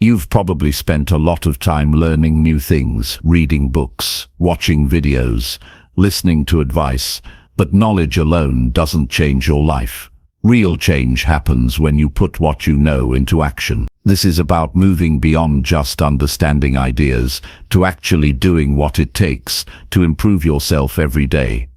You've probably spent a lot of time learning new things, reading books, watching videos, listening to advice, but knowledge alone doesn't change your life. Real change happens when you put what you know into action. This is about moving beyond just understanding ideas to actually doing what it takes to improve yourself every day.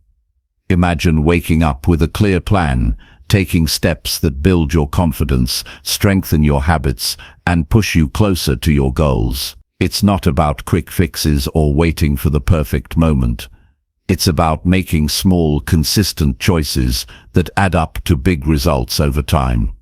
Imagine waking up with a clear plan, taking steps that build your confidence, strengthen your habits, and push you closer to your goals. It's not about quick fixes or waiting for the perfect moment. It's about making small, consistent choices that add up to big results over time.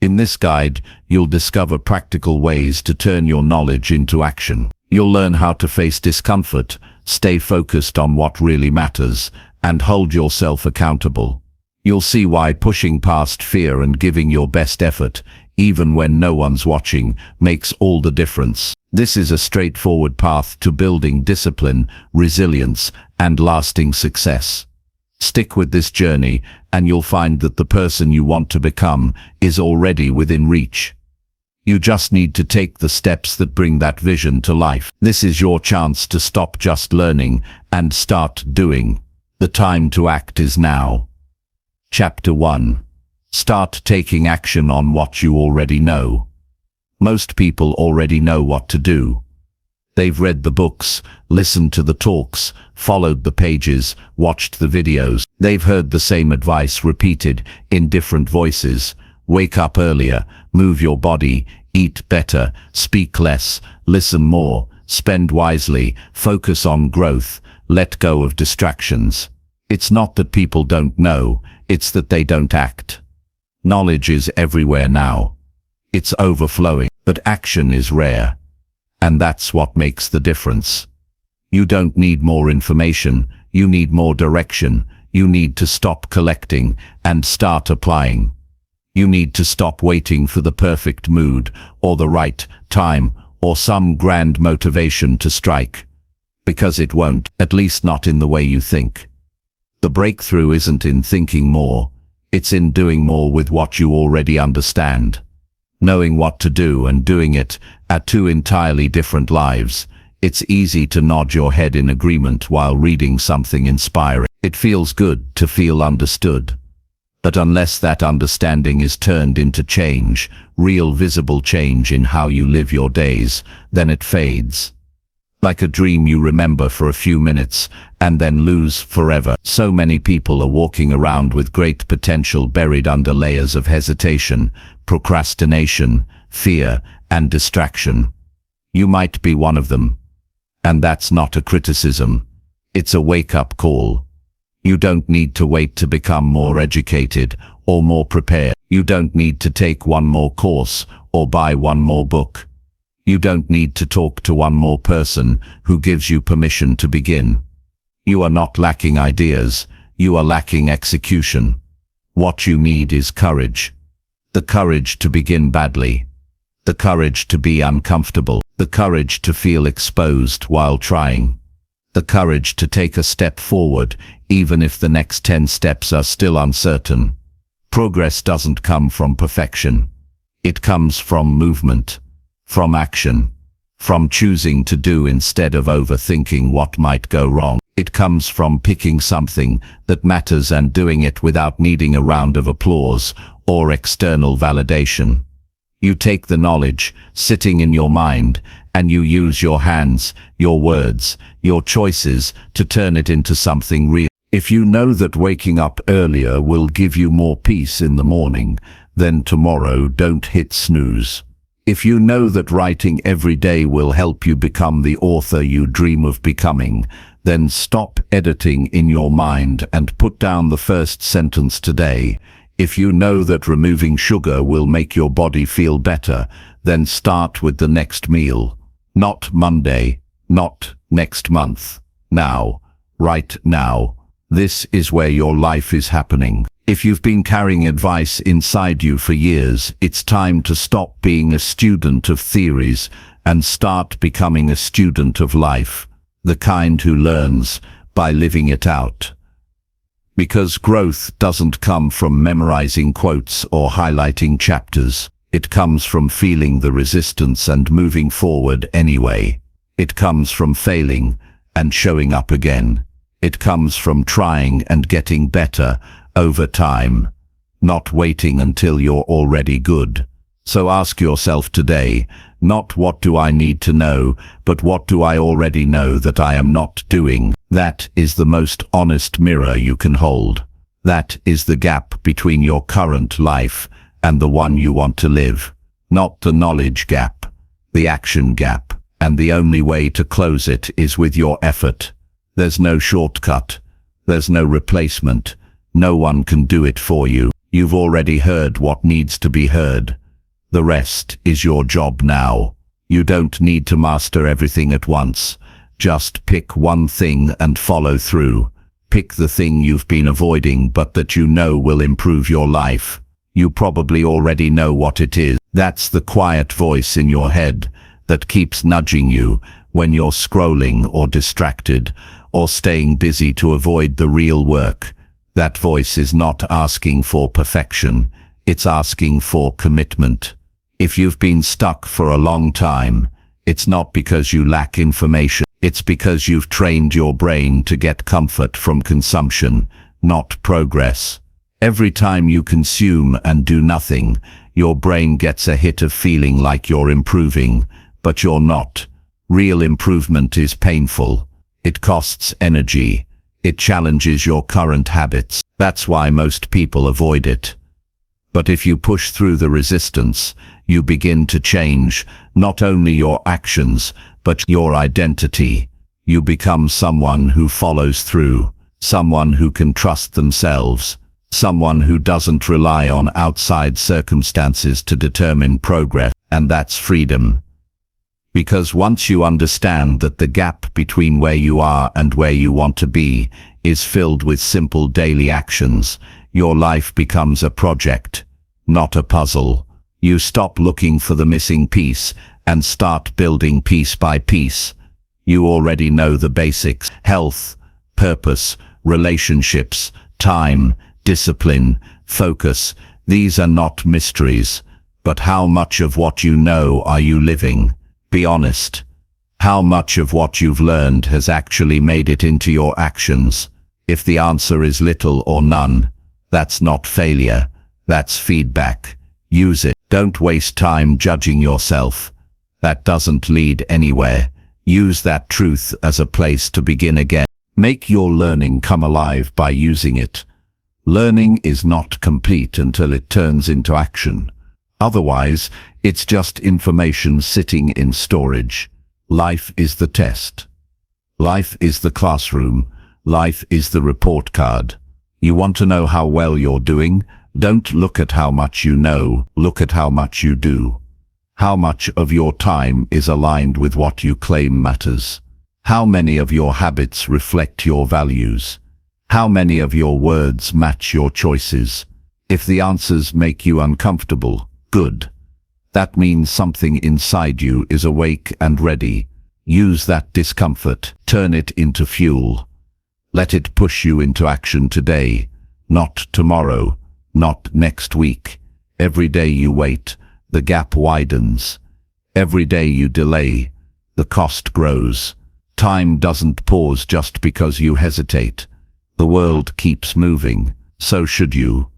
In this guide, you'll discover practical ways to turn your knowledge into action. You'll learn how to face discomfort, stay focused on what really matters, and hold yourself accountable. You'll see why pushing past fear and giving your best effort, even when no one's watching, makes all the difference. This is a straightforward path to building discipline, resilience, and lasting success. Stick with this journey, and you'll find that the person you want to become is already within reach. You just need to take the steps that bring that vision to life. This is your chance to stop just learning and start doing. The time to act is now. Chapter 1. Start taking action on what you already know. Most people already know what to do. They've read the books, listened to the talks, followed the pages, watched the videos. They've heard the same advice repeated in different voices. Wake up earlier, move your body, eat better, speak less, listen more, spend wisely, focus on growth, let go of distractions. It's not that people don't know, it's that they don't act. Knowledge is everywhere now. It's overflowing, but action is rare. And that's what makes the difference. You don't need more information, you need more direction. You need to stop collecting and start applying. You need to stop waiting for the perfect mood, or the right time, or some grand motivation to strike. Because it won't, at least not in the way you think. The breakthrough isn't in thinking more, it's in doing more with what you already understand. Knowing what to do and doing it are two entirely different lives. It's easy to nod your head in agreement while reading something inspiring. It feels good to feel understood. But unless that understanding is turned into change, real visible change in how you live your days, then it fades. Like a dream you remember for a few minutes and then lose forever. So many people are walking around with great potential buried under layers of hesitation, procrastination, fear, and distraction. You might be one of them. And that's not a criticism. It's a wake-up call. You don't need to wait to become more educated or more prepared. You don't need to take one more course or buy one more book. You don't need to talk to one more person who gives you permission to begin. You are not lacking ideas, you are lacking execution. What you need is courage. The courage to begin badly. The courage to be uncomfortable. The courage to feel exposed while trying. The courage to take a step forward, even if the next 10 steps are still uncertain. Progress doesn't come from perfection. It comes from movement. From action, from choosing to do instead of overthinking what might go wrong. It comes from picking something that matters and doing it without needing a round of applause or external validation. You take the knowledge sitting in your mind and you use your hands, your words, your choices to turn it into something real. If you know that waking up earlier will give you more peace in the morning, then tomorrow don't hit snooze. If you know that writing every day will help you become the author you dream of becoming, then stop editing in your mind and put down the first sentence today. If you know that removing sugar will make your body feel better, then start with the next meal. Not Monday, not next month. Now, right now. This is where your life is happening. If you've been carrying advice inside you for years, it's time to stop being a student of theories and start becoming a student of life, the kind who learns by living it out. Because growth doesn't come from memorizing quotes or highlighting chapters. It comes from feeling the resistance and moving forward anyway. It comes from failing and showing up again. It comes from trying and getting better over time, not waiting until you're already good. So ask yourself today, not what do I need to know, but what do I already know that I am not doing? That is the most honest mirror you can hold. That is the gap between your current life and the one you want to live. Not the knowledge gap, the action gap. And the only way to close it is with your effort. There's no shortcut. There's no replacement. No one can do it for you. You've already heard what needs to be heard. The rest is your job now. You don't need to master everything at once. Just pick one thing and follow through. Pick the thing you've been avoiding but that you know will improve your life. You probably already know what it is. That's the quiet voice in your head that keeps nudging you when you're scrolling or distracted or staying busy to avoid the real work. That voice is not asking for perfection. It's asking for commitment. If you've been stuck for a long time, it's not because you lack information. It's because you've trained your brain to get comfort from consumption, not progress. Every time you consume and do nothing, your brain gets a hit of feeling like you're improving, but you're not. Real improvement is painful. It costs energy. It challenges your current habits. That's why most people avoid it. But if you push through the resistance, you begin to change not only your actions, but your identity. You become someone who follows through, someone who can trust themselves, someone who doesn't rely on outside circumstances to determine progress, and that's freedom. Because once you understand that the gap between where you are and where you want to be is filled with simple daily actions, your life becomes a project, not a puzzle. You stop looking for the missing piece and start building piece by piece. You already know the basics: health, purpose, relationships, time, discipline, focus. These are not mysteries. But how much of what you know are you living? Be honest. How much of what you've learned has actually made it into your actions? If the answer is little or none, that's not failure. That's feedback. Use it. Don't waste time judging yourself. That doesn't lead anywhere. Use that truth as a place to begin again. Make your learning come alive by using it. Learning is not complete until it turns into action. Otherwise, it's just information sitting in storage. Life is the test. Life is the classroom. Life is the report card. You want to know how well you're doing? Don't look at how much you know, look at how much you do. How much of your time is aligned with what you claim matters? How many of your habits reflect your values? How many of your words match your choices? If the answers make you uncomfortable, good. That means something inside you is awake and ready. Use that discomfort, turn it into fuel. Let it push you into action today, not tomorrow, not next week. Every day you wait, the gap widens. Every day you delay, the cost grows. Time doesn't pause just because you hesitate. The world keeps moving, so should you.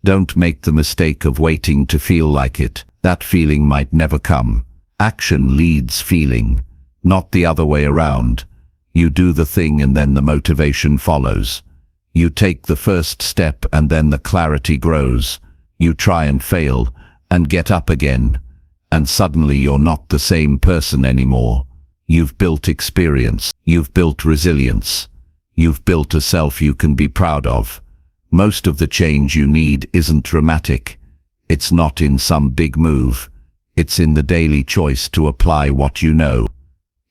Don't make the mistake of waiting to feel like it. That feeling might never come. Action leads feeling, not the other way around. You do the thing and then the motivation follows. You take the first step and then the clarity grows. You try and fail and get up again. And suddenly you're not the same person anymore. You've built experience. You've built resilience. You've built a self you can be proud of. Most of the change you need isn't dramatic. It's not in some big move. It's in the daily choice to apply what you know.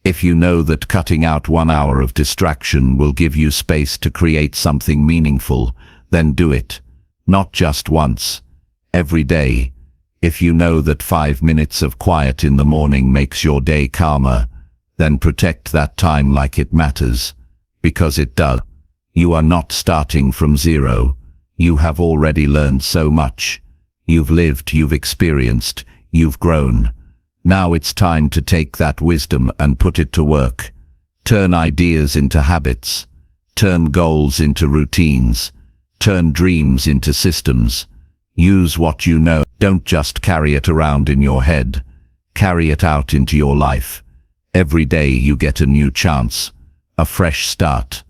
If you know that cutting out 1 hour of distraction will give you space to create something meaningful, then do it. Not just once. Every day. If you know that 5 minutes of quiet in the morning makes your day calmer, then protect that time like it matters. Because it does. You are not starting from zero. You have already learned so much. You've lived, you've experienced, you've grown. Now it's time to take that wisdom and put it to work. Turn ideas into habits. Turn goals into routines. Turn dreams into systems. Use what you know. Don't just carry it around in your head. Carry it out into your life. Every day you get a new chance, a fresh start.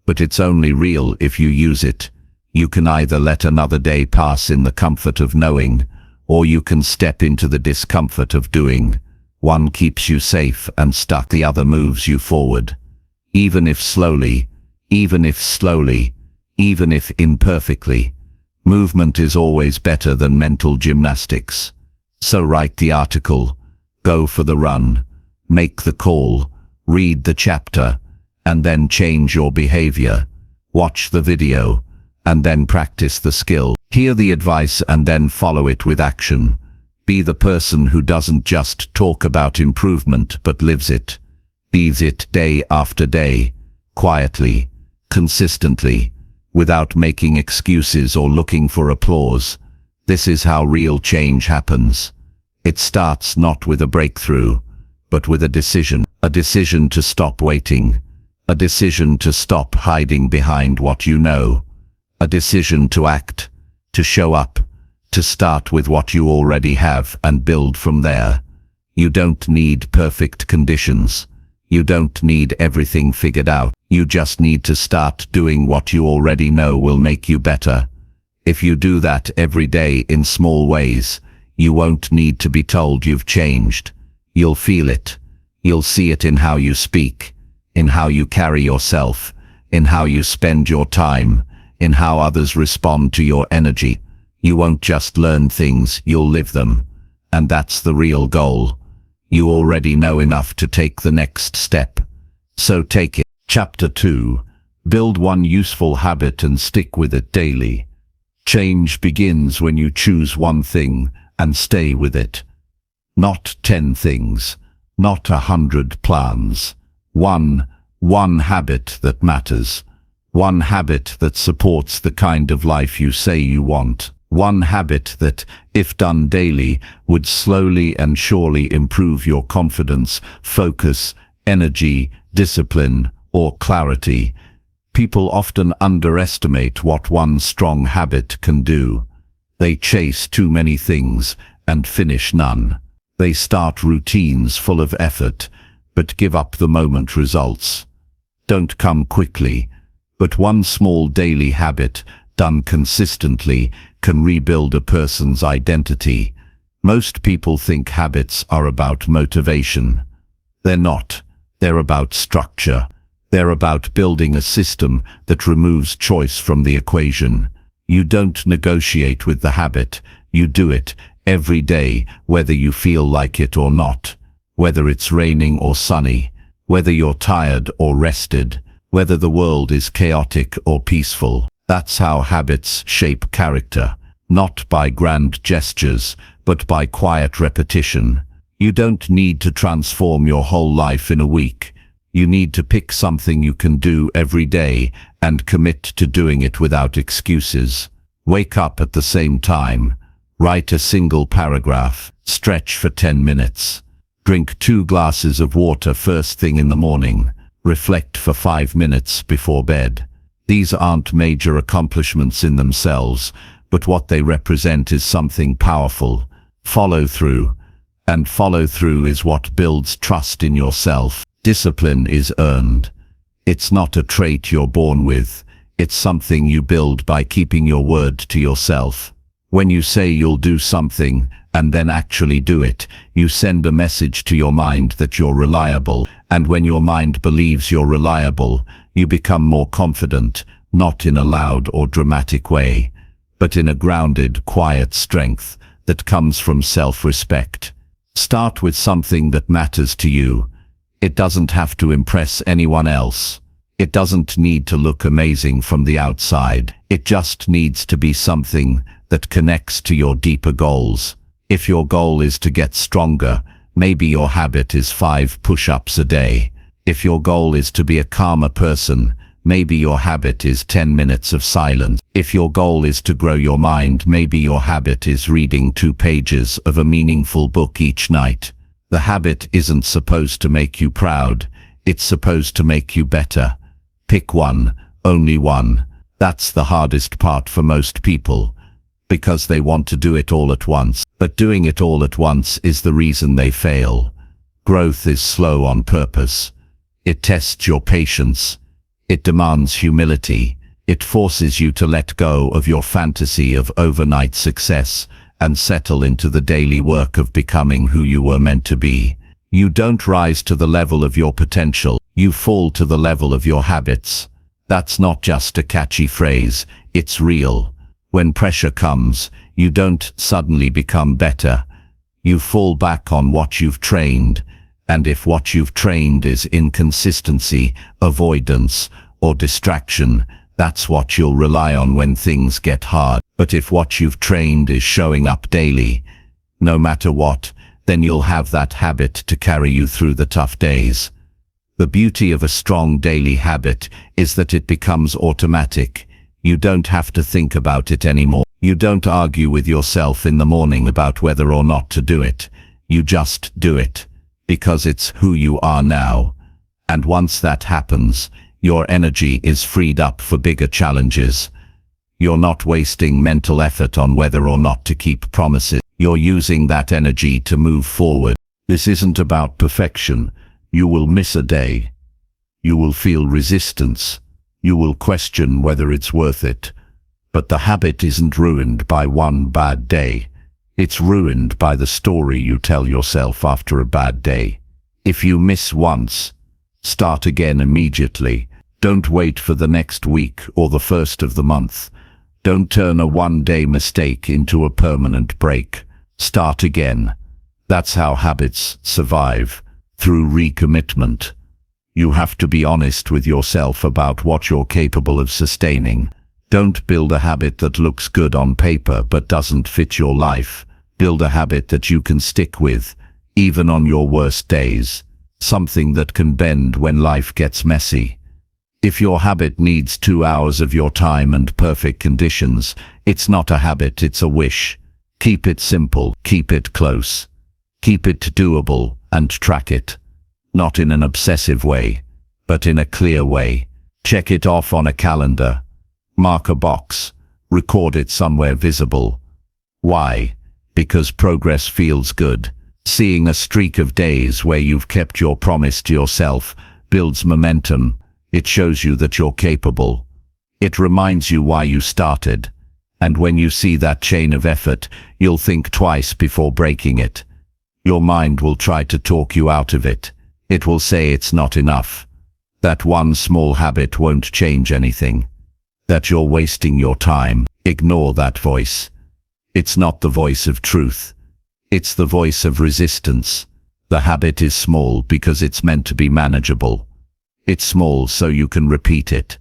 But it's only real if you use it. You can either let another day pass in the comfort of knowing, or you can step into the discomfort of doing. One keeps you safe and stuck, the other moves you forward. Even if slowly, even if imperfectly. Movement is always better than mental gymnastics. So write the article, go for the run, make the call, read the chapter, and then change your behavior. Watch the video, and then practice the skill. Hear the advice and then follow it with action. Be the person who doesn't just talk about improvement but lives it. Lives it day after day, quietly, consistently, without making excuses or looking for applause. This is how real change happens. It starts not with a breakthrough, but with a decision to stop waiting, a decision to stop hiding behind what you know, a decision to act, to show up, to start with what you already have and build from there. You don't need perfect conditions. You don't need everything figured out. You just need to start doing what you already know will make you better. If you do that every day in small ways, you won't need to be told you've changed. You'll feel it. You'll see it in how you speak, in how you carry yourself, in how you spend your time, in how others respond to your energy. You won't just learn things, you'll live them. And that's the real goal. You already know enough to take the next step. So take it. Chapter 2. Build one useful habit and stick with it daily. Change begins when you choose one thing and stay with it. Not 10 things, not 100 plans. One habit that matters. One habit that supports the kind of life you say you want. One habit that, if done daily, would slowly and surely improve your confidence, focus, energy, discipline, or clarity. People often underestimate what one strong habit can do. They chase too many things and finish none. They start routines full of effort, but give up the moment results. Don't come quickly, but one small daily habit, done consistently, can rebuild a person's identity. Most people think habits are about motivation. They're not. They're about structure. They're about building a system that removes choice from the equation. You don't negotiate with the habit. You do it every day, whether you feel like it or not. Whether it's raining or sunny. Whether you're tired or rested. Whether the world is chaotic or peaceful. That's how habits shape character. Not by grand gestures, but by quiet repetition. You don't need to transform your whole life in a week. You need to pick something you can do every day and commit to doing it without excuses. Wake up at the same time. Write a single paragraph. Stretch for 10 minutes. Drink 2 glasses of water first thing in the morning. Reflect for 5 minutes before bed. These aren't major accomplishments in themselves, but what they represent is something powerful. Follow through. And follow through is what builds trust in yourself. Discipline is earned. It's not a trait you're born with. It's something you build by keeping your word to yourself. When you say you'll do something and then actually do it, you send a message to your mind that you're reliable. And when your mind believes you're reliable, you become more confident, not in a loud or dramatic way, but in a grounded, quiet strength that comes from self-respect. Start with something that matters to you. It doesn't have to impress anyone else. It doesn't need to look amazing from the outside. It just needs to be something that connects to your deeper goals. If your goal is to get stronger, maybe your habit is 5 push-ups a day. If your goal is to be a calmer person, maybe your habit is 10 minutes of silence. If your goal is to grow your mind, maybe your habit is reading 2 pages of a meaningful book each night. The habit isn't supposed to make you proud, it's supposed to make you better. Pick one, only one. That's the hardest part for most people, because they want to do it all at once. But doing it all at once is the reason they fail. Growth is slow on purpose. It tests your patience. It demands humility. It forces you to let go of your fantasy of overnight success and settle into the daily work of becoming who you were meant to be. You don't rise to the level of your potential, you fall to the level of your habits. That's not just a catchy phrase, it's real. When pressure comes, you don't suddenly become better. You fall back on what you've trained, and if what you've trained is inconsistency, avoidance, or distraction, that's what you'll rely on when things get hard. But if what you've trained is showing up daily, no matter what, then you'll have that habit to carry you through the tough days. The beauty of a strong daily habit is that it becomes automatic. You don't have to think about it anymore. You don't argue with yourself in the morning about whether or not to do it. You just do it, because it's who you are now. And once that happens, your energy is freed up for bigger challenges. You're not wasting mental effort on whether or not to keep promises. You're using that energy to move forward. This isn't about perfection. You will miss a day. You will feel resistance. You will question whether it's worth it. But the habit isn't ruined by one bad day. It's ruined by the story you tell yourself after a bad day. If you miss once, start again immediately. Don't wait for the next week or the first of the month. Don't turn a one-day mistake into a permanent break. Start again. That's how habits survive, through recommitment. You have to be honest with yourself about what you're capable of sustaining. Don't build a habit that looks good on paper but doesn't fit your life. Build a habit that you can stick with, even on your worst days. Something that can bend when life gets messy. If your habit needs 2 hours of your time and perfect conditions, it's not a habit, it's a wish. Keep it simple, keep it close. Keep it doable, and track it. Not in an obsessive way, but in a clear way. Check it off on a calendar. Mark a box. Record it somewhere visible. Why? Because progress feels good. Seeing a streak of days where you've kept your promise to yourself builds momentum. It shows you that you're capable. It reminds you why you started. And when you see that chain of effort, you'll think twice before breaking it. Your mind will try to talk you out of it. It will say it's not enough. That one small habit won't change anything. That you're wasting your time. Ignore that voice. It's not the voice of truth. It's the voice of resistance. The habit is small because it's meant to be manageable. It's small so you can repeat it.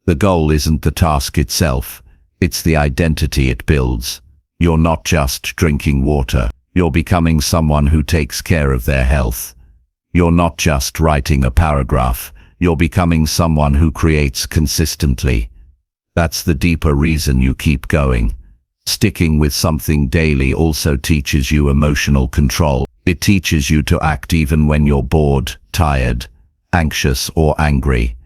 The goal isn't the task itself, it's the identity it builds. You're not just drinking water, you're becoming someone who takes care of their health. You're not just writing a paragraph, you're becoming someone who creates consistently. That's the deeper reason you keep going. Sticking with something daily also teaches you emotional control. It teaches you to act even when you're bored, tired, anxious or angry.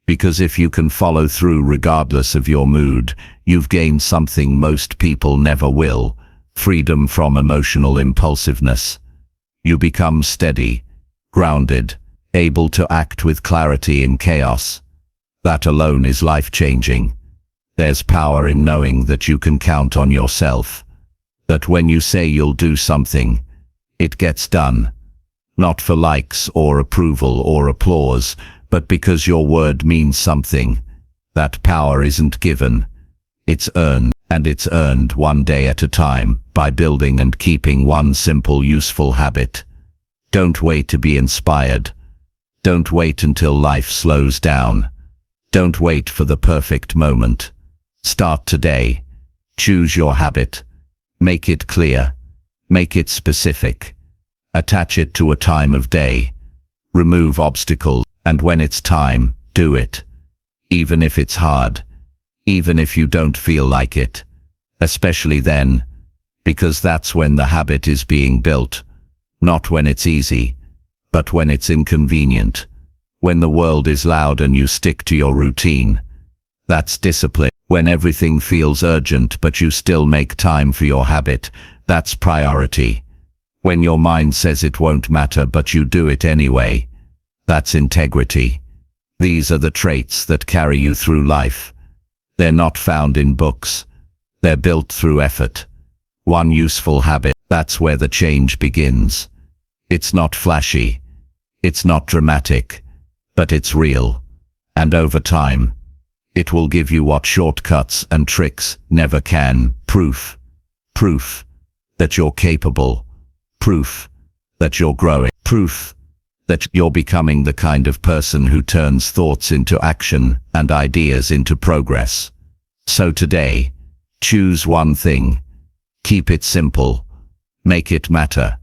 Because if you can follow through regardless of your mood, you've gained something most people never will: freedom from emotional impulsiveness. You become steady, grounded, able to act with clarity in chaos. That alone is life-changing. There's power in knowing that you can count on yourself. That when you say you'll do something, it gets done. Not for likes or approval or applause, but because your word means something. That power isn't given. It's earned, and it's earned one day at a time, by building and keeping one simple, useful habit. Don't wait to be inspired. Don't wait until life slows down. Don't wait for the perfect moment. Start today. Choose your habit. Make it clear. Make it specific. Attach it to a time of day. Remove obstacles, and when it's time, do it. even if it's hard, even if you don't feel like it, especially then, because that's when the habit is being built, not when it's easy, but when it's inconvenient, when the world is loud and you stick to your routine. That's discipline. When everything feels urgent but you still make time for your habit, that's priority. When your mind says it won't matter but you do it anyway, that's integrity. These are the traits that carry you through life. They're not found in books. They're built through effort. One useful habit, that's where the change begins. It's not flashy. It's not dramatic. But it's real. And over time, it will give you what shortcuts and tricks never can. Proof. Proof that you're capable. Proof that you're growing. Proof that you're becoming the kind of person who turns thoughts into action and ideas into progress. So today, choose one thing. Keep it simple. Make it matter.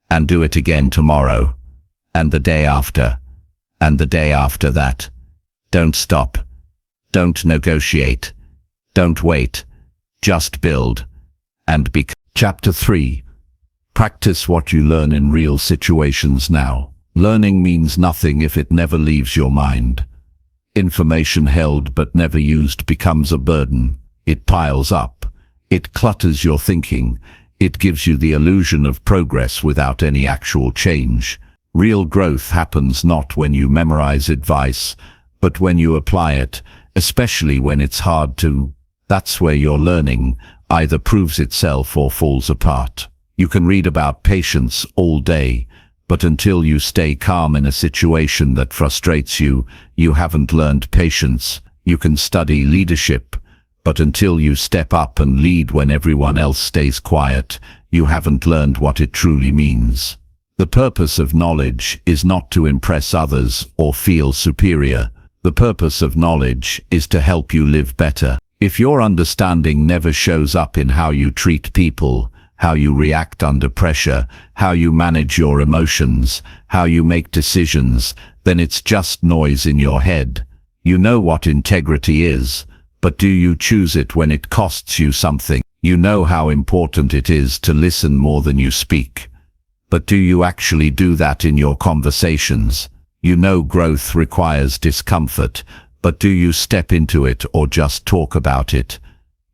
And do it again tomorrow. And the day after. And the day after that. Don't stop. Don't negotiate. Don't wait. Just build. And become. Chapter 3. Practice what you learn in real situations now. Learning means nothing if it never leaves your mind. Information held but never used becomes a burden. It piles up. It clutters your thinking. It gives you the illusion of progress without any actual change. Real growth happens not when you memorize advice, but when you apply it, especially when it's hard to. That's where your learning either proves itself or falls apart. You can read about patience all day, but until you stay calm in a situation that frustrates you, you haven't learned patience. You can study leadership, but until you step up and lead when everyone else stays quiet, you haven't learned what it truly means. The purpose of knowledge is not to impress others or feel superior. The purpose of knowledge is to help you live better. If your understanding never shows up in how you treat people, how you react under pressure, how you manage your emotions, how you make decisions, then it's just noise in your head. You know what integrity is, but do you choose it when it costs you something? You know how important it is to listen more than you speak. But do you actually do that in your conversations? You know growth requires discomfort, but do you step into it or just talk about it?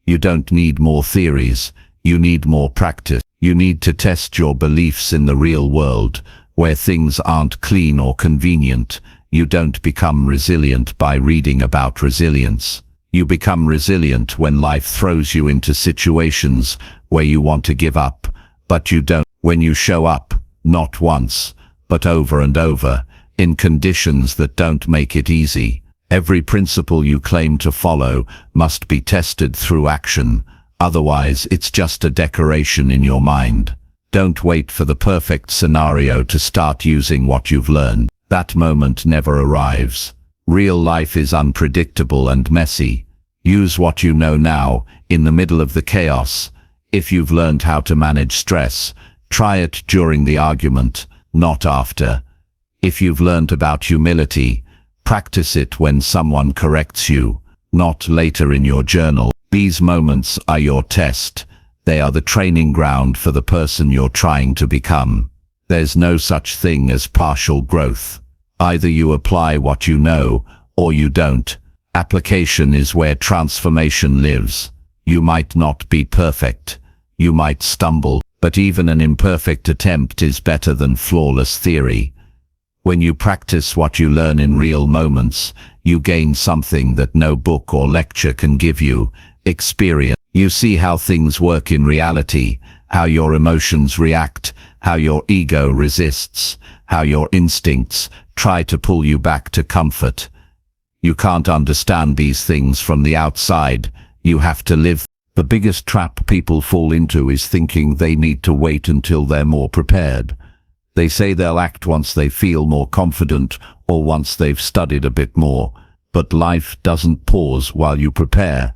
You don't need more theories. You need more practice. You need to test your beliefs in the real world, where things aren't clean or convenient. You don't become resilient by reading about resilience. You become resilient when life throws you into situations where you want to give up, but you don't. When you show up, not once, but over and over, in conditions that don't make it easy. Every principle you claim to follow must be tested through action. Otherwise, it's just a decoration in your mind. Don't wait for the perfect scenario to start using what you've learned. That moment never arrives. Real life is unpredictable and messy. Use what you know now, in the middle of the chaos. If you've learned how to manage stress, try it during the argument, not after. If you've learned about humility, practice it when someone corrects you, not later in your journal. These moments are your test. They are the training ground for the person you're trying to become. There's no such thing as partial growth. Either you apply what you know, or you don't. Application is where transformation lives. You might not be perfect. You might stumble, but even an imperfect attempt is better than flawless theory. When you practice what you learn in real moments, you gain something that no book or lecture can give you: experience. You see how things work in reality, how your emotions react, how your ego resists, how your instincts try to pull you back to comfort. You can't understand these things from the outside. You have to live. The biggest trap people fall into is thinking they need to wait until they're more prepared. They say they'll act once they feel more confident or once they've studied a bit more, but life doesn't pause while you prepare.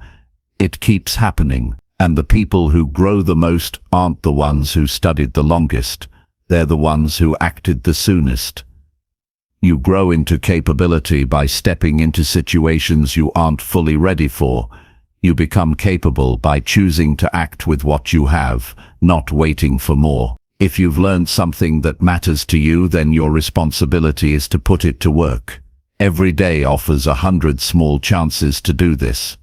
It keeps happening, and the people who grow the most aren't the ones who studied the longest. They're the ones who acted the soonest. You grow into capability by stepping into situations you aren't fully ready for. You become capable by choosing to act with what you have, not waiting for more. If you've learned something that matters to you, then your responsibility is to put it to work. Every day offers 100 small chances to do this.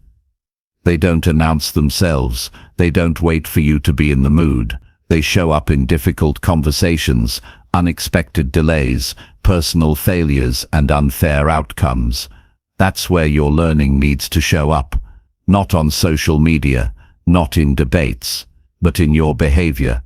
They don't announce themselves. They don't wait for you to be in the mood. They show up in difficult conversations, unexpected delays, personal failures, and unfair outcomes. That's where your learning needs to show up. Not on social media, not in debates, but in your behavior.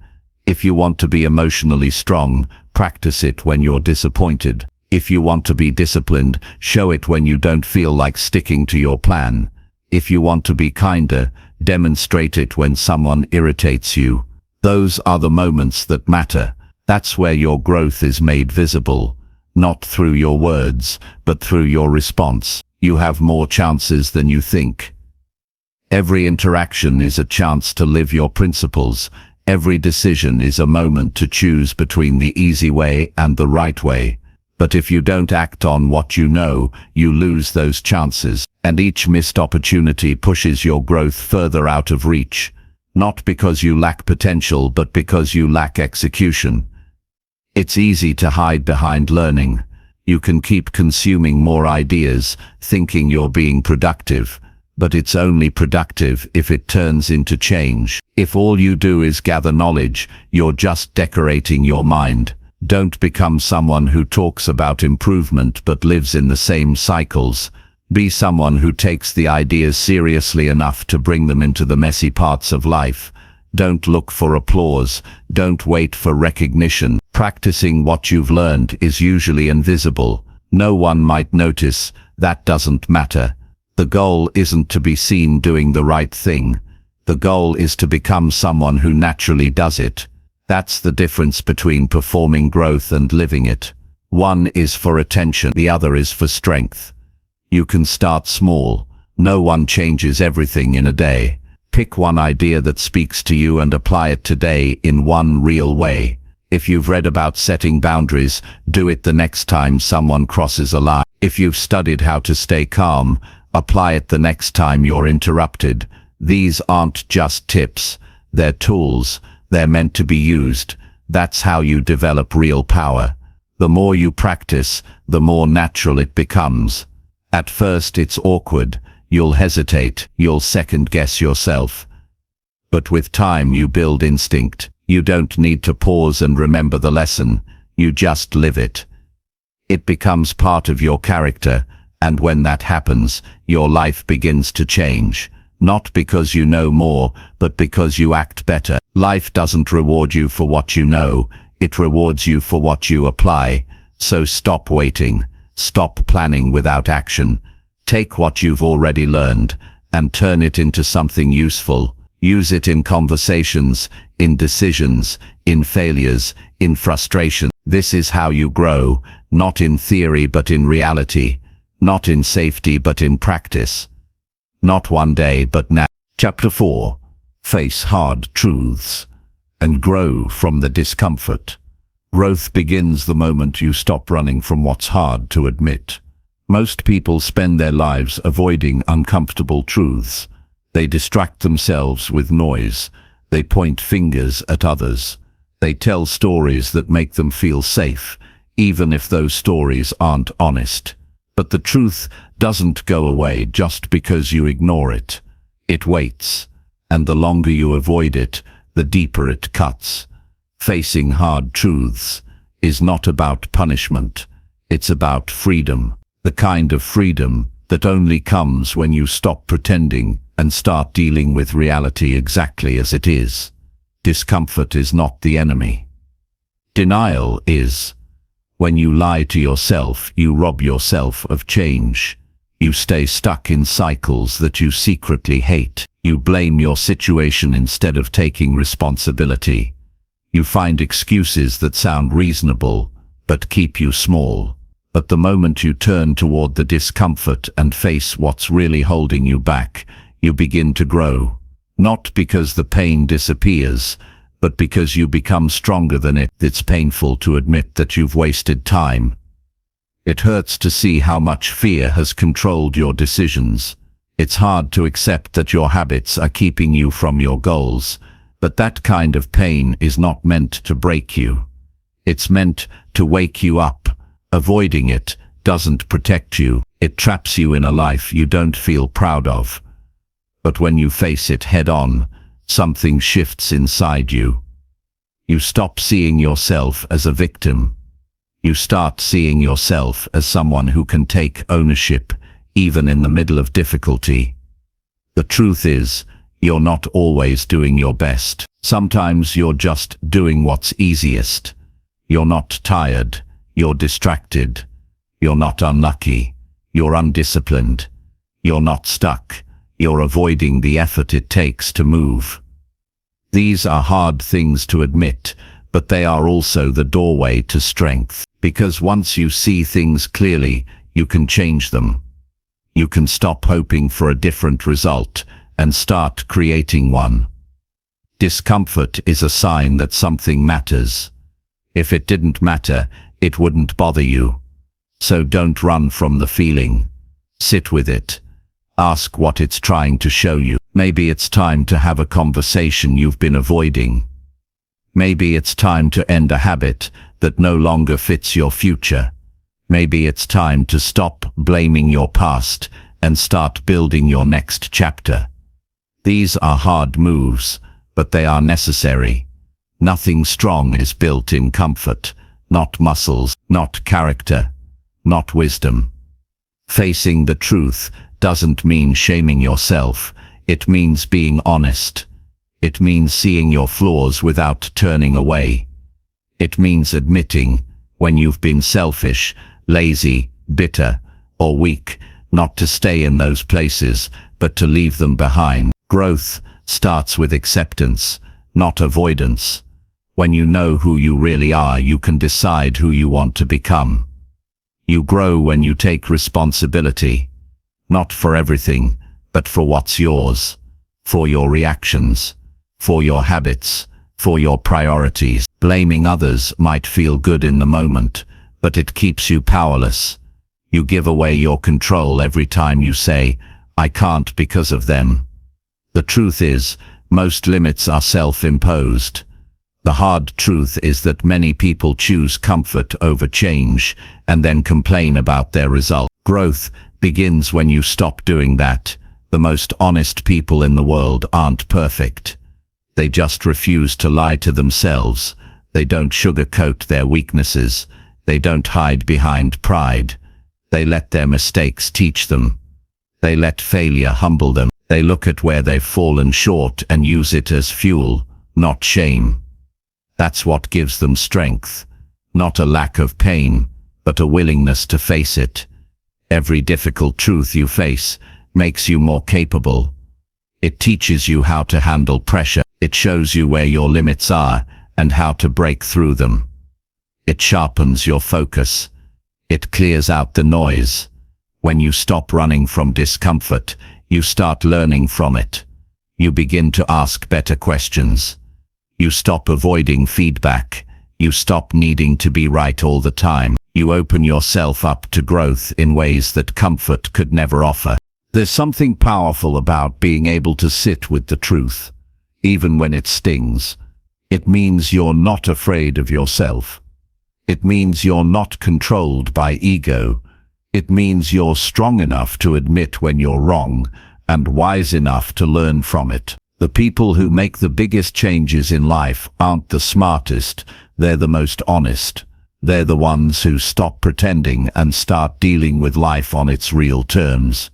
If you want to be emotionally strong, practice it when you're disappointed. If you want to be disciplined, show it when you don't feel like sticking to your plan. If you want to be kinder, demonstrate it when someone irritates you. Those are the moments that matter. That's where your growth is made visible, not through your words, but through your response. You have more chances than you think. Every interaction is a chance to live your principles. Every decision is a moment to choose between the easy way and the right way. But if you don't act on what you know, you lose those chances, and each missed opportunity pushes your growth further out of reach. Not because you lack potential, but because you lack execution. It's easy to hide behind learning. You can keep consuming more ideas, thinking you're being productive, but it's only productive if it turns into change. If all you do is gather knowledge, you're just decorating your mind. Don't become someone who talks about improvement but lives in the same cycles. Be someone who takes the ideas seriously enough to bring them into the messy parts of life. Don't look for applause. Don't wait for recognition. Practicing what you've learned is usually invisible. No one might notice. That doesn't matter. The goal isn't to be seen doing the right thing. The goal is to become someone who naturally does it. That's the difference between performing growth and living it. One is for attention, the other is for strength. You can start small. No one changes everything in a day. Pick one idea that speaks to you and apply it today in one real way. If you've read about setting boundaries, do it the next time someone crosses a line. If you've studied how to stay calm, apply it the next time you're interrupted. These aren't just tips. They're tools. They're meant to be used. That's how you develop real power. The more you practice, the more natural it becomes. At first it's awkward. You'll hesitate. You'll second-guess yourself. But with time you build instinct. You don't need to pause and remember the lesson. You just live it. It becomes part of your character, and when that happens, your life begins to change. Not because you know more, but because you act better. Life doesn't reward you for what you know. It rewards you for what you apply. So stop waiting. Stop planning without action. Take what you've already learned and turn it into something useful. Use it in conversations, in decisions, in failures, in frustration. This is how you grow, not in theory but in reality, not in safety but in practice. Not one day but now. Chapter 4. Face hard truths and grow from the discomfort. Growth begins the moment you stop running from what's hard to admit. Most people spend their lives avoiding uncomfortable truths. They distract themselves with noise. They point fingers at others. They tell stories that make them feel safe, even if those stories aren't honest. But the truth doesn't go away just because you ignore it. It waits, and the longer you avoid it, the deeper it cuts. Facing hard truths is not about punishment. It's about freedom. The kind of freedom that only comes when you stop pretending and start dealing with reality exactly as it is. Discomfort is not the enemy. Denial is. When you lie to yourself, you rob yourself of change. You stay stuck in cycles that you secretly hate. You blame your situation instead of taking responsibility. You find excuses that sound reasonable, but keep you small. But the moment you turn toward the discomfort and face what's really holding you back, you begin to grow. Not because the pain disappears, but because you become stronger than it. It's painful to admit that you've wasted time. It hurts to see how much fear has controlled your decisions. It's hard to accept that your habits are keeping you from your goals, but that kind of pain is not meant to break you. It's meant to wake you up. Avoiding it doesn't protect you. It traps you in a life you don't feel proud of. But when you face it head-on, something shifts inside you. You stop seeing yourself as a victim. You start seeing yourself as someone who can take ownership, even in the middle of difficulty. The truth is, you're not always doing your best. Sometimes you're just doing what's easiest. You're not tired. You're distracted. You're not unlucky. You're undisciplined. You're not stuck. You're avoiding the effort it takes to move. These are hard things to admit, but they are also the doorway to strength. Because once you see things clearly, you can change them. You can stop hoping for a different result and start creating one. Discomfort is a sign that something matters. If it didn't matter, it wouldn't bother you. So don't run from the feeling. Sit with it. Ask what it's trying to show you. Maybe it's time to have a conversation you've been avoiding. Maybe it's time to end a habit that no longer fits your future. Maybe it's time to stop blaming your past and start building your next chapter. These are hard moves, but they are necessary. Nothing strong is built in comfort, not muscles, not character, not wisdom. Facing the truth doesn't mean shaming yourself. It means being honest. It means seeing your flaws without turning away. It means admitting when you've been selfish, lazy, bitter, or weak, not to stay in those places, but to leave them behind. Growth starts with acceptance, not avoidance. When you know who you really are, you can decide who you want to become. You grow when you take responsibility, not for everything, but for what's yours, for your reactions, for your habits, for your priorities. Blaming others might feel good in the moment, but it keeps you powerless. You give away your control every time you say, "I can't because of them." The truth is, most limits are self-imposed. The hard truth is that many people choose comfort over change and then complain about their result. Growth begins when you stop doing that. The most honest people in the world aren't perfect. They just refuse to lie to themselves. They don't sugarcoat their weaknesses. They don't hide behind pride. They let their mistakes teach them. They let failure humble them. They look at where they've fallen short and use it as fuel, not shame. That's what gives them strength. Not a lack of pain, but a willingness to face it. Every difficult truth you face makes you more capable. It teaches you how to handle pressure. It shows you where your limits are and how to break through them. It sharpens your focus. It clears out the noise. When you stop running from discomfort, you start learning from it. You begin to ask better questions. You stop avoiding feedback. You stop needing to be right all the time. You open yourself up to growth in ways that comfort could never offer. There's something powerful about being able to sit with the truth, even when it stings. It means you're not afraid of yourself. It means you're not controlled by ego. It means you're strong enough to admit when you're wrong and wise enough to learn from it. The people who make the biggest changes in life aren't the smartest, they're the most honest. They're the ones who stop pretending and start dealing with life on its real terms.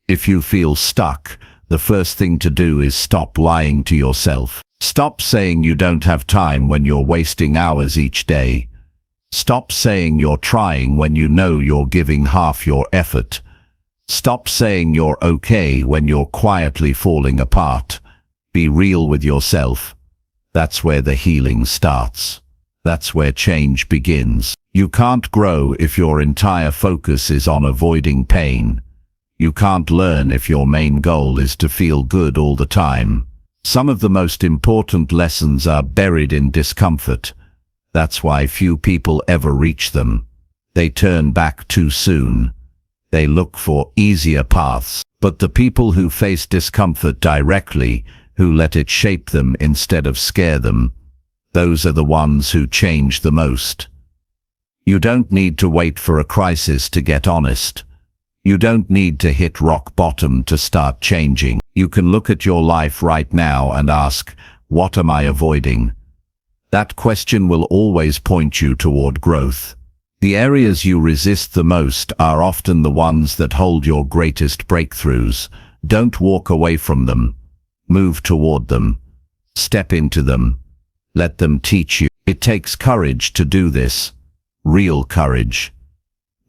If you feel stuck, the first thing to do is stop lying to yourself. Stop saying you don't have time when you're wasting hours each day. Stop saying you're trying when you know you're giving half your effort. Stop saying you're okay when you're quietly falling apart. Be real with yourself. That's where the healing starts. That's where change begins. You can't grow if your entire focus is on avoiding pain. You can't learn if your main goal is to feel good all the time. Some of the most important lessons are buried in discomfort. That's why few people ever reach them. They turn back too soon. They look for easier paths. But the people who face discomfort directly, who let it shape them instead of scare them, those are the ones who change the most. You don't need to wait for a crisis to get honest. You don't need to hit rock bottom to start changing. You can look at your life right now and ask, what am I avoiding? That question will always point you toward growth. The areas you resist the most are often the ones that hold your greatest breakthroughs. Don't walk away from them. Move toward them. Step into them. Let them teach you. It takes courage to do this. Real courage.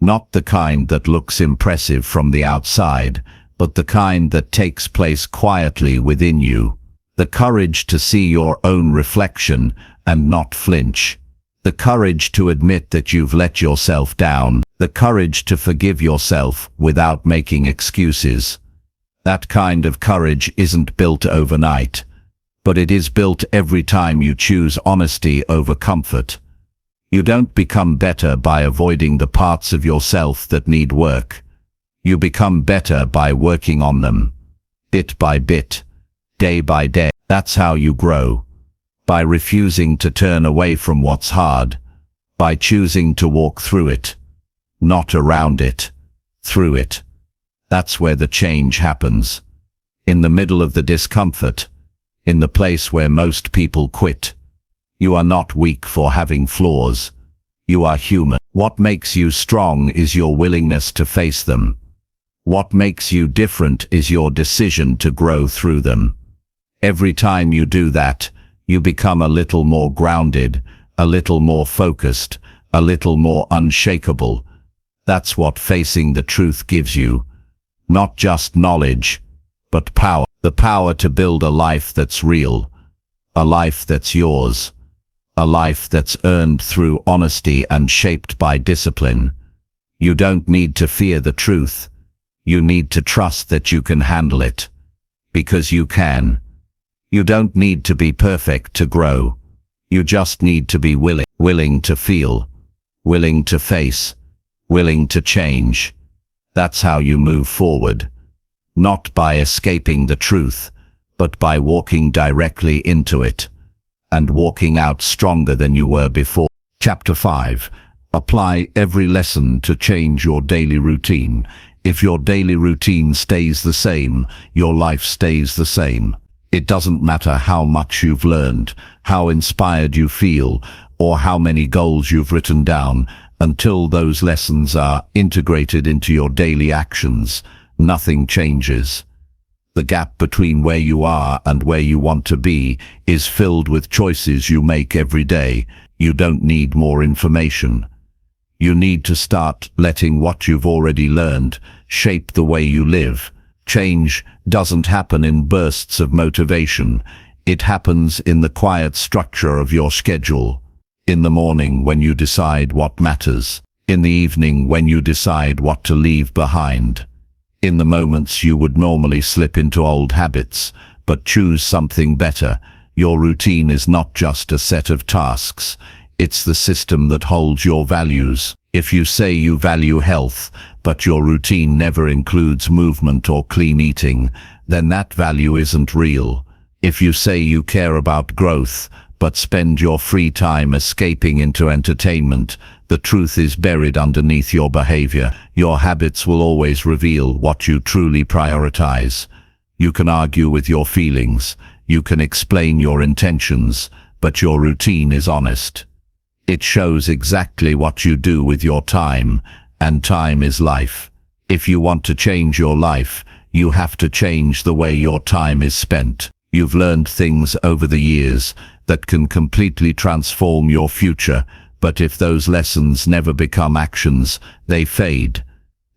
Not the kind that looks impressive from the outside, but the kind that takes place quietly within you. The courage to see your own reflection and not flinch. The courage to admit that you've let yourself down. The courage to forgive yourself without making excuses. That kind of courage isn't built overnight, but it is built every time you choose honesty over comfort. You don't become better by avoiding the parts of yourself that need work. You become better by working on them. Bit by bit. Day by day. That's how you grow. By refusing to turn away from what's hard. By choosing to walk through it. Not around it. Through it. That's where the change happens. In the middle of the discomfort. In the place where most people quit. You are not weak for having flaws. You are human. What makes you strong is your willingness to face them. What makes you different is your decision to grow through them. Every time you do that, you become a little more grounded, a little more focused, a little more unshakable. That's what facing the truth gives you. Not just knowledge, but power. The power to build a life that's real. A life that's yours. A life that's earned through honesty and shaped by discipline. You don't need to fear the truth. You need to trust that you can handle it. Because you can. You don't need to be perfect to grow. You just need to be willing to feel, willing to face, willing to change. That's how you move forward. Not by escaping the truth, but by walking directly into it, and walking out stronger than you were before. Chapter 5. Apply every lesson to change your daily routine. If your daily routine stays the same, your life stays the same. It doesn't matter how much you've learned, how inspired you feel, or how many goals you've written down, until those lessons are integrated into your daily actions, nothing changes. The gap between where you are and where you want to be is filled with choices you make every day. You don't need more information. You need to start letting what you've already learned shape the way you live. Change doesn't happen in bursts of motivation. It happens in the quiet structure of your schedule. In the morning when you decide what matters. In the evening when you decide what to leave behind. In the moments you would normally slip into old habits, but choose something better. Your routine is not just a set of tasks. It's the system that holds your values. If you say you value health, but your routine never includes movement or clean eating, then that value isn't real. If you say you care about growth, but spend your free time escaping into entertainment, the truth is buried underneath your behavior. Your habits will always reveal what you truly prioritize. You can argue with your feelings, you can explain your intentions, but your routine is honest. It shows exactly what you do with your time, and time is life. If you want to change your life, you have to change the way your time is spent. You've learned things over the years that can completely transform your future, but if those lessons never become actions, they fade.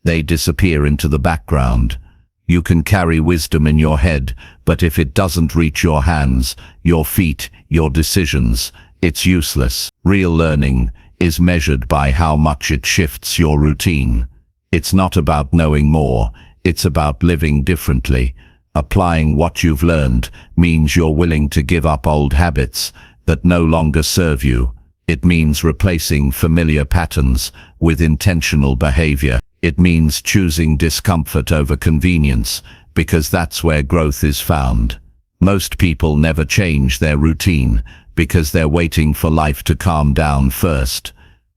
They disappear into the background. You can carry wisdom in your head, but if it doesn't reach your hands, your feet, your decisions, it's useless. Real learning is measured by how much it shifts your routine. It's not about knowing more, it's about living differently. Applying what you've learned means you're willing to give up old habits that no longer serve you. It means replacing familiar patterns with intentional behavior. It means choosing discomfort over convenience, because that's where growth is found. Most people never change their routine because they're waiting for life to calm down first.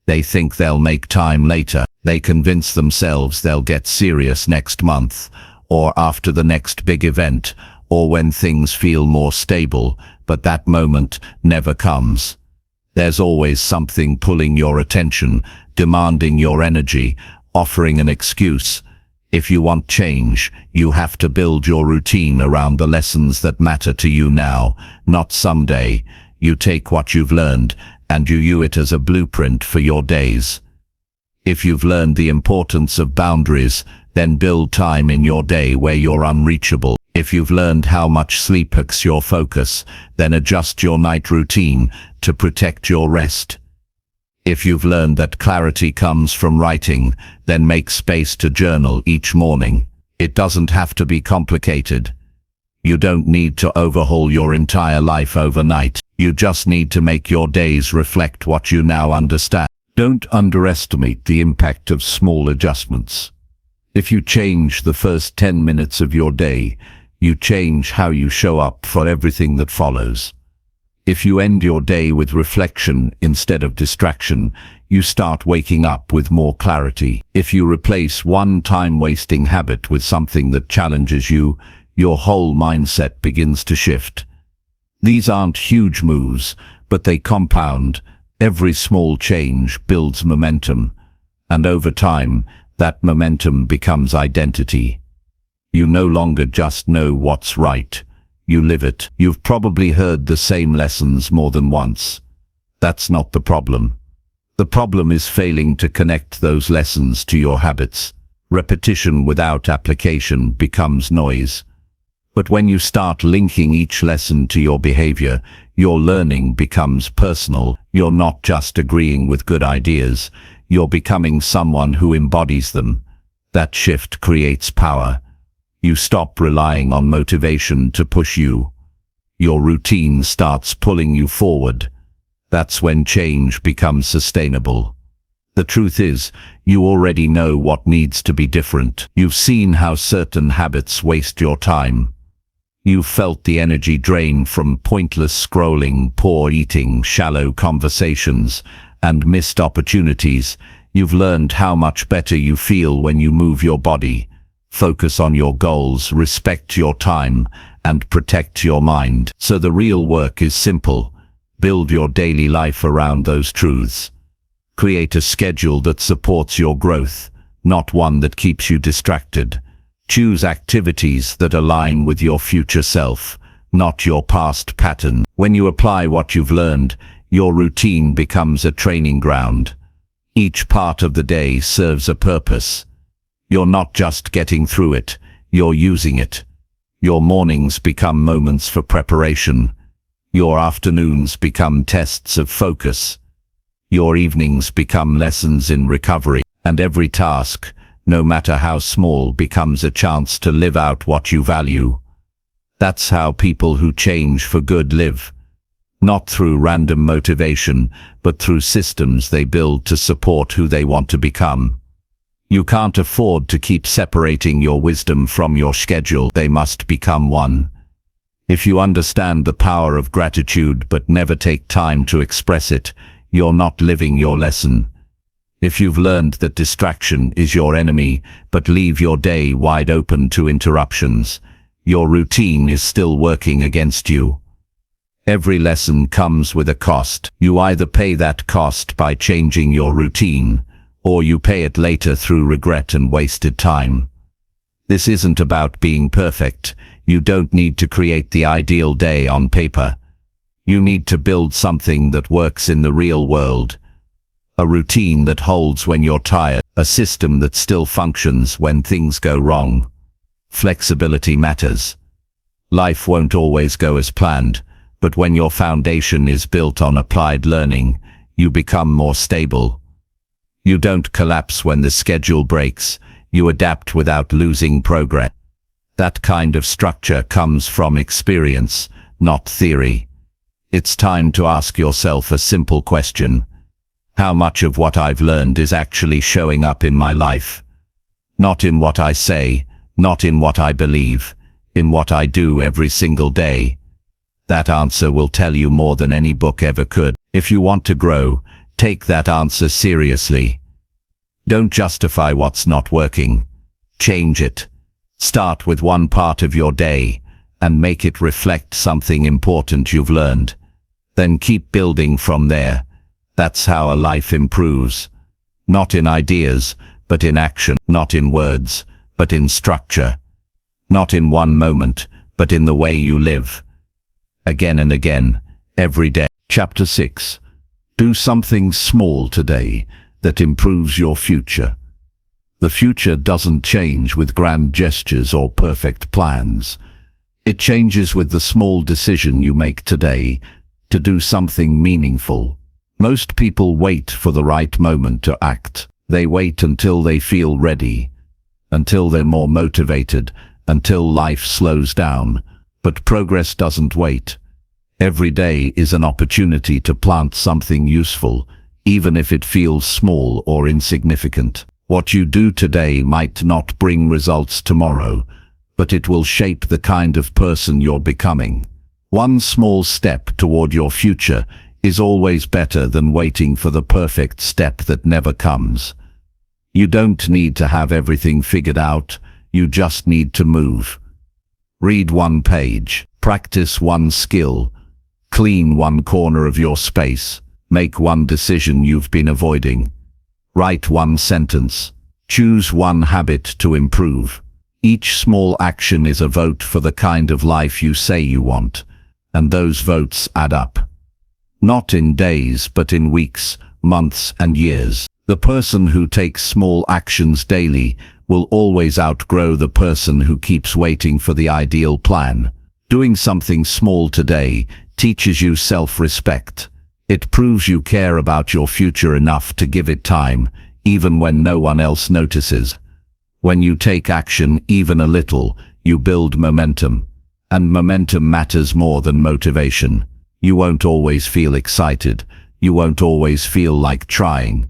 They think they'll make time later. They convince themselves they'll get serious next month, or after the next big event, or when things feel more stable, but that moment never comes. There's always something pulling your attention, demanding your energy, offering an excuse. If you want change, you have to build your routine around the lessons that matter to you now, not someday. You take what you've learned, and you use it as a blueprint for your days. If you've learned the importance of boundaries, then build time in your day where you're unreachable. If you've learned how much sleep hacks your focus, then adjust your night routine to protect your rest. If you've learned that clarity comes from writing, then make space to journal each morning. It doesn't have to be complicated. You don't need to overhaul your entire life overnight. You just need to make your days reflect what you now understand. Don't underestimate the impact of small adjustments. If you change the first 10 minutes of your day, you change how you show up for everything that follows. If you end your day with reflection instead of distraction, you start waking up with more clarity. If you replace one time-wasting habit with something that challenges you, your whole mindset begins to shift. These aren't huge moves, but they compound. Every small change builds momentum, and over time, that momentum becomes identity. You no longer just know what's right. You live it. You've probably heard the same lessons more than once. That's not the problem. The problem is failing to connect those lessons to your habits. Repetition without application becomes noise. But when you start linking each lesson to your behavior, your learning becomes personal. You're not just agreeing with good ideas. You're becoming someone who embodies them. That shift creates power. You stop relying on motivation to push you. Your routine starts pulling you forward. That's when change becomes sustainable. The truth is, you already know what needs to be different. You've seen how certain habits waste your time. You've felt the energy drain from pointless scrolling, poor eating, shallow conversations, and missed opportunities. You've learned how much better you feel when you move your body. Focus on your goals, respect your time, and protect your mind. So the real work is simple. Build your daily life around those truths. Create a schedule that supports your growth, not one that keeps you distracted. Choose activities that align with your future self, not your past pattern. When you apply what you've learned, your routine becomes a training ground. Each part of the day serves a purpose. You're not just getting through it, you're using it. Your mornings become moments for preparation. Your afternoons become tests of focus. Your evenings become lessons in recovery. And every task, no matter how small, becomes a chance to live out what you value. That's how people who change for good live. Not through random motivation, but through systems they build to support who they want to become. You can't afford to keep separating your wisdom from your schedule. They must become one. If you understand the power of gratitude but never take time to express it, you're not living your lesson. If you've learned that distraction is your enemy, but leave your day wide open to interruptions, your routine is still working against you. Every lesson comes with a cost. You either pay that cost by changing your routine, or you pay it later through regret and wasted time. This isn't about being perfect. You don't need to create the ideal day on paper. You need to build something that works in the real world. A routine that holds when you're tired. A system that still functions when things go wrong. Flexibility matters. Life won't always go as planned, but when your foundation is built on applied learning, you become more stable. You don't collapse when the schedule breaks. You adapt without losing progress. That kind of structure comes from experience, not theory. It's time to ask yourself a simple question. How much of what I've learned is actually showing up in my life? Not in what I say, not in what I believe, in what I do every single day. That answer will tell you more than any book ever could. If you want to grow, take that answer seriously. Don't justify what's not working. Change it. Start with one part of your day and make it reflect something important you've learned. Then keep building from there. That's how a life improves. Not in ideas, but in action. Not in words, but in structure. Not in one moment, but in the way you live. Again and again, every day. Chapter 6. Do something small today that improves your future. The future doesn't change with grand gestures or perfect plans. It changes with the small decision you make today to do something meaningful. Most people wait for the right moment to act. They wait until they feel ready, until they're more motivated, until life slows down. But progress doesn't wait. Every day is an opportunity to plant something useful, even if it feels small or insignificant. What you do today might not bring results tomorrow, but it will shape the kind of person you're becoming. One small step toward your future is always better than waiting for the perfect step that never comes. You don't need to have everything figured out, you just need to move. Read one page, practice one skill, clean one corner of your space, make one decision you've been avoiding. Write one sentence, choose one habit to improve. Each small action is a vote for the kind of life you say you want, and those votes add up. Not in days, but in weeks, months, and years. The person who takes small actions daily will always outgrow the person who keeps waiting for the ideal plan. Doing something small today teaches you self-respect. It proves you care about your future enough to give it time, even when no one else notices. When you take action even a little, you build momentum. And momentum matters more than motivation. You won't always feel excited. You won't always feel like trying.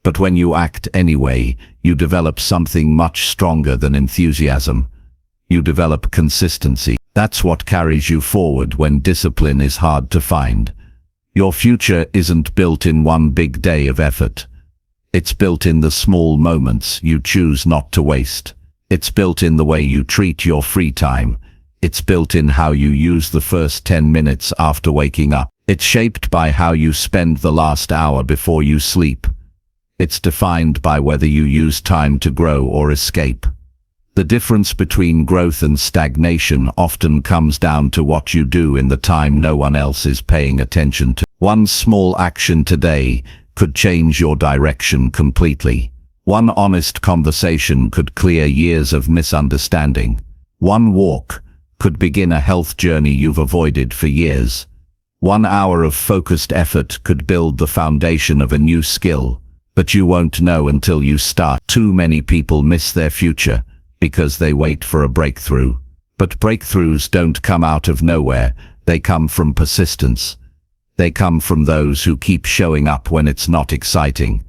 But when you act anyway, you develop something much stronger than enthusiasm. You develop consistency. That's what carries you forward when discipline is hard to find. Your future isn't built in one big day of effort. It's built in the small moments you choose not to waste. It's built in the way you treat your free time. It's built in how you use the first 10 minutes after waking up. It's shaped by how you spend the last hour before you sleep. It's defined by whether you use time to grow or escape. The difference between growth and stagnation often comes down to what you do in the time no one else is paying attention to. One small action today could change your direction completely. One honest conversation could clear years of misunderstanding. One walk could begin a health journey you've avoided for years. 1 hour of focused effort could build the foundation of a new skill, but you won't know until you start. Too many people miss their future because they wait for a breakthrough. But breakthroughs don't come out of nowhere, they come from persistence. They come from those who keep showing up when it's not exciting,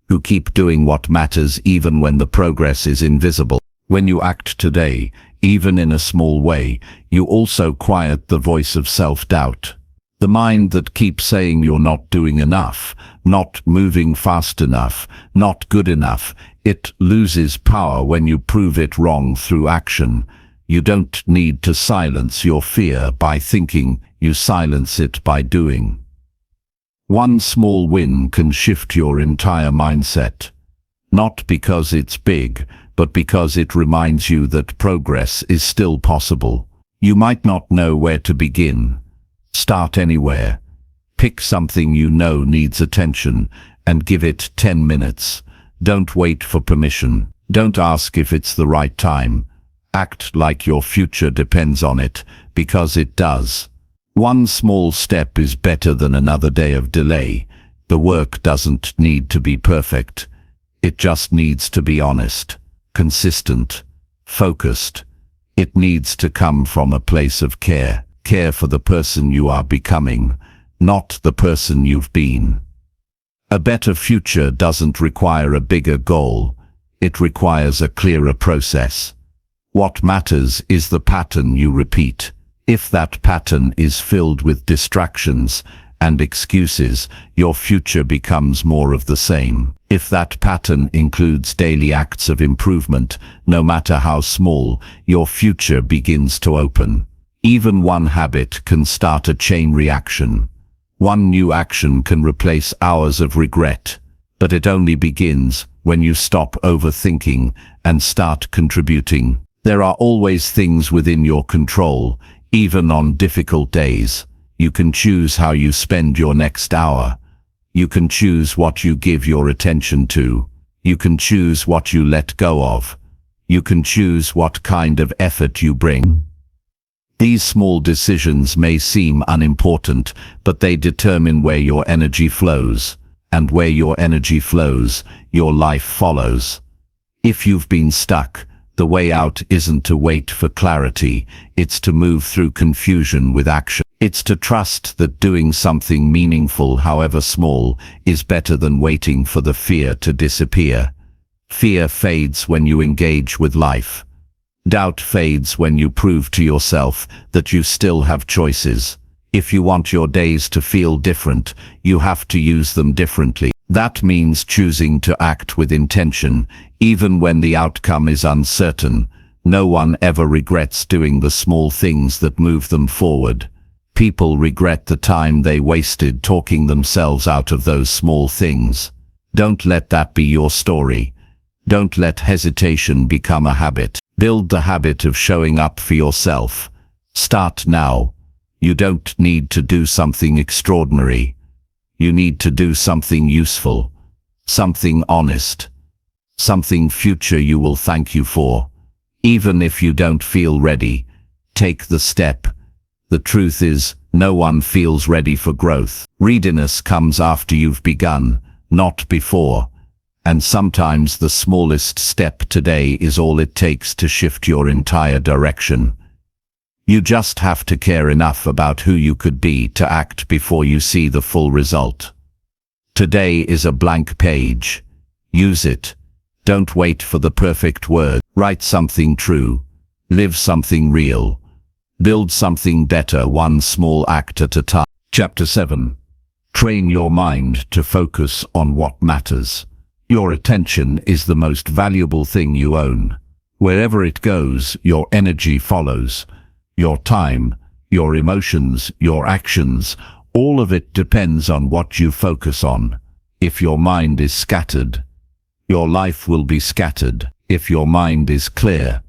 who keep doing what matters even when the progress is invisible. When you act today, even in a small way, you also quiet the voice of self-doubt. The mind that keeps saying you're not doing enough, not moving fast enough, not good enough, it loses power when you prove it wrong through action. You don't need to silence your fear by thinking, you silence it by doing. One small win can shift your entire mindset. Not because it's big, but because it reminds you that progress is still possible. You might not know where to begin. Start anywhere. Pick something you know needs attention and give it 10 minutes. Don't wait for permission. Don't ask if it's the right time. Act like your future depends on it, because it does. One small step is better than another day of delay. The work doesn't need to be perfect. It just needs to be honest, consistent, focused. It needs to come from a place of care. Care for the person you are becoming, not the person you've been. A better future doesn't require a bigger goal. It requires a clearer process. What matters is the pattern you repeat. If that pattern is filled with distractions and excuses, your future becomes more of the same. If that pattern includes daily acts of improvement, no matter how small, your future begins to open. Even one habit can start a chain reaction. One new action can replace hours of regret, but it only begins when you stop overthinking and start contributing. There are always things within your control, even on difficult days. You can choose how you spend your next hour. You can choose what you give your attention to. You can choose what you let go of. You can choose what kind of effort you bring. These small decisions may seem unimportant, but they determine where your energy flows. And where your energy flows, your life follows. If you've been stuck, the way out isn't to wait for clarity, it's to move through confusion with action. It's to trust that doing something meaningful, however small, is better than waiting for the fear to disappear. Fear fades when you engage with life. Doubt fades when you prove to yourself that you still have choices. If you want your days to feel different, you have to use them differently. That means choosing to act with intention, even when the outcome is uncertain. No one ever regrets doing the small things that move them forward. People regret the time they wasted talking themselves out of those small things. Don't let that be your story. Don't let hesitation become a habit. Build the habit of showing up for yourself. Start now. You don't need to do something extraordinary. You need to do something useful, something honest, something future you will thank you for. Even if you don't feel ready, take the step. The truth is, no one feels ready for growth. Readiness comes after you've begun, not before. And sometimes the smallest step today is all it takes to shift your entire direction. You just have to care enough about who you could be to act before you see the full result. Today is a blank page. Use it. Don't wait for the perfect word. Write something true. Live something real. Build something better, one small act at a time. Chapter 7. Train your mind to focus on what matters. Your attention is the most valuable thing you own. Wherever it goes, your energy follows. Your time, your emotions, your actions, all of it depends on what you focus on. If your mind is scattered, your life will be scattered. If your mind is clear,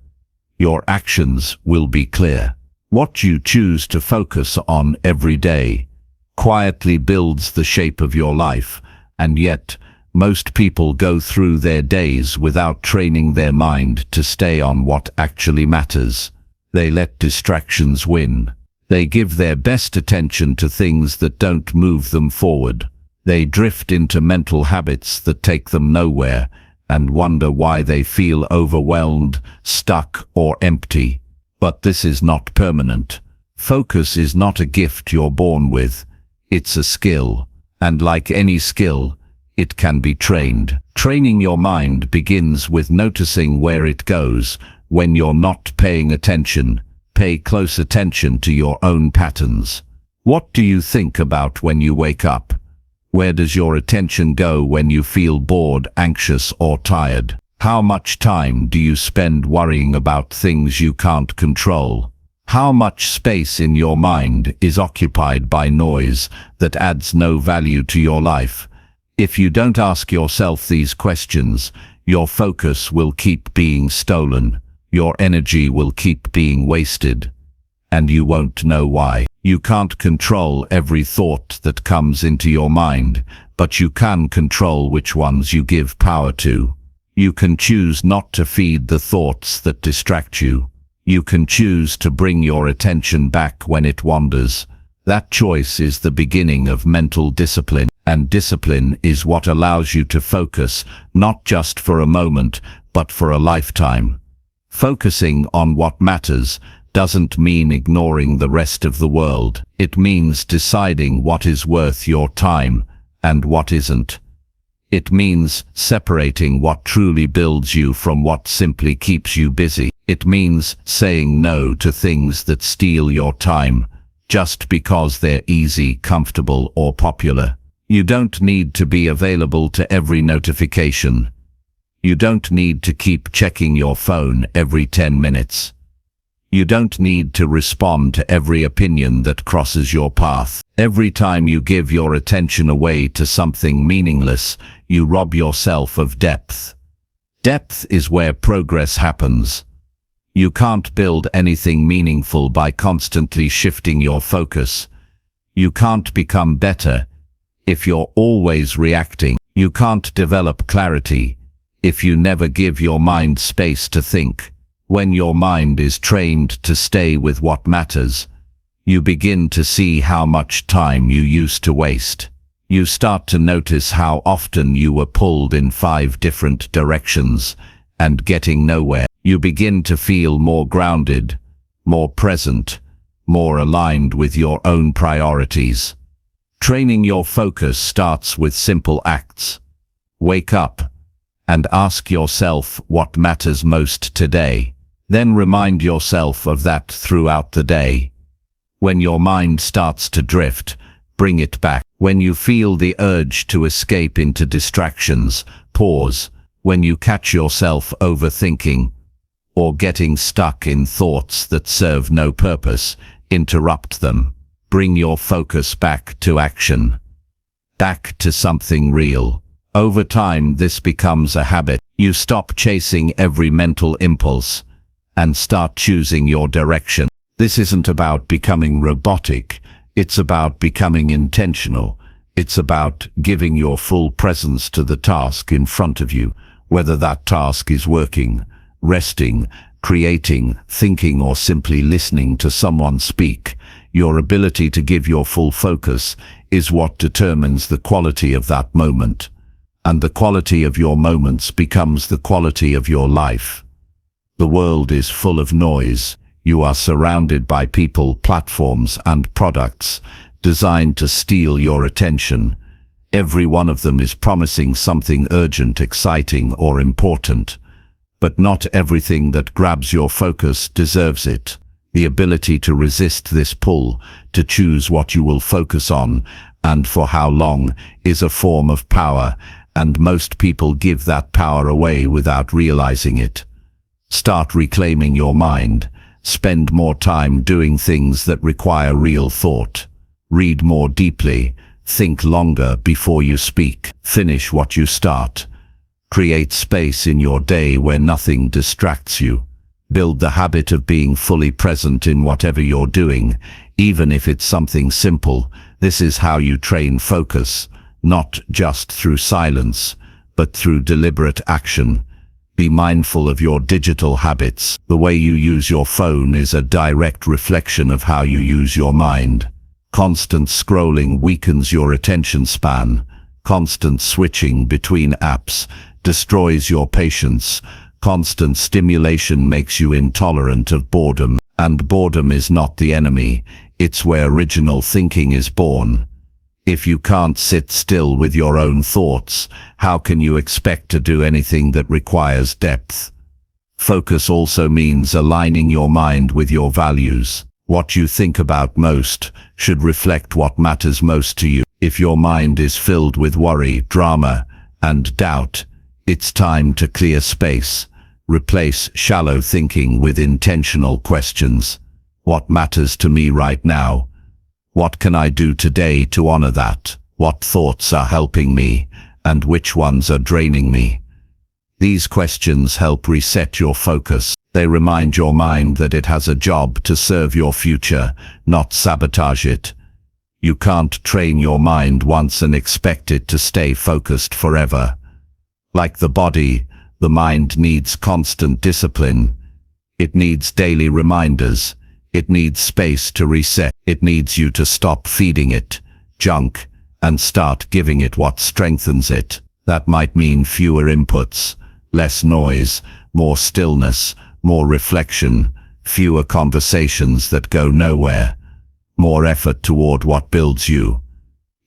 your actions will be clear. What you choose to focus on every day quietly builds the shape of your life, and yet, most people go through their days without training their mind to stay on what actually matters. They let distractions win. They give their best attention to things that don't move them forward. They drift into mental habits that take them nowhere and wonder why they feel overwhelmed, stuck, or empty. But this is not permanent. Focus is not a gift you're born with. It's a skill. And like any skill, it can be trained. Training your mind begins with noticing where it goes. When you're not paying attention, pay close attention to your own patterns. What do you think about when you wake up? Where does your attention go when you feel bored, anxious, or tired? How much time do you spend worrying about things you can't control? How much space in your mind is occupied by noise that adds no value to your life? If you don't ask yourself these questions, your focus will keep being stolen. Your energy will keep being wasted, and you won't know why. You can't control every thought that comes into your mind, but you can control which ones you give power to. You can choose not to feed the thoughts that distract you. You can choose to bring your attention back when it wanders. That choice is the beginning of mental discipline, and discipline is what allows you to focus, not just for a moment, but for a lifetime. Focusing on what matters doesn't mean ignoring the rest of the world. It means deciding what is worth your time and what isn't. It means separating what truly builds you from what simply keeps you busy. It means saying no to things that steal your time just because they're easy, comfortable, or popular. You don't need to be available to every notification. You don't need to keep checking your phone every 10 minutes. You don't need to respond to every opinion that crosses your path. Every time you give your attention away to something meaningless, you rob yourself of depth. Depth is where progress happens. You can't build anything meaningful by constantly shifting your focus. You can't become better if you're always reacting. You can't develop clarity if you never give your mind space to think. When your mind is trained to stay with what matters, you begin to see how much time you used to waste. You start to notice how often you were pulled in 5 different directions and getting nowhere. You begin to feel more grounded, more present, more aligned with your own priorities. Training your focus starts with simple acts. Wake up and ask yourself what matters most today. Then remind yourself of that throughout the day. When your mind starts to drift, bring it back. When you feel the urge to escape into distractions, pause. When you catch yourself overthinking or getting stuck in thoughts that serve no purpose, interrupt them. Bring your focus back to action, back to something real. Over time, this becomes a habit. You stop chasing every mental impulse and start choosing your direction. This isn't about becoming robotic. It's about becoming intentional. It's about giving your full presence to the task in front of you, whether that task is working, resting, creating, thinking, or simply listening to someone speak. Your ability to give your full focus is what determines the quality of that moment. And the quality of your moments becomes the quality of your life. The world is full of noise. You are surrounded by people, platforms, and products designed to steal your attention. Every one of them is promising something urgent, exciting, or important. But not everything that grabs your focus deserves it. The ability to resist this pull, to choose what you will focus on, and for how long, is a form of power, and most people give that power away without realizing it. Start reclaiming your mind. Spend more time doing things that require real thought. Read more deeply. Think longer before you speak. Finish what you start. Create space in your day where nothing distracts you. Build the habit of being fully present in whatever you're doing, even if it's something simple. This is how you train focus, not just through silence, but through deliberate action. Be mindful of your digital habits. The way you use your phone is a direct reflection of how you use your mind. Constant scrolling weakens your attention span. Constant switching between apps destroys your patience. Constant stimulation makes you intolerant of boredom. And boredom is not the enemy. It's where original thinking is born. If you can't sit still with your own thoughts, how can you expect to do anything that requires depth? Focus also means aligning your mind with your values. What you think about most should reflect what matters most to you. If your mind is filled with worry, drama, and doubt, it's time to clear space. Replace shallow thinking with intentional questions. What matters to me right now? What can I do today to honor that? What thoughts are helping me, and which ones are draining me? These questions help reset your focus. They remind your mind that it has a job to serve your future, not sabotage it. You can't train your mind once and expect it to stay focused forever. Like the body, the mind needs constant discipline. It needs daily reminders. It needs space to reset. It needs you to stop feeding it junk and start giving it what strengthens it. That might mean fewer inputs, less noise, more stillness, more reflection, fewer conversations that go nowhere, more effort toward what builds you.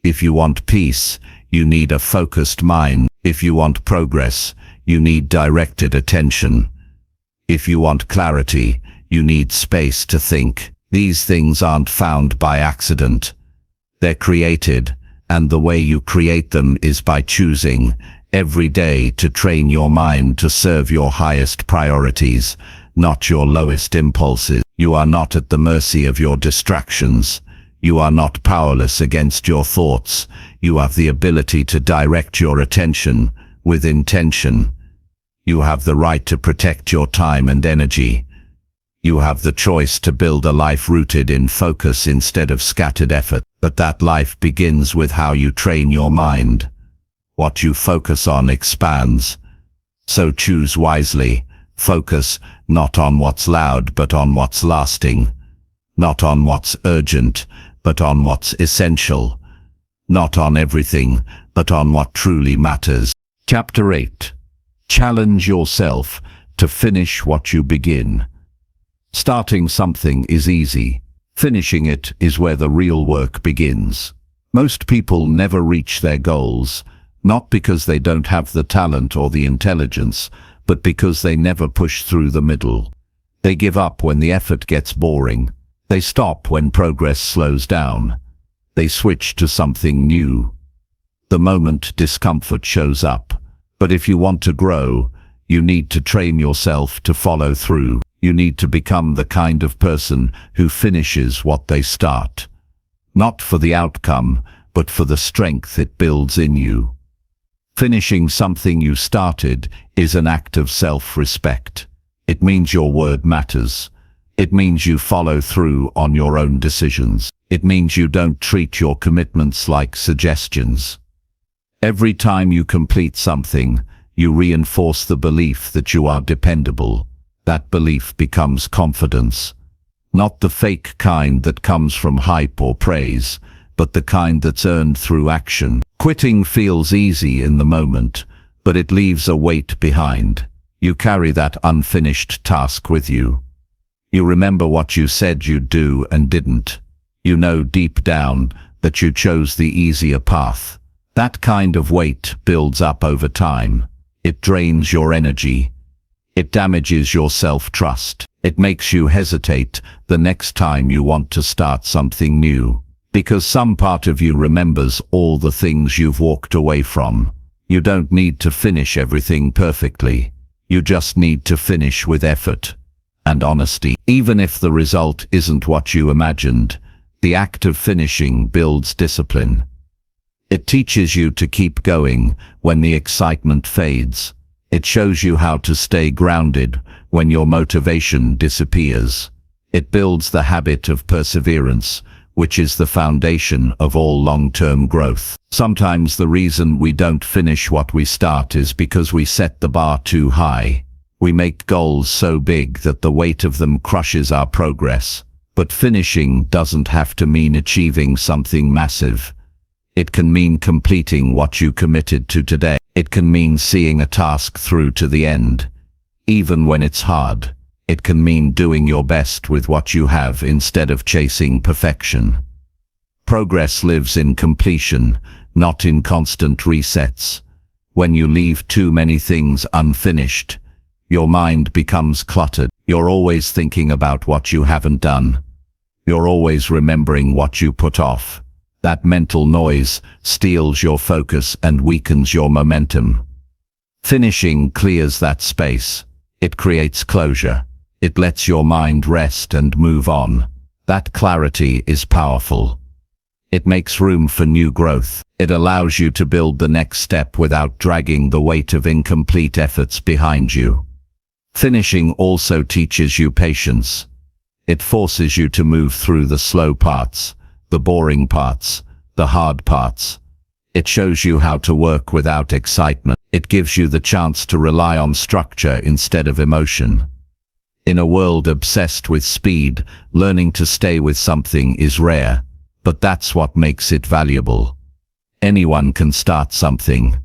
If you want peace, you need a focused mind. If you want progress, you need directed attention. If you want clarity, you need space to think. These things aren't found by accident. They're created, and the way you create them is by choosing every day to train your mind to serve your highest priorities, not your lowest impulses. You are not at the mercy of your distractions. You are not powerless against your thoughts. You have the ability to direct your attention with intention. You have the right to protect your time and energy. You have the choice to build a life rooted in focus instead of scattered effort. But that life begins with how you train your mind. What you focus on expands. So choose wisely. Focus not on what's loud, but on what's lasting. Not on what's urgent, but on what's essential. Not on everything, but on what truly matters. Chapter 8. Challenge yourself to finish what you begin. Starting something is easy. Finishing it is where the real work begins. Most people never reach their goals, not because they don't have the talent or the intelligence, but because they never push through the middle. They give up when the effort gets boring. They stop when progress slows down. They switch to something new the moment discomfort shows up. But if you want to grow, you need to train yourself to follow through. You need to become the kind of person who finishes what they start. Not for the outcome, but for the strength it builds in you. Finishing something you started is an act of self-respect. It means your word matters. It means you follow through on your own decisions. It means you don't treat your commitments like suggestions. Every time you complete something, you reinforce the belief that you are dependable. That belief becomes confidence. Not the fake kind that comes from hype or praise, but the kind that's earned through action. Quitting feels easy in the moment, but it leaves a weight behind. You carry that unfinished task with you. You remember what you said you'd do and didn't. You know deep down that you chose the easier path. That kind of weight builds up over time. It drains your energy. It damages your self-trust. It makes you hesitate the next time you want to start something new. Because some part of you remembers all the things you've walked away from. You don't need to finish everything perfectly. You just need to finish with effort and honesty. Even if the result isn't what you imagined, the act of finishing builds discipline. It teaches you to keep going when the excitement fades. It shows you how to stay grounded when your motivation disappears. It builds the habit of perseverance, which is the foundation of all long-term growth. Sometimes the reason we don't finish what we start is because we set the bar too high. We make goals so big that the weight of them crushes our progress. But finishing doesn't have to mean achieving something massive. It can mean completing what you committed to today. It can mean seeing a task through to the end, even when it's hard. It can mean doing your best with what you have instead of chasing perfection. Progress lives in completion, not in constant resets. When you leave too many things unfinished, your mind becomes cluttered. You're always thinking about what you haven't done. You're always remembering what you put off. That mental noise steals your focus and weakens your momentum. Finishing clears that space. It creates closure. It lets your mind rest and move on. That clarity is powerful. It makes room for new growth. It allows you to build the next step without dragging the weight of incomplete efforts behind you. Finishing also teaches you patience. It forces you to move through the slow parts, the boring parts, the hard parts. It shows you how to work without excitement. It gives you the chance to rely on structure instead of emotion. In a world obsessed with speed, learning to stay with something is rare, but that's what makes it valuable. Anyone can start something.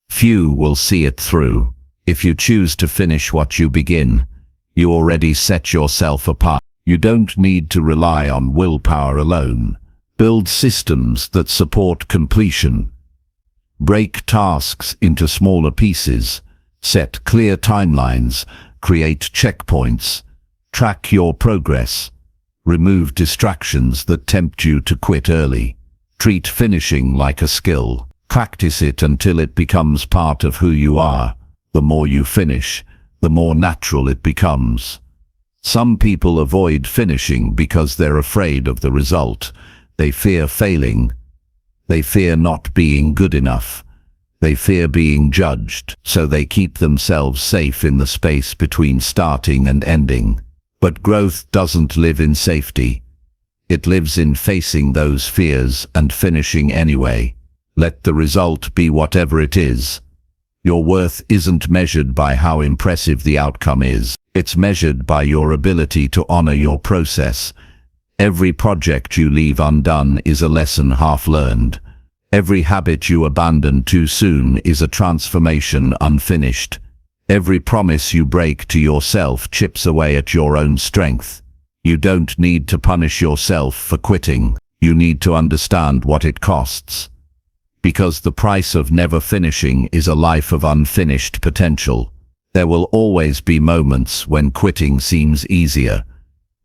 Few will see it through. If you choose to finish what you begin, You already set yourself apart. You don't need to rely on willpower alone. Build systems that support completion. Break tasks into smaller pieces. Set clear timelines. Create checkpoints. Track your progress. Remove distractions that tempt you to quit early. Treat finishing like a skill. Practice it until it becomes part of who you are. The more you finish, the more natural it becomes. Some people avoid finishing because they're afraid of the result. They fear failing. They fear not being good enough. They fear being judged, so they keep themselves safe in the space between starting and ending. But growth doesn't live in safety. It lives in facing those fears and finishing anyway. Let the result be whatever it is. Your worth isn't measured by how impressive the outcome is. It's measured by your ability to honor your process. Every project you leave undone is a lesson half learned. Every habit you abandon too soon is a transformation unfinished. Every promise you break to yourself chips away at your own strength. You don't need to punish yourself for quitting. You need to understand what it costs. Because the price of never finishing is a life of unfinished potential. There will always be moments when quitting seems easier,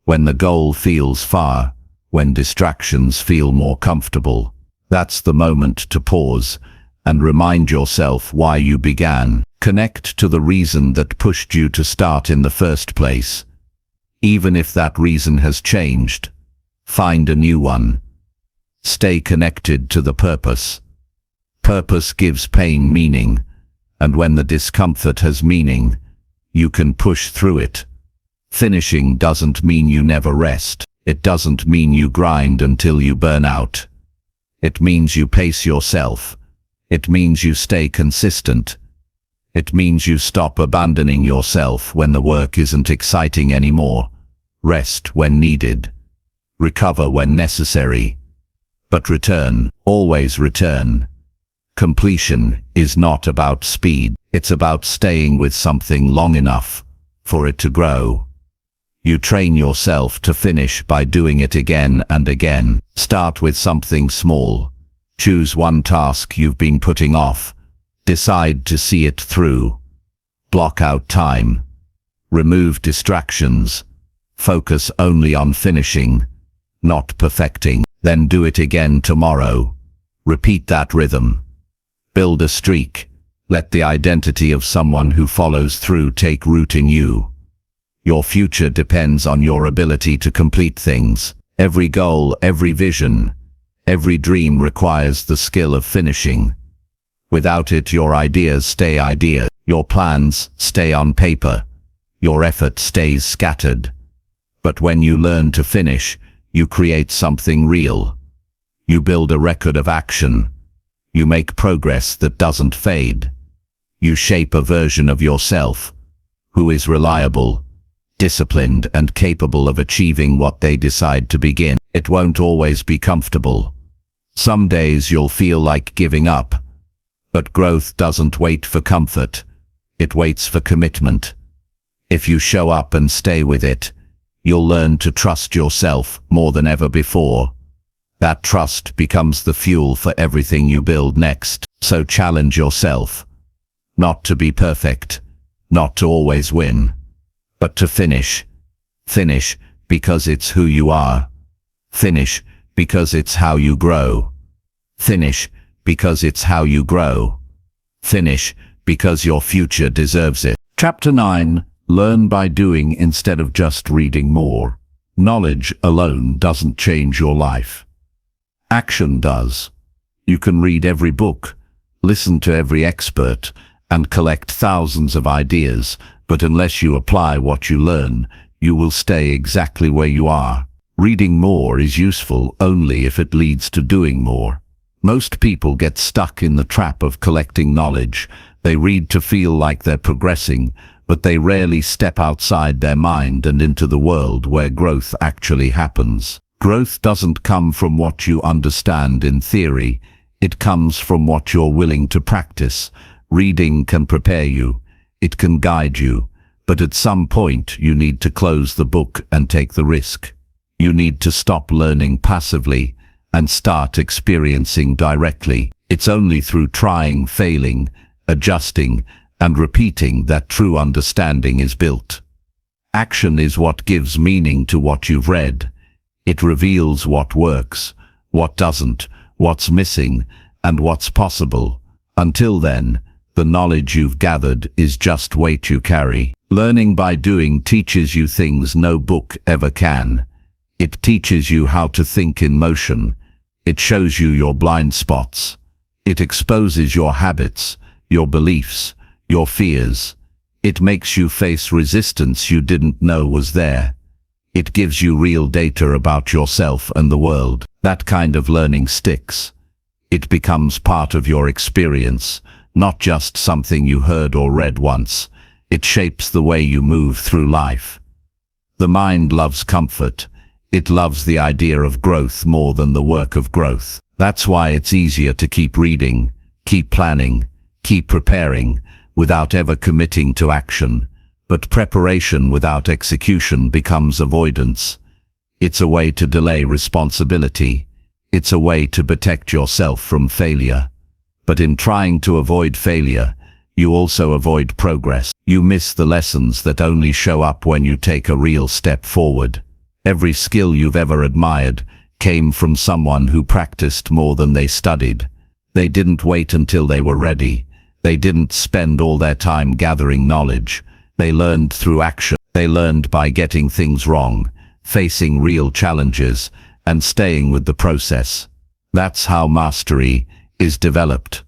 when the goal feels far, when distractions feel more comfortable. That's the moment to pause and remind yourself why you began. Connect to the reason that pushed you to start in the first place. Even if that reason has changed, find a new one. Stay connected to the purpose. Purpose gives pain meaning, and when the discomfort has meaning, you can push through it. Finishing doesn't mean you never rest. It doesn't mean you grind until you burn out. It means you pace yourself. It means you stay consistent. It means you stop abandoning yourself when the work isn't exciting anymore. Rest when needed. Recover when necessary. But return, always return. Completion is not about speed. It's about staying with something long enough for it to grow. You train yourself to finish by doing it again and again. Start with something small. Choose one task you've been putting off. Decide to see it through. Block out time. Remove distractions. Focus only on finishing, not perfecting. Then do it again tomorrow. Repeat that rhythm. Build a streak. Let the identity of someone who follows through take root in you. Your future depends on your ability to complete things. Every goal, every vision, every dream requires the skill of finishing. Without it, your ideas stay ideas. Your plans stay on paper. Your effort stays scattered. But when you learn to finish, you create something real. You build a record of action. You make progress that doesn't fade. You shape a version of yourself who is reliable, disciplined, and capable of achieving what they decide to begin. It won't always be comfortable. Some days you'll feel like giving up. But growth doesn't wait for comfort. It waits for commitment. If you show up and stay with it, you'll learn to trust yourself more than ever before. That trust becomes the fuel for everything you build next. So challenge yourself. Not to be perfect, not to always win, but to finish. Finish because it's who you are. Finish because it's how you grow. Finish because it's how you grow. Finish because your future deserves it. Chapter 9. Learn by doing instead of just reading more. Knowledge alone doesn't change your life. Action does. You can read every book, listen to every expert, and collect thousands of ideas, but unless you apply what you learn, you will stay exactly where you are. Reading more is useful only if it leads to doing more. Most people get stuck in the trap of collecting knowledge. They read to feel like they're progressing, but they rarely step outside their mind and into the world where growth actually happens. Growth doesn't come from what you understand in theory. It comes from what you're willing to practice. Reading can prepare you. It can guide you. But at some point, you need to close the book and take the risk. You need to stop learning passively and start experiencing directly. It's only through trying, failing, adjusting, and repeating that true understanding is built. Action is what gives meaning to what you've read. It reveals what works, what doesn't, what's missing, and what's possible. Until then, the knowledge you've gathered is just weight you carry. Learning by doing teaches you things no book ever can. It teaches you how to think in motion. It shows you your blind spots. It exposes your habits, your beliefs, your fears. It makes you face resistance you didn't know was there. It gives you real data about yourself and the world. That kind of learning sticks. It becomes part of your experience, not just something you heard or read once. It shapes the way you move through life. The mind loves comfort. It loves the idea of growth more than the work of growth. That's why it's easier to keep reading, keep planning, keep preparing, without ever committing to action. But preparation without execution becomes avoidance. It's a way to delay responsibility. It's a way to protect yourself from failure. But in trying to avoid failure, you also avoid progress. You miss the lessons that only show up when you take a real step forward. Every skill you've ever admired came from someone who practiced more than they studied. They didn't wait until they were ready. They didn't spend all their time gathering knowledge. They learned through action. They learned by getting things wrong, facing real challenges, and staying with the process. That's how mastery is developed.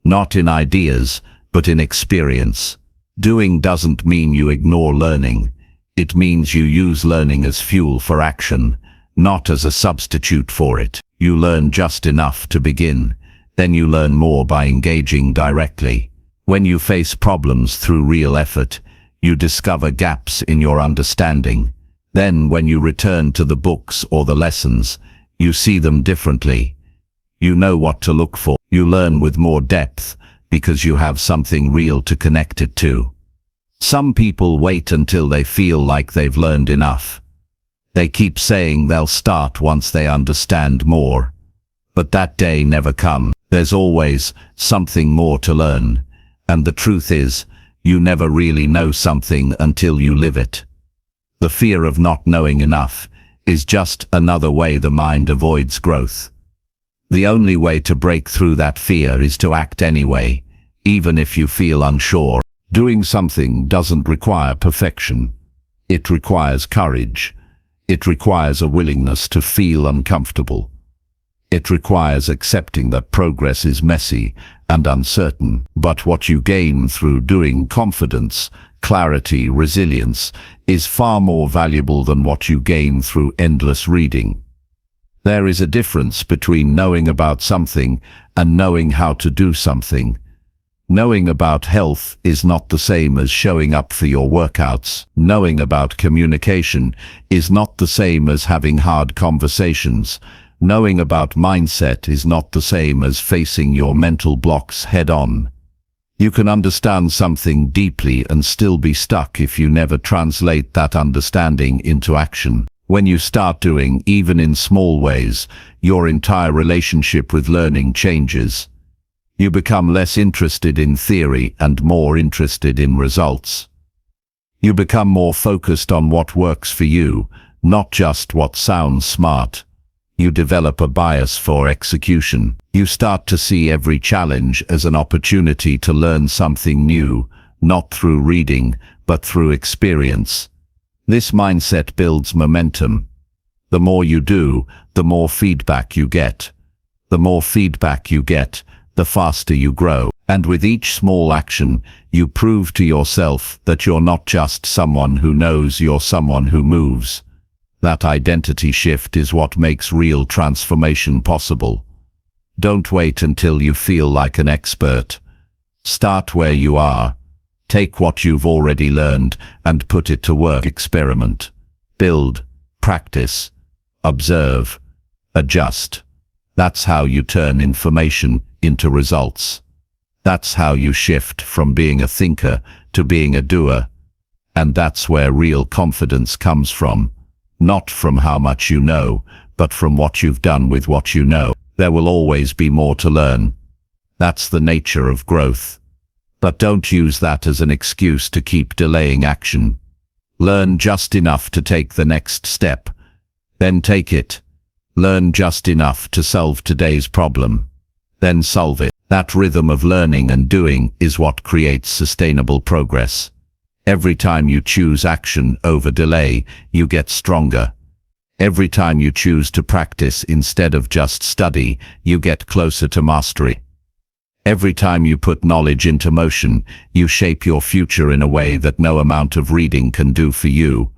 Not in ideas, but in experience. Doing doesn't mean you ignore learning. It means you use learning as fuel for action, not as a substitute for it. You learn just enough to begin. Then you learn more by engaging directly. When you face problems through real effort, you discover gaps in your understanding. Then when you return to the books or the lessons, you see them differently. You know what to look for. You learn with more depth because you have something real to connect it to. Some people wait until they feel like they've learned enough. They keep saying they'll start once they understand more. But that day never comes. There's always something more to learn. And the truth is, you never really know something until you live it. The fear of not knowing enough is just another way the mind avoids growth. The only way to break through that fear is to act anyway, even if you feel unsure. Doing something doesn't require perfection. It requires courage. It requires a willingness to feel uncomfortable. It requires accepting that progress is messy and uncertain. But what you gain through doing, confidence, clarity, resilience, is far more valuable than what you gain through endless reading. There is a difference between knowing about something and knowing how to do something. Knowing about health is not the same as showing up for your workouts. Knowing about communication is not the same as having hard conversations. Knowing about mindset is not the same as facing your mental blocks head-on. You can understand something deeply and still be stuck if you never translate that understanding into action. When you start doing, even in small ways, your entire relationship with learning changes. You become less interested in theory and more interested in results. You become more focused on what works for you, not just what sounds smart. You develop a bias for execution. You start to see every challenge as an opportunity to learn something new, not through reading, but through experience. This mindset builds momentum. The more you do, the more feedback you get. The more feedback you get, the faster you grow. And with each small action, you prove to yourself that you're not just someone who knows, you're someone who moves. That identity shift is what makes real transformation possible. Don't wait until you feel like an expert. Start where you are. Take what you've already learned and put it to work. Experiment. Build. Practice. Observe. Adjust. That's how you turn information into results. That's how you shift from being a thinker to being a doer. And that's where real confidence comes from. Not from how much you know, but from what you've done with what you know. There will always be more to learn. That's the nature of growth. But don't use that as an excuse to keep delaying action. Learn just enough to take the next step. Then take it. Learn just enough to solve today's problem. Then solve it. That rhythm of learning and doing is what creates sustainable progress. Every time you choose action over delay, you get stronger. Every time you choose to practice instead of just study, you get closer to mastery. Every time you put knowledge into motion, you shape your future in a way that no amount of reading can do for you.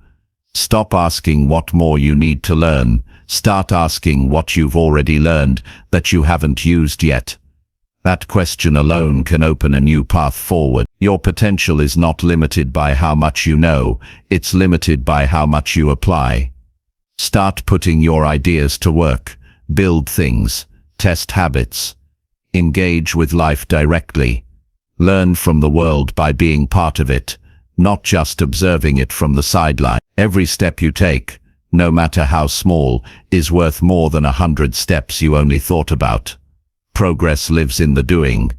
Stop asking what more you need to learn. Start asking what you've already learned that you haven't used yet. That question alone can open a new path forward. Your potential is not limited by how much you know, it's limited by how much you apply. Start putting your ideas to work. Build things. Test habits. Engage with life directly. Learn from the world by being part of it, not just observing it from the sideline. Every step you take, no matter how small, is worth more than 100 steps you only thought about. Progress lives in the doing,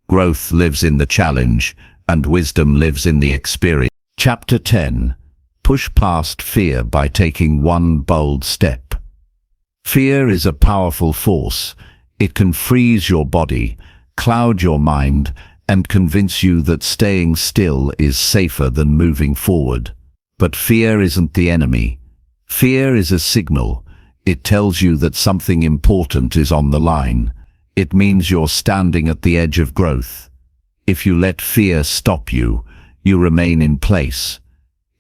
growth lives in the challenge, and wisdom lives in the experience. Chapter 10. Push past fear by taking one bold step. Fear is a powerful force. It can freeze your body, cloud your mind, and convince you that staying still is safer than moving forward. But fear isn't the enemy. Fear is a signal. It tells you that something important is on the line. It means you're standing at the edge of growth. If you let fear stop you, you remain in place.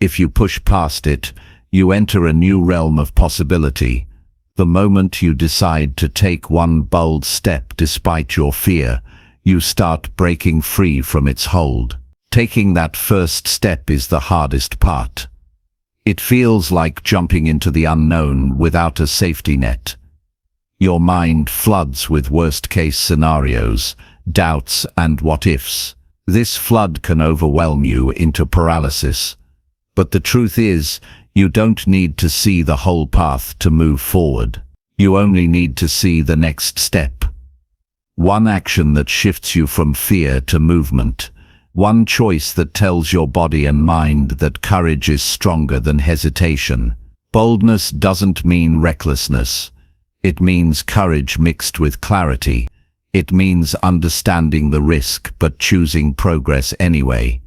If you push past it, you enter a new realm of possibility. The moment you decide to take one bold step despite your fear, you start breaking free from its hold. Taking that first step is the hardest part. It feels like jumping into the unknown without a safety net. Your mind floods with worst-case scenarios, doubts, and what-ifs. This flood can overwhelm you into paralysis. But the truth is, you don't need to see the whole path to move forward. You only need to see the next step. One action that shifts you from fear to movement. One choice that tells your body and mind that courage is stronger than hesitation. Boldness doesn't mean recklessness. It means courage mixed with clarity. It means understanding the risk but choosing progress anyway.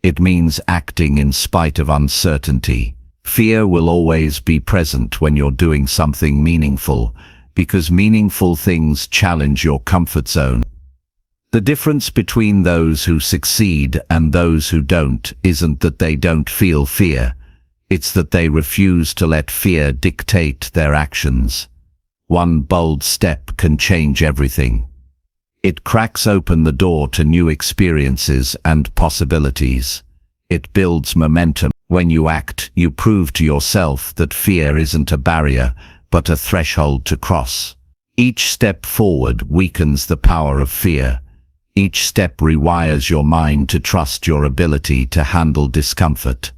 It means acting in spite of uncertainty. Fear will always be present when you're doing something meaningful, because meaningful things challenge your comfort zone. The difference between those who succeed and those who don't isn't that they don't feel fear. It's that they refuse to let fear dictate their actions. One bold step can change everything. It cracks open the door to new experiences and possibilities. It builds momentum. When you act, you prove to yourself that fear isn't a barrier, but a threshold to cross. Each step forward weakens the power of fear. Each step rewires your mind to trust your ability to handle discomfort.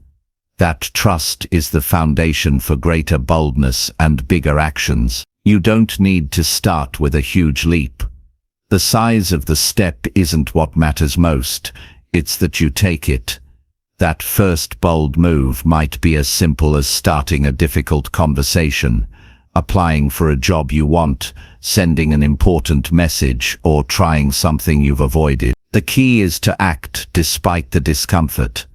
That trust is the foundation for greater boldness and bigger actions. You don't need to start with a huge leap. The size of the step isn't what matters most, it's that you take it. That first bold move might be as simple as starting a difficult conversation, applying for a job you want, sending an important message, or trying something you've avoided. The key is to act despite the discomfort.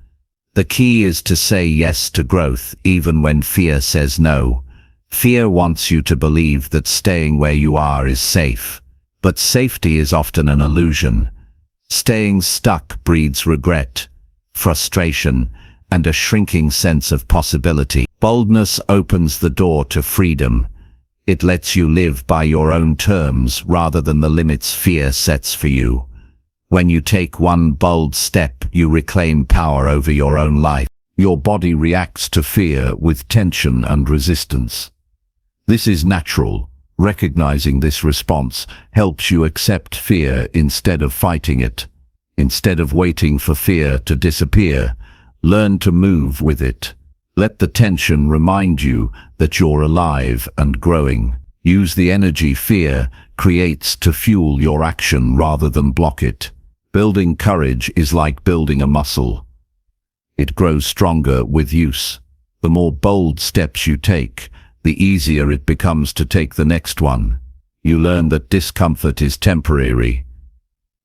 The key is to say yes to growth even when fear says no. Fear wants you to believe that staying where you are is safe. But safety is often an illusion. Staying stuck breeds regret, frustration, and a shrinking sense of possibility. Boldness opens the door to freedom. It lets you live by your own terms rather than the limits fear sets for you. When you take one bold step, you reclaim power over your own life. Your body reacts to fear with tension and resistance. This is natural. Recognizing this response helps you accept fear instead of fighting it. Instead of waiting for fear to disappear, Learn to move with it. Let the tension remind you that you're alive and growing. Use the energy fear creates to fuel your action rather than block it. Building courage is like building a muscle. It grows stronger with use. The more bold steps you take, the easier it becomes to take the next one. You learn that discomfort is temporary.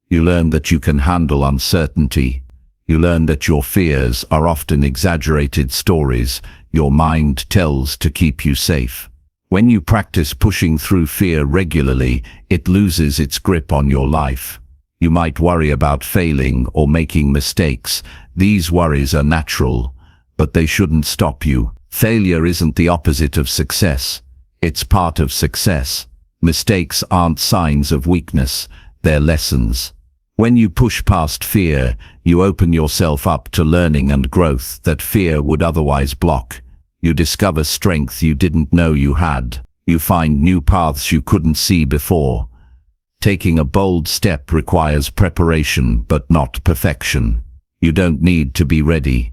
You learn that you can handle uncertainty. You learn that your fears are often exaggerated stories your mind tells to keep you safe. When you practice pushing through fear regularly, it loses its grip on your life. You might worry about failing or making mistakes. These worries are natural, but they shouldn't stop you. Failure isn't the opposite of success. It's part of success. Mistakes aren't signs of weakness, they're lessons. When you push past fear, you open yourself up to learning and growth that fear would otherwise block. You discover strength you didn't know you had. You find new paths you couldn't see before. Taking a bold step requires preparation, but not perfection. You don't need to be ready.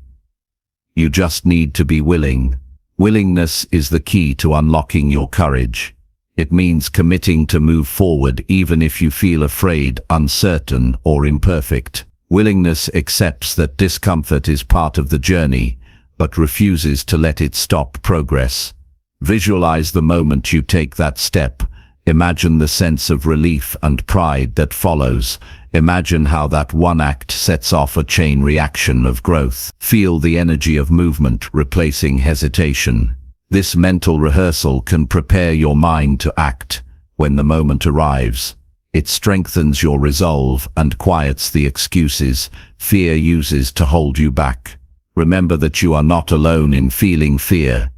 You just need to be willing. Willingness is the key to unlocking your courage. It means committing to move forward even if you feel afraid, uncertain, or imperfect. Willingness accepts that discomfort is part of the journey, but refuses to let it stop progress. Visualize the moment you take that step. Imagine the sense of relief and pride that follows. Imagine how that one act sets off a chain reaction of growth. Feel the energy of movement replacing hesitation. This mental rehearsal can prepare your mind to act when the moment arrives. It strengthens your resolve and quiets the excuses fear uses to hold you back. Remember that you are not alone in feeling fear.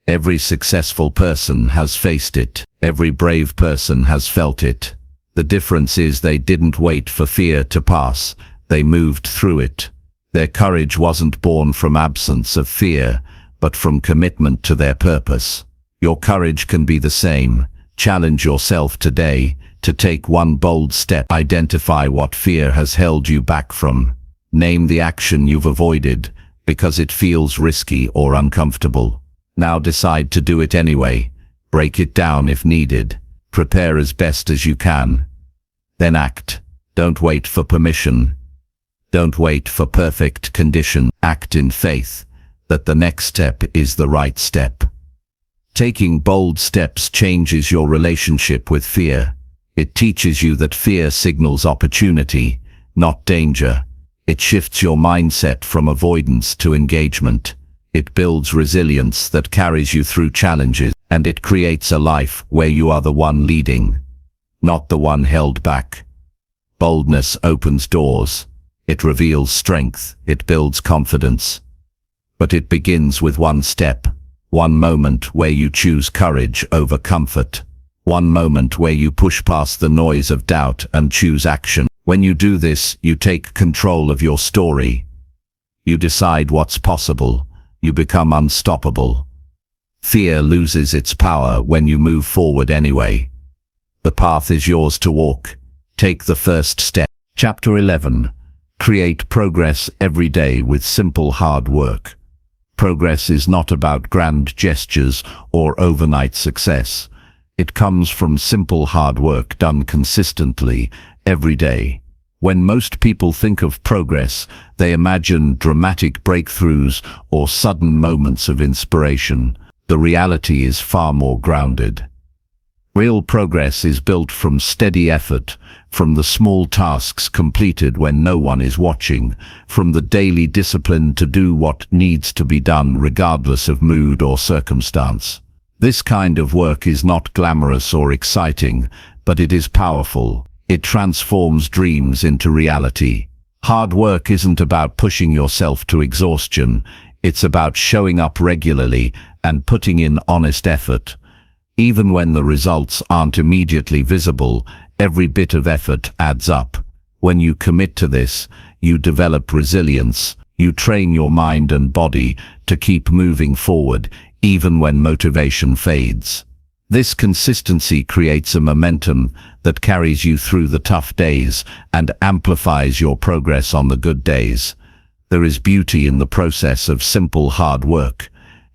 Every successful person has faced it. Every brave person has felt it. The difference is they didn't wait for fear to pass. They moved through it. Their courage wasn't born from absence of fear, but from commitment to their purpose. Your courage can be the same. Challenge yourself today to take one bold step. Identify what fear has held you back from. Name the action you've avoided because it feels risky or uncomfortable. Now decide to do it anyway. Break it down if needed. Prepare as best as you can. Then act. Don't wait for permission. Don't wait for perfect condition. Act in faith that the next step is the right step. Taking bold steps changes your relationship with fear. It teaches you that fear signals opportunity, not danger. It shifts your mindset from avoidance to engagement. It builds resilience that carries you through challenges, and it creates a life where you are the one leading, not the one held back. Boldness opens doors. It reveals strength. It builds confidence. But it begins with one step, one moment where you choose courage over comfort, one moment where you push past the noise of doubt and choose action. When you do this, you take control of your story. You decide what's possible. You become unstoppable. Fear loses its power when you move forward anyway. The path is yours to walk. Take the first step. Chapter 11. Create progress every day with simple hard work. Progress is not about grand gestures or overnight success. It comes from simple hard work done consistently, every day. When most people think of progress, they imagine dramatic breakthroughs or sudden moments of inspiration. The reality is far more grounded. Real progress is built from steady effort, from the small tasks completed when no one is watching, from the daily discipline to do what needs to be done regardless of mood or circumstance. This kind of work is not glamorous or exciting, but it is powerful. It transforms dreams into reality. Hard work isn't about pushing yourself to exhaustion. It's about showing up regularly and putting in honest effort. Even when the results aren't immediately visible, every bit of effort adds up. When you commit to this, you develop resilience. You train your mind and body to keep moving forward, even when motivation fades. This consistency creates a momentum that carries you through the tough days and amplifies your progress on the good days. There is beauty in the process of simple hard work.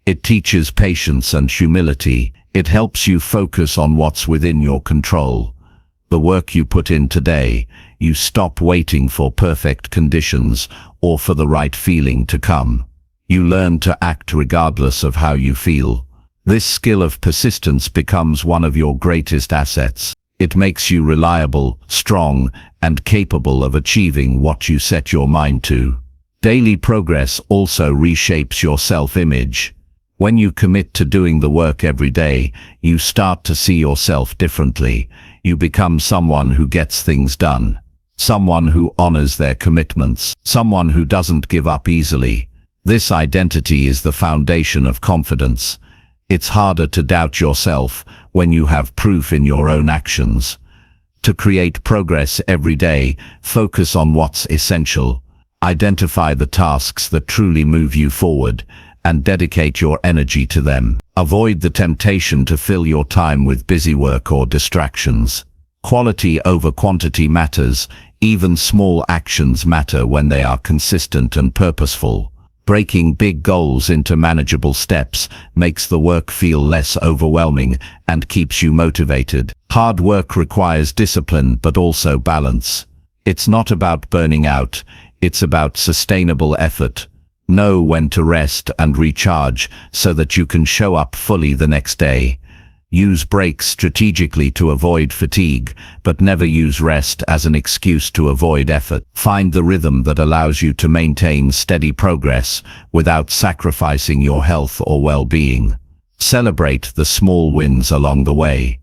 It teaches patience and humility. It helps you focus on what's within your control. The work you put in today, you stop waiting for perfect conditions or for the right feeling to come. You learn to act regardless of how you feel. This skill of persistence becomes one of your greatest assets. It makes you reliable, strong, and capable of achieving what you set your mind to. Daily progress also reshapes your self-image. When you commit to doing the work every day, you start to see yourself differently. You become someone who gets things done, someone who honors their commitments, someone who doesn't give up easily. This identity is the foundation of confidence. It's harder to doubt yourself when you have proof in your own actions. To create progress every day, focus on what's essential. Identify the tasks that truly move you forward and dedicate your energy to them. Avoid the temptation to fill your time with busy work or distractions. Quality over quantity matters. Even small actions matter when they are consistent and purposeful. Breaking big goals into manageable steps makes the work feel less overwhelming and keeps you motivated. Hard work requires discipline but also balance. It's not about burning out, it's about sustainable effort. Know when to rest and recharge so that you can show up fully the next day. Use breaks strategically to avoid fatigue, but never use rest as an excuse to avoid effort. Find the rhythm that allows you to maintain steady progress without sacrificing your health or well-being. Celebrate the small wins along the way.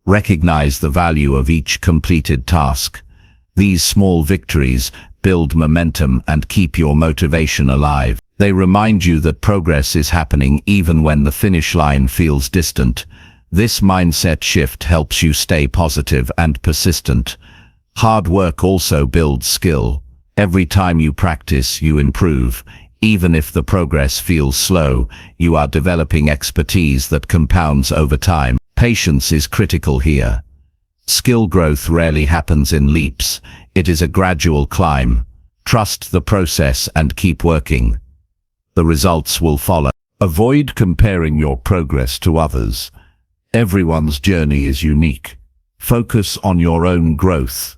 Recognize the value of each completed task. These small victories build momentum and keep your motivation alive. They remind you that progress is happening even when the finish line feels distant. This mindset shift helps you stay positive and persistent. Hard work also builds skill. Every time you practice, you improve. Even if the progress feels slow, you are developing expertise that compounds over time. Patience is critical here. Skill growth rarely happens in leaps. It is a gradual climb. Trust the process and keep working. The results will follow. Avoid comparing your progress to others. Everyone's journey is unique. Focus on your own growth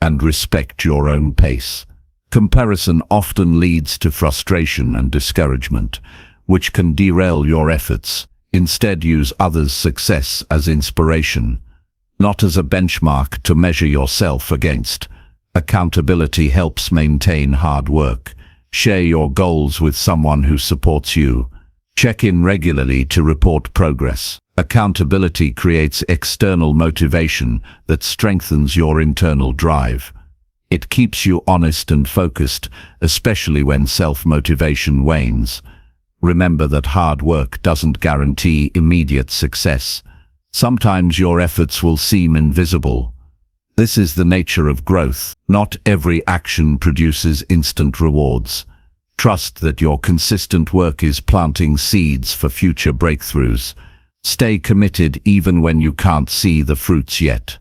and respect your own pace. Comparison often leads to frustration and discouragement, which can derail your efforts. Instead, use others' success as inspiration, not as a benchmark to measure yourself against. Accountability helps maintain hard work. Share your goals with someone who supports you. Check in regularly to report progress. Accountability creates external motivation that strengthens your internal drive. It keeps you honest and focused, especially when self-motivation wanes. Remember that hard work doesn't guarantee immediate success. Sometimes your efforts will seem invisible. This is the nature of growth. Not every action produces instant rewards. Trust that your consistent work is planting seeds for future breakthroughs. Stay committed even when you can't see the fruits yet.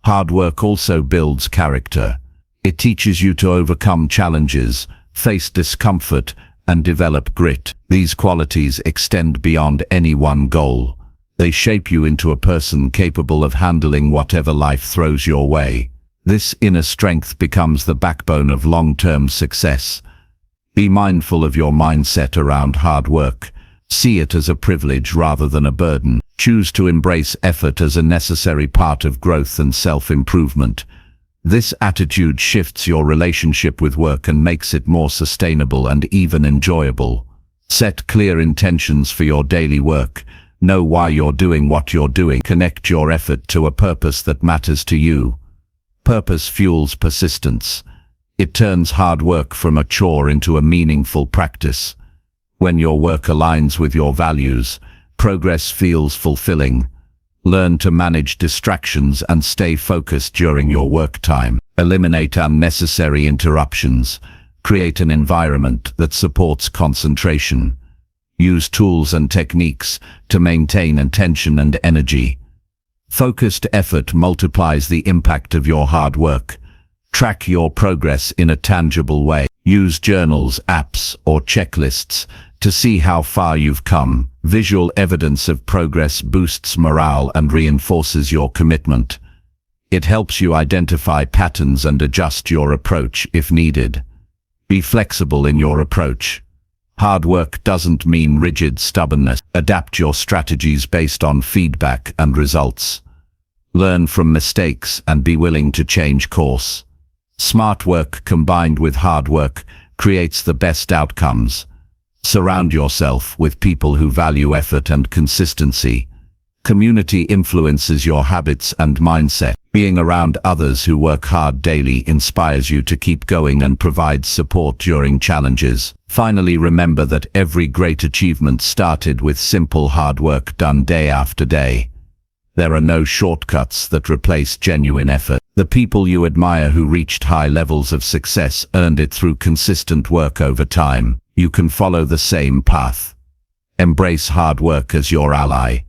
Hard work also builds character. It teaches you to overcome challenges, face discomfort, and develop grit. These qualities extend beyond any one goal. They shape you into a person capable of handling whatever life throws your way. This inner strength becomes the backbone of long-term success. Be mindful of your mindset around hard work. See it as a privilege rather than a burden. Choose to embrace effort as a necessary part of growth and self-improvement. This attitude shifts your relationship with work and makes it more sustainable and even enjoyable. Set clear intentions for your daily work. Know why you're doing what you're doing. Connect your effort to a purpose that matters to you. Purpose fuels persistence. It turns hard work from a chore into a meaningful practice. When your work aligns with your values, progress feels fulfilling. Learn to manage distractions and stay focused during your work time. Eliminate unnecessary interruptions. Create an environment that supports concentration. Use tools and techniques to maintain attention and energy. Focused effort multiplies the impact of your hard work. Track your progress in a tangible way. Use journals, apps, or checklists to see how far you've come. Visual evidence of progress boosts morale and reinforces your commitment. It helps you identify patterns and adjust your approach if needed. Be flexible in your approach. Hard work doesn't mean rigid stubbornness. Adapt your strategies based on feedback and results. Learn from mistakes and be willing to change course. Smart work combined with hard work creates the best outcomes. Surround yourself with people who value effort and consistency. Community influences your habits and mindset. Being around others who work hard daily inspires you to keep going and provides support during challenges. Finally, remember that every great achievement started with simple hard work done day after day. There are no shortcuts that replace genuine effort. The people you admire who reached high levels of success earned it through consistent work over time. You can follow the same path. Embrace hard work as your ally.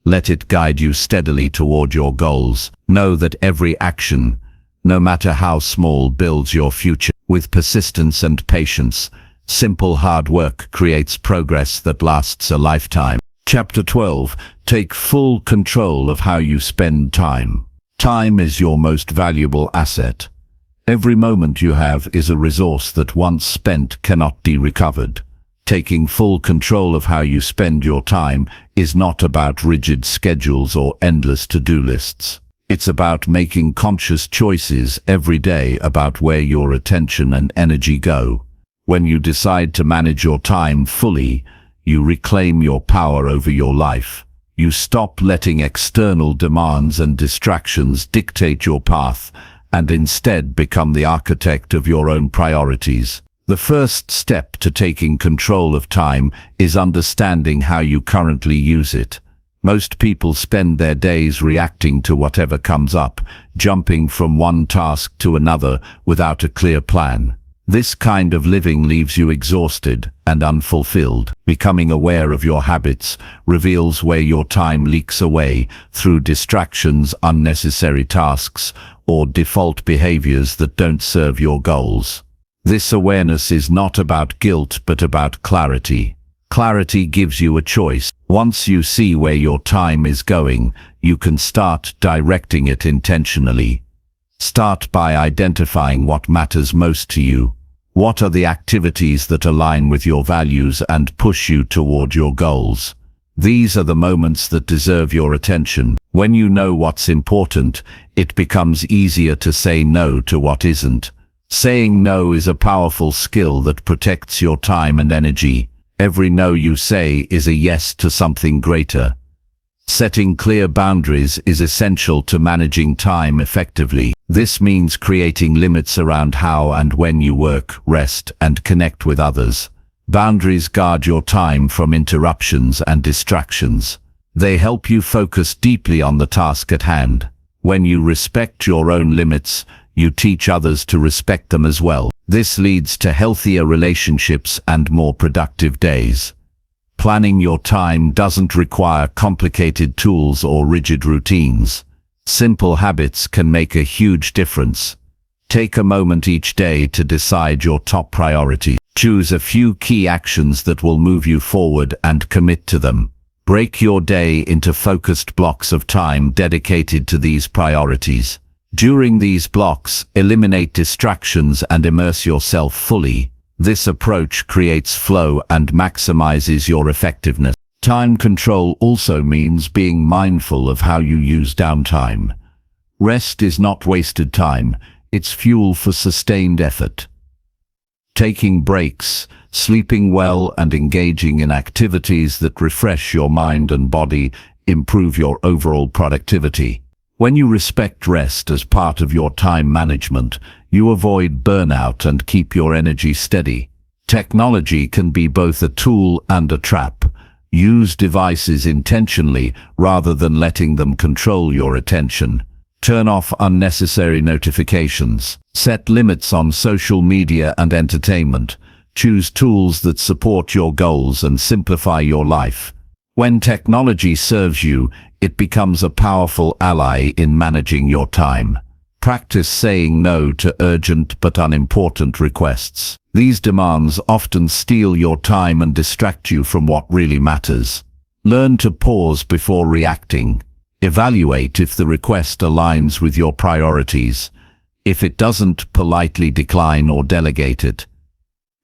Let it guide you steadily toward your goals. Know that every action, no matter how small, builds your future. With persistence and patience, simple hard work creates progress that lasts a lifetime. Chapter 12. Take full control of how you spend time. Time is your most valuable asset. Every moment you have is a resource that once spent cannot be recovered. Taking full control of how you spend your time is not about rigid schedules or endless to-do lists. It's about making conscious choices every day about where your attention and energy go. When you decide to manage your time fully, you reclaim your power over your life. You stop letting external demands and distractions dictate your path and instead become the architect of your own priorities. The first step to taking control of time is understanding how you currently use it. Most people spend their days reacting to whatever comes up, jumping from one task to another without a clear plan. This kind of living leaves you exhausted and unfulfilled. Becoming aware of your habits reveals where your time leaks away through distractions, unnecessary tasks, or default behaviors that don't serve your goals. This awareness is not about guilt but about clarity. Clarity gives you a choice. Once you see where your time is going, you can start directing it intentionally. Start by identifying what matters most to you. What are the activities that align with your values and push you toward your goals? These are the moments that deserve your attention. When you know what's important, it becomes easier to say no to what isn't. Saying no is a powerful skill that protects your time and energy. Every no you say is a yes to something greater. Setting clear boundaries is essential to managing time effectively. This means creating limits around how and when you work, rest, and connect with others. Boundaries guard your time from interruptions and distractions. They help you focus deeply on the task at hand. When you respect your own limits, you teach others to respect them as well. This leads to healthier relationships and more productive days. Planning your time doesn't require complicated tools or rigid routines. Simple habits can make a huge difference. Take a moment each day to decide your top priorities. Choose a few key actions that will move you forward and commit to them. Break your day into focused blocks of time dedicated to these priorities. During these blocks, eliminate distractions and immerse yourself fully. This approach creates flow and maximizes your effectiveness. Time control also means being mindful of how you use downtime. Rest is not wasted time, it's fuel for sustained effort. Taking breaks, sleeping well, and engaging in activities that refresh your mind and body improve your overall productivity. When you respect rest as part of your time management, you avoid burnout and keep your energy steady. Technology can be both a tool and a trap. Use devices intentionally rather than letting them control your attention. Turn off unnecessary notifications. Set limits on social media and entertainment. Choose tools that support your goals and simplify your life. When technology serves you, it becomes a powerful ally in managing your time. Practice saying no to urgent but unimportant requests. These demands often steal your time and distract you from what really matters. Learn to pause before reacting. Evaluate if the request aligns with your priorities. If it doesn't, politely decline or delegate it.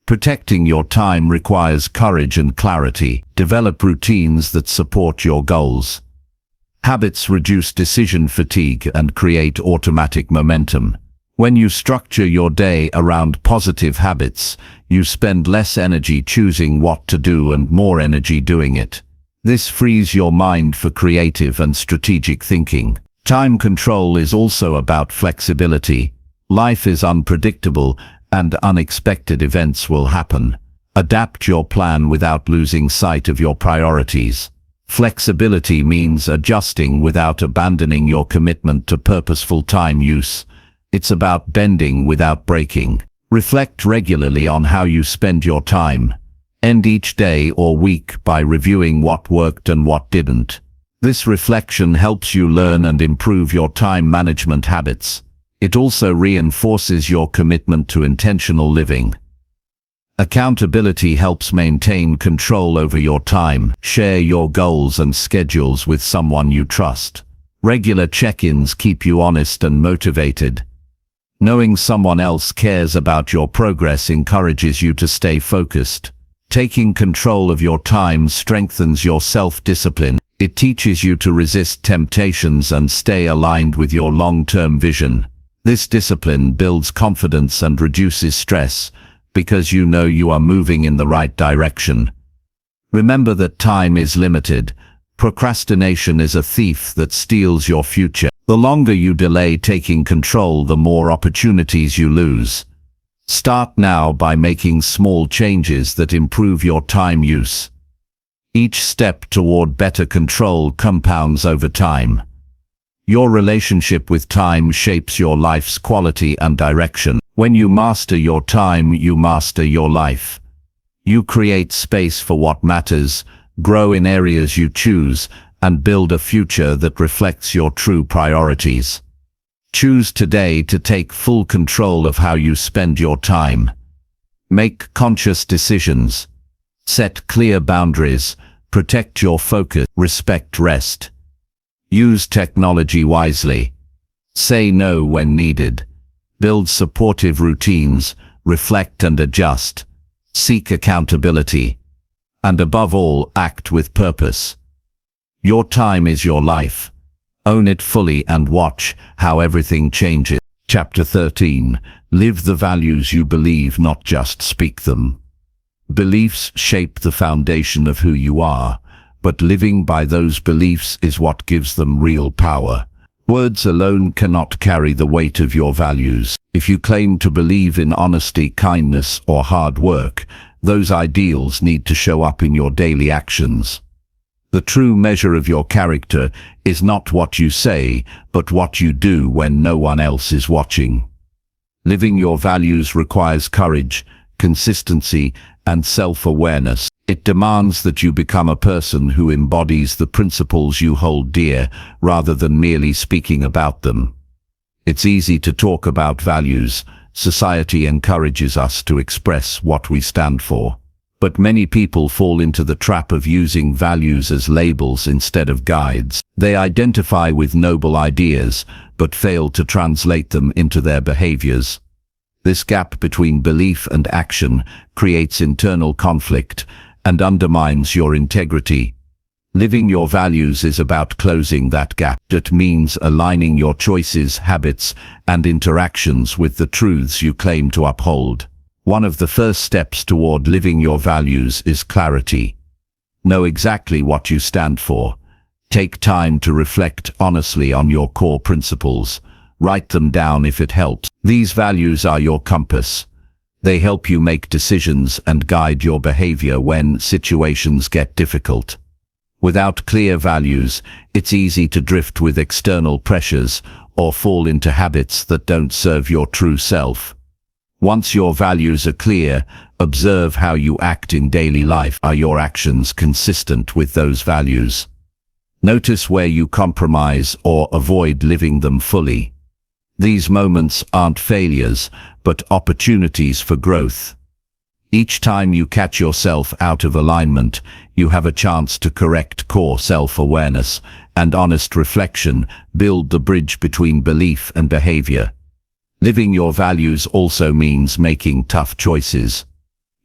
Protecting your time requires courage and clarity. Develop routines that support your goals. Habits reduce decision fatigue and create automatic momentum. When you structure your day around positive habits, you spend less energy choosing what to do and more energy doing it. This frees your mind for creative and strategic thinking. Time control is also about flexibility. Life is unpredictable, and unexpected events will happen. Adapt your plan without losing sight of your priorities. Flexibility means adjusting without abandoning your commitment to purposeful time use. It's about bending without breaking. Reflect regularly on how you spend your time. End each day or week by reviewing what worked and what didn't. This reflection helps you learn and improve your time management habits. It also reinforces your commitment to intentional living. Accountability helps maintain control over your time. Share your goals and schedules with someone you trust. Regular check-ins keep you honest and motivated. Knowing someone else cares about your progress encourages you to stay focused. Taking control of your time strengthens your self-discipline. It teaches you to resist temptations and stay aligned with your long-term vision. This discipline builds confidence and reduces stress, because you know you are moving in the right direction. Remember that time is limited. Procrastination is a thief that steals your future. The longer you delay taking control, the more opportunities you lose. Start now by making small changes that improve your time use. Each step toward better control compounds over time. Your relationship with time shapes your life's quality and direction. When you master your time, you master your life. You create space for what matters, grow in areas you choose, and build a future that reflects your true priorities. Choose today to take full control of how you spend your time. Make conscious decisions. Set clear boundaries. Protect your focus. Respect rest. Use technology wisely. Say no when needed. Build supportive routines. Reflect and adjust. Seek accountability. And above all, act with purpose. Your time is your life. Own it fully and watch how everything changes. Chapter 13. Live the values you believe, not just speak them. Beliefs shape the foundation of who you are, but living by those beliefs is what gives them real power. Words alone cannot carry the weight of your values. If you claim to believe in honesty, kindness, or hard work, those ideals need to show up in your daily actions. The true measure of your character is not what you say, but what you do when no one else is watching. Living your values requires courage, consistency, and self-awareness. It demands that you become a person who embodies the principles you hold dear, rather than merely speaking about them. It's easy to talk about values. Society encourages us to express what we stand for. But many people fall into the trap of using values as labels instead of guides. They identify with noble ideas, but fail to translate them into their behaviors. This gap between belief and action creates internal conflict and undermines your integrity. Living your values is about closing that gap. It means aligning your choices, habits, and interactions with the truths you claim to uphold. One of the first steps toward living your values is clarity. Know exactly what you stand for. Take time to reflect honestly on your core principles. Write them down if it helps. These values are your compass. They help you make decisions and guide your behavior when situations get difficult. Without clear values, it's easy to drift with external pressures or fall into habits that don't serve your true self. Once your values are clear, observe how you act in daily life. Are your actions consistent with those values? Notice where you compromise or avoid living them fully. These moments aren't failures, but opportunities for growth. Each time you catch yourself out of alignment, you have a chance to correct. Core self-awareness and honest reflection build the bridge between belief and behavior. Living your values also means making tough choices.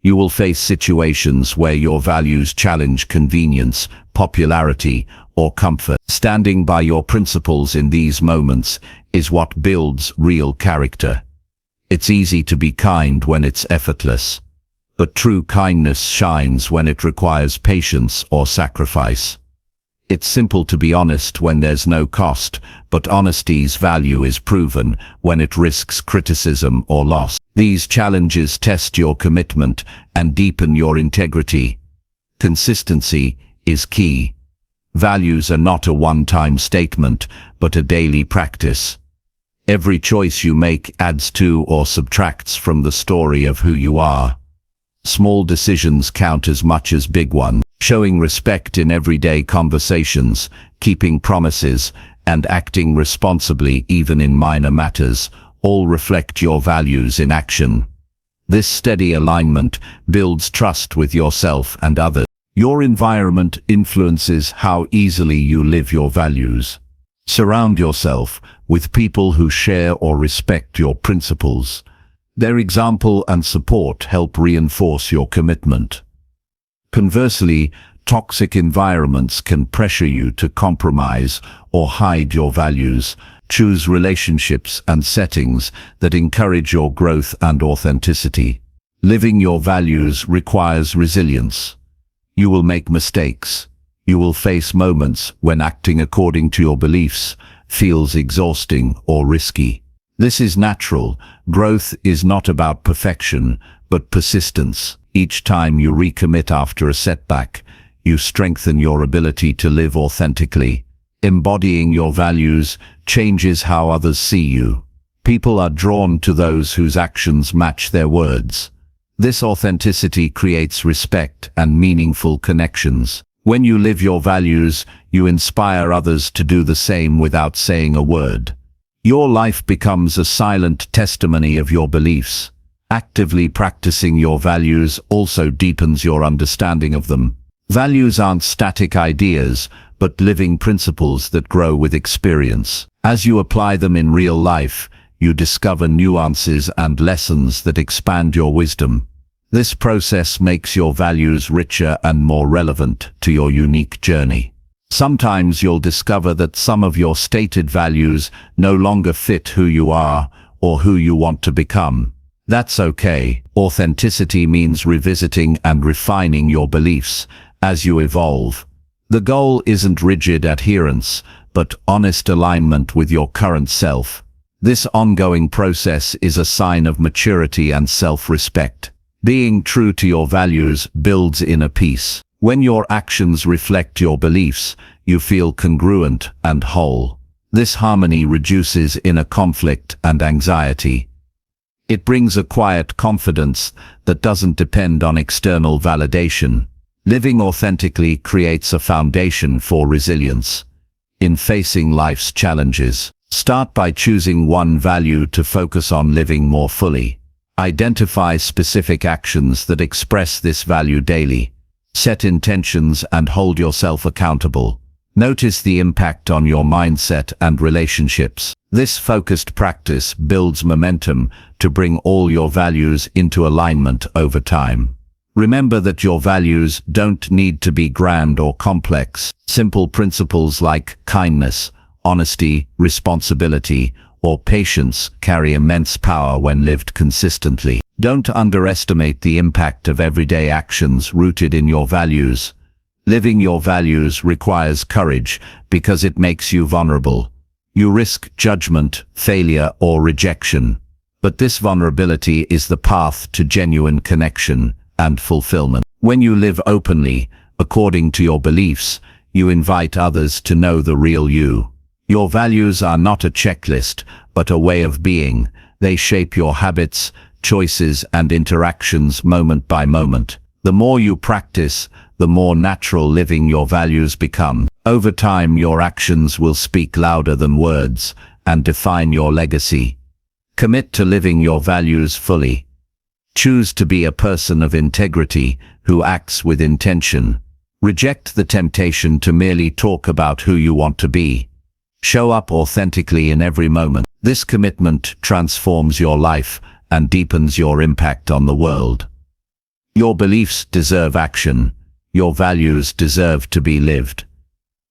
You will face situations where your values challenge convenience, popularity, or comfort. Standing by your principles in these moments is what builds real character. It's easy to be kind when it's effortless, but true kindness shines when it requires patience or sacrifice. It's simple to be honest when there's no cost, but honesty's value is proven when it risks criticism or loss. These challenges test your commitment and deepen your integrity. Consistency is key. Values are not a one-time statement, but a daily practice. Every choice you make adds to or subtracts from the story of who you are. Small decisions count as much as big ones. Showing respect in everyday conversations, keeping promises, and acting responsibly even in minor matters all reflect your values in action. This steady alignment builds trust with yourself and others. Your environment influences how easily you live your values. Surround yourself with people who share or respect your principles. Their example and support help reinforce your commitment. Conversely, toxic environments can pressure you to compromise or hide your values. Choose relationships and settings that encourage your growth and authenticity. Living your values requires resilience. You will make mistakes. You will face moments when acting according to your beliefs feels exhausting or risky. This is natural. Growth is not about perfection, but persistence. Each time you recommit after a setback, you strengthen your ability to live authentically. Embodying your values changes how others see you. People are drawn to those whose actions match their words. This authenticity creates respect and meaningful connections. When you live your values, you inspire others to do the same without saying a word. Your life becomes a silent testimony of your beliefs. Actively practicing your values also deepens your understanding of them. Values aren't static ideas, but living principles that grow with experience. As you apply them in real life, you discover nuances and lessons that expand your wisdom. This process makes your values richer and more relevant to your unique journey. Sometimes you'll discover that some of your stated values no longer fit who you are or who you want to become. That's okay. Authenticity means revisiting and refining your beliefs as you evolve. The goal isn't rigid adherence, but honest alignment with your current self. This ongoing process is a sign of maturity and self-respect. Being true to your values builds inner peace. When your actions reflect your beliefs, you feel congruent and whole. This harmony reduces inner conflict and anxiety. It brings a quiet confidence that doesn't depend on external validation. Living authentically creates a foundation for resilience. In facing life's challenges, start by choosing one value to focus on living more fully. Identify specific actions that express this value daily. Set intentions and hold yourself accountable. Notice the impact on your mindset and relationships. This focused practice builds momentum to bring all your values into alignment over time. Remember that your values don't need to be grand or complex. Simple principles like kindness, honesty, responsibility, or patience carry immense power when lived consistently. Don't underestimate the impact of everyday actions rooted in your values. Living your values requires courage because it makes you vulnerable. You risk judgment, failure, or rejection. But this vulnerability is the path to genuine connection and fulfillment. When you live openly, according to your beliefs, you invite others to know the real you. Your values are not a checklist, but a way of being. They shape your habits, choices, and interactions moment by moment. The more you practice, the more natural living your values become. Over time, your actions will speak louder than words and define your legacy. Commit to living your values fully. Choose to be a person of integrity who acts with intention. Reject the temptation to merely talk about who you want to be. Show up authentically in every moment. This commitment transforms your life and deepens your impact on the world. Your beliefs deserve action. Your values deserve to be lived.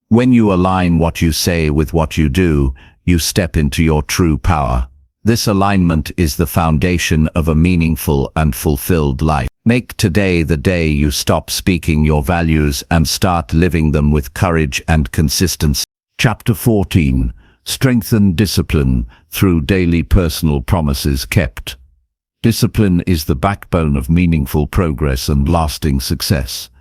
When you align what you say with what you do, you step into your true power. This alignment is the foundation of a meaningful and fulfilled life. Make today the day you stop speaking your values and start living them with courage and consistency. Chapter 14. Strengthen discipline through daily personal promises kept. Discipline is the backbone of meaningful progress and lasting success.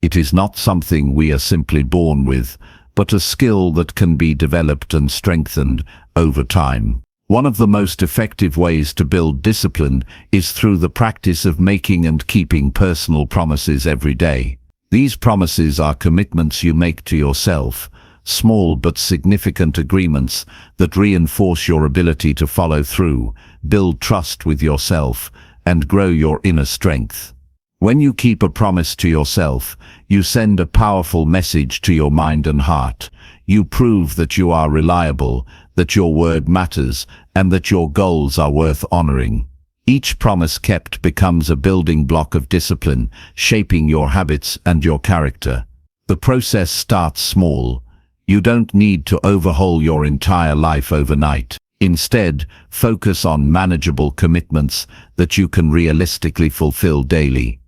It is not something we are simply born with, but a skill that can be developed and strengthened over time. One of the most effective ways to build discipline is through the practice of making and keeping personal promises every day. These promises are commitments you make to yourself, small but significant agreements that reinforce your ability to follow through, build trust with yourself, and grow your inner strength. When you keep a promise to yourself, you send a powerful message to your mind and heart. You prove that you are reliable, that your word matters, and that your goals are worth honoring. Each promise kept becomes a building block of discipline, shaping your habits and your character. The process starts small. You don't need to overhaul your entire life overnight. Instead, focus on manageable commitments that you can realistically fulfill daily.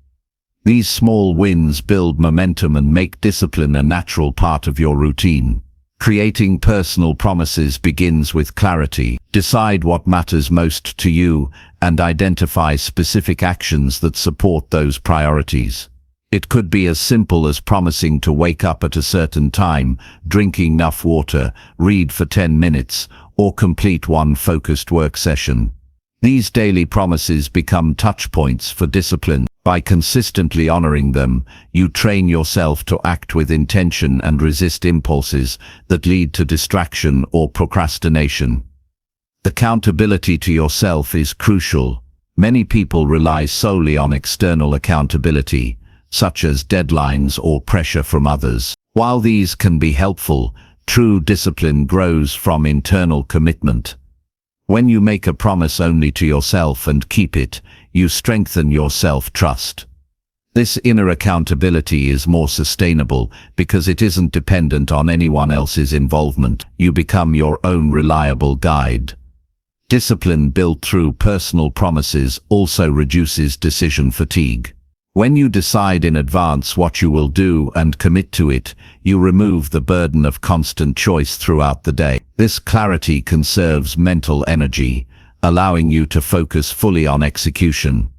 These small wins build momentum and make discipline a natural part of your routine. Creating personal promises begins with clarity. Decide what matters most to you and identify specific actions that support those priorities. It could be as simple as promising to wake up at a certain time, drinking enough water, read for 10 minutes, or complete one focused work session. These daily promises become touch points for discipline. By consistently honoring them, you train yourself to act with intention and resist impulses that lead to distraction or procrastination. Accountability to yourself is crucial. Many people rely solely on external accountability, such as deadlines or pressure from others. While these can be helpful, true discipline grows from internal commitment. When you make a promise only to yourself and keep it, you strengthen your self-trust. This inner accountability is more sustainable because it isn't dependent on anyone else's involvement. You become your own reliable guide. Discipline built through personal promises also reduces decision fatigue. When you decide in advance what you will do and commit to it, you remove the burden of constant choice throughout the day. This clarity conserves mental energy, allowing you to focus fully on execution.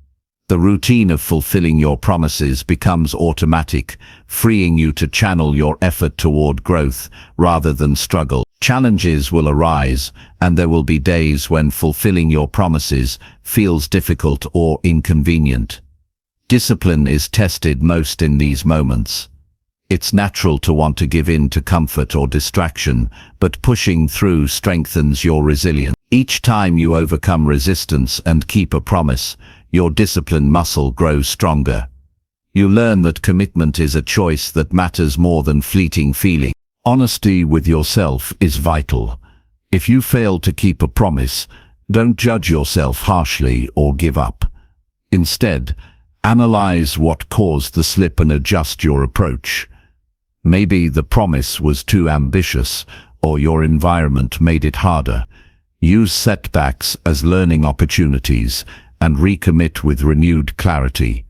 The routine of fulfilling your promises becomes automatic, freeing you to channel your effort toward growth rather than struggle. Challenges will arise, and there will be days when fulfilling your promises feels difficult or inconvenient. Discipline is tested most in these moments. It's natural to want to give in to comfort or distraction, but pushing through strengthens your resilience. Each time you overcome resistance and keep a promise, your discipline muscle grows stronger. You learn that commitment is a choice that matters more than fleeting feeling. Honesty with yourself is vital. If you fail to keep a promise, don't judge yourself harshly or give up. Instead, analyze what caused the slip and adjust your approach. Maybe the promise was too ambitious, or your environment made it harder. Use setbacks as learning opportunities and recommit with renewed clarity.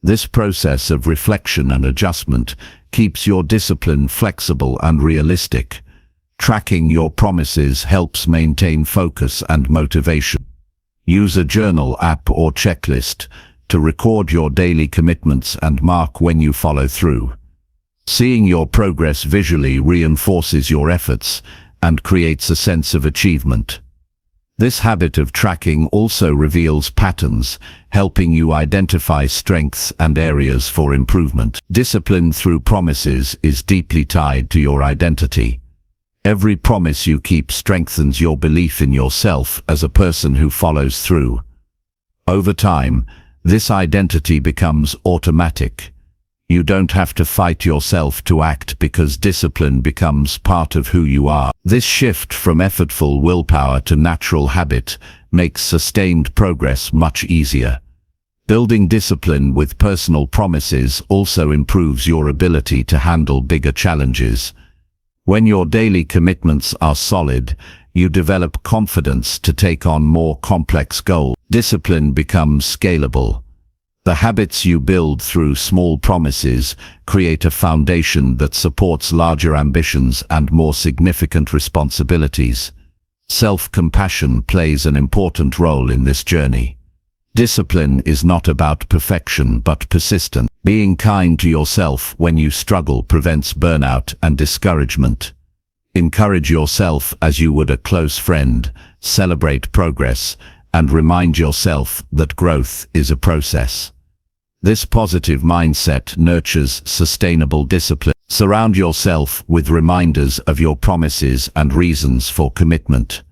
This process of reflection and adjustment keeps your discipline flexible and realistic. Tracking your promises helps maintain focus and motivation. Use a journal app or checklist to record your daily commitments and mark when you follow through. Seeing your progress visually reinforces your efforts and creates a sense of achievement. This habit of tracking also reveals patterns, helping you identify strengths and areas for improvement. Discipline through promises is deeply tied to your identity. Every promise you keep strengthens your belief in yourself as a person who follows through. Over time, This identity becomes automatic. You don't have to fight yourself to act because discipline becomes part of who you are. This shift from effortful willpower to natural habit makes sustained progress much easier. Building discipline with personal promises also improves your ability to handle bigger challenges. When your daily commitments are solid, you develop confidence to take on more complex goals. Discipline becomes scalable. The habits you build through small promises create a foundation that supports larger ambitions and more significant responsibilities. Self-compassion plays an important role in this journey. Discipline is not about perfection but persistence. Being kind to yourself when you struggle prevents burnout and discouragement. Encourage yourself as you would a close friend, celebrate progress, and remind yourself that growth is a process. This positive mindset nurtures sustainable discipline. Surround yourself with reminders of your promises and reasons for commitment.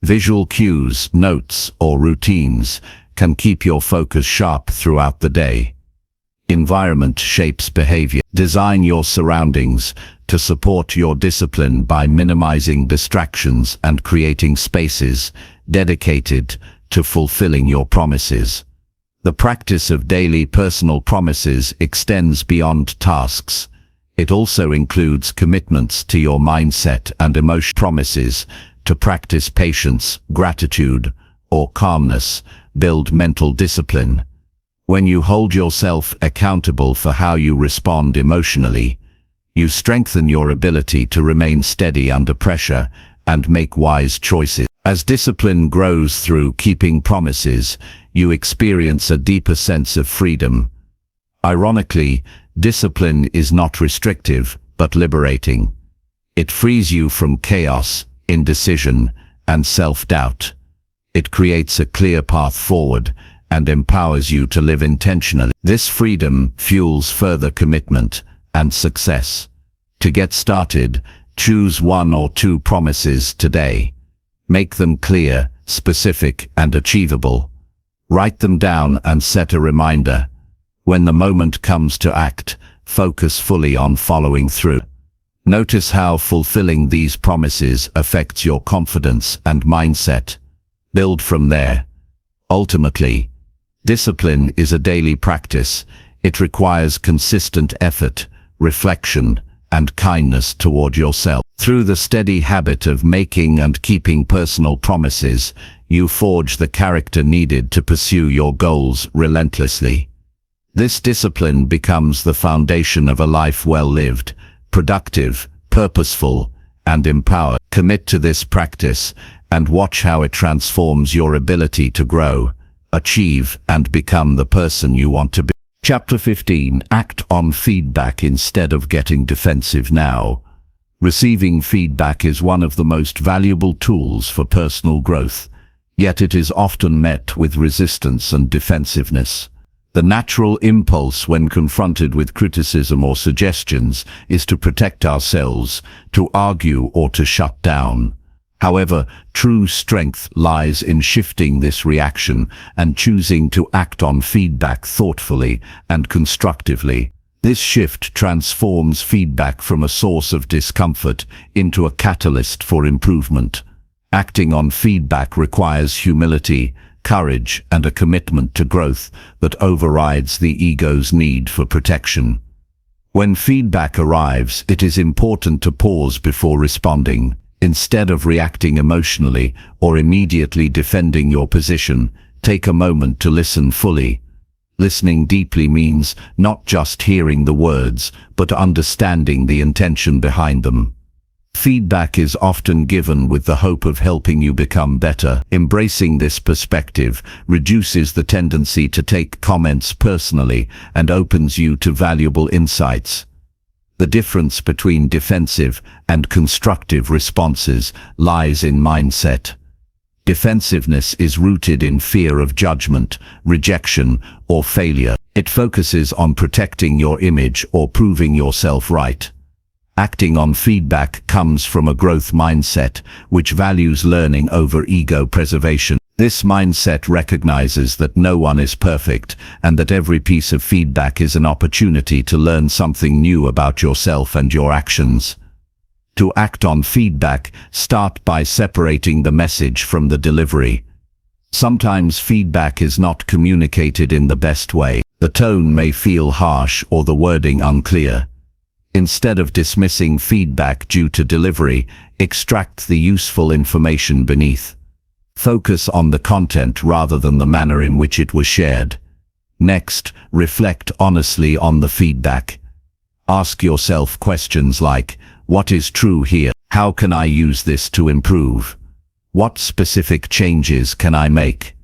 Visual cues, notes, or routines can keep your focus sharp throughout the day. Environment shapes behavior. Design your surroundings to support your discipline by minimizing distractions and creating spaces dedicated to fulfilling your promises. The practice of daily personal promises extends beyond tasks. It also includes commitments to your mindset and emotion. Promises to practice patience, gratitude, or calmness build mental discipline. When you hold yourself accountable for how you respond emotionally, you strengthen your ability to remain steady under pressure and make wise choices. As discipline grows through keeping promises, you experience a deeper sense of freedom. Ironically, discipline is not restrictive, but liberating. It frees you from chaos, indecision, and self-doubt. It creates a clear path forward and empowers you to live intentionally. This freedom fuels further commitment and success. To get started, choose 1 or 2 promises today. Make them clear, specific, and achievable. Write them down and set a reminder. When the moment comes to act, focus fully on following through. Notice how fulfilling these promises affects your confidence and mindset. Build from there. Ultimately, discipline is a daily practice. It requires consistent effort, reflection, and kindness toward yourself. Through the steady habit of making and keeping personal promises, you forge the character needed to pursue your goals relentlessly. This discipline becomes the foundation of a life well lived, productive, purposeful, and empowered. Commit to this practice and watch how it transforms your ability to grow, achieve, and become the person you want to be. Chapter 15. Act on feedback instead of getting defensive now. Receiving feedback is one of the most valuable tools for personal growth, yet it is often met with resistance and defensiveness. The natural impulse when confronted with criticism or suggestions is to protect ourselves, to argue, or to shut down. However, true strength lies in shifting this reaction and choosing to act on feedback thoughtfully and constructively. This shift transforms feedback from a source of discomfort into a catalyst for improvement. Acting on feedback requires humility, courage, and a commitment to growth that overrides the ego's need for protection. When feedback arrives, it is important to pause before responding. Instead of reacting emotionally or immediately defending your position, take a moment to listen fully. Listening deeply means not just hearing the words, but understanding the intention behind them. Feedback is often given with the hope of helping you become better. Embracing this perspective reduces the tendency to take comments personally and opens you to valuable insights. The difference between defensive and constructive responses lies in mindset. Defensiveness is rooted in fear of judgment, rejection, or failure. It focuses on protecting your image or proving yourself right. Acting on feedback comes from a growth mindset, which values learning over ego preservation. This mindset recognizes that no one is perfect and that every piece of feedback is an opportunity to learn something new about yourself and your actions. To act on feedback, start by separating the message from the delivery. Sometimes feedback is not communicated in the best way. The tone may feel harsh or the wording unclear. Instead of dismissing feedback due to delivery, extract the useful information beneath. Focus on the content rather than the manner in which it was shared. Next, reflect honestly on the feedback. Ask yourself questions like, what is true here? How can I use this to improve? What specific changes can I make?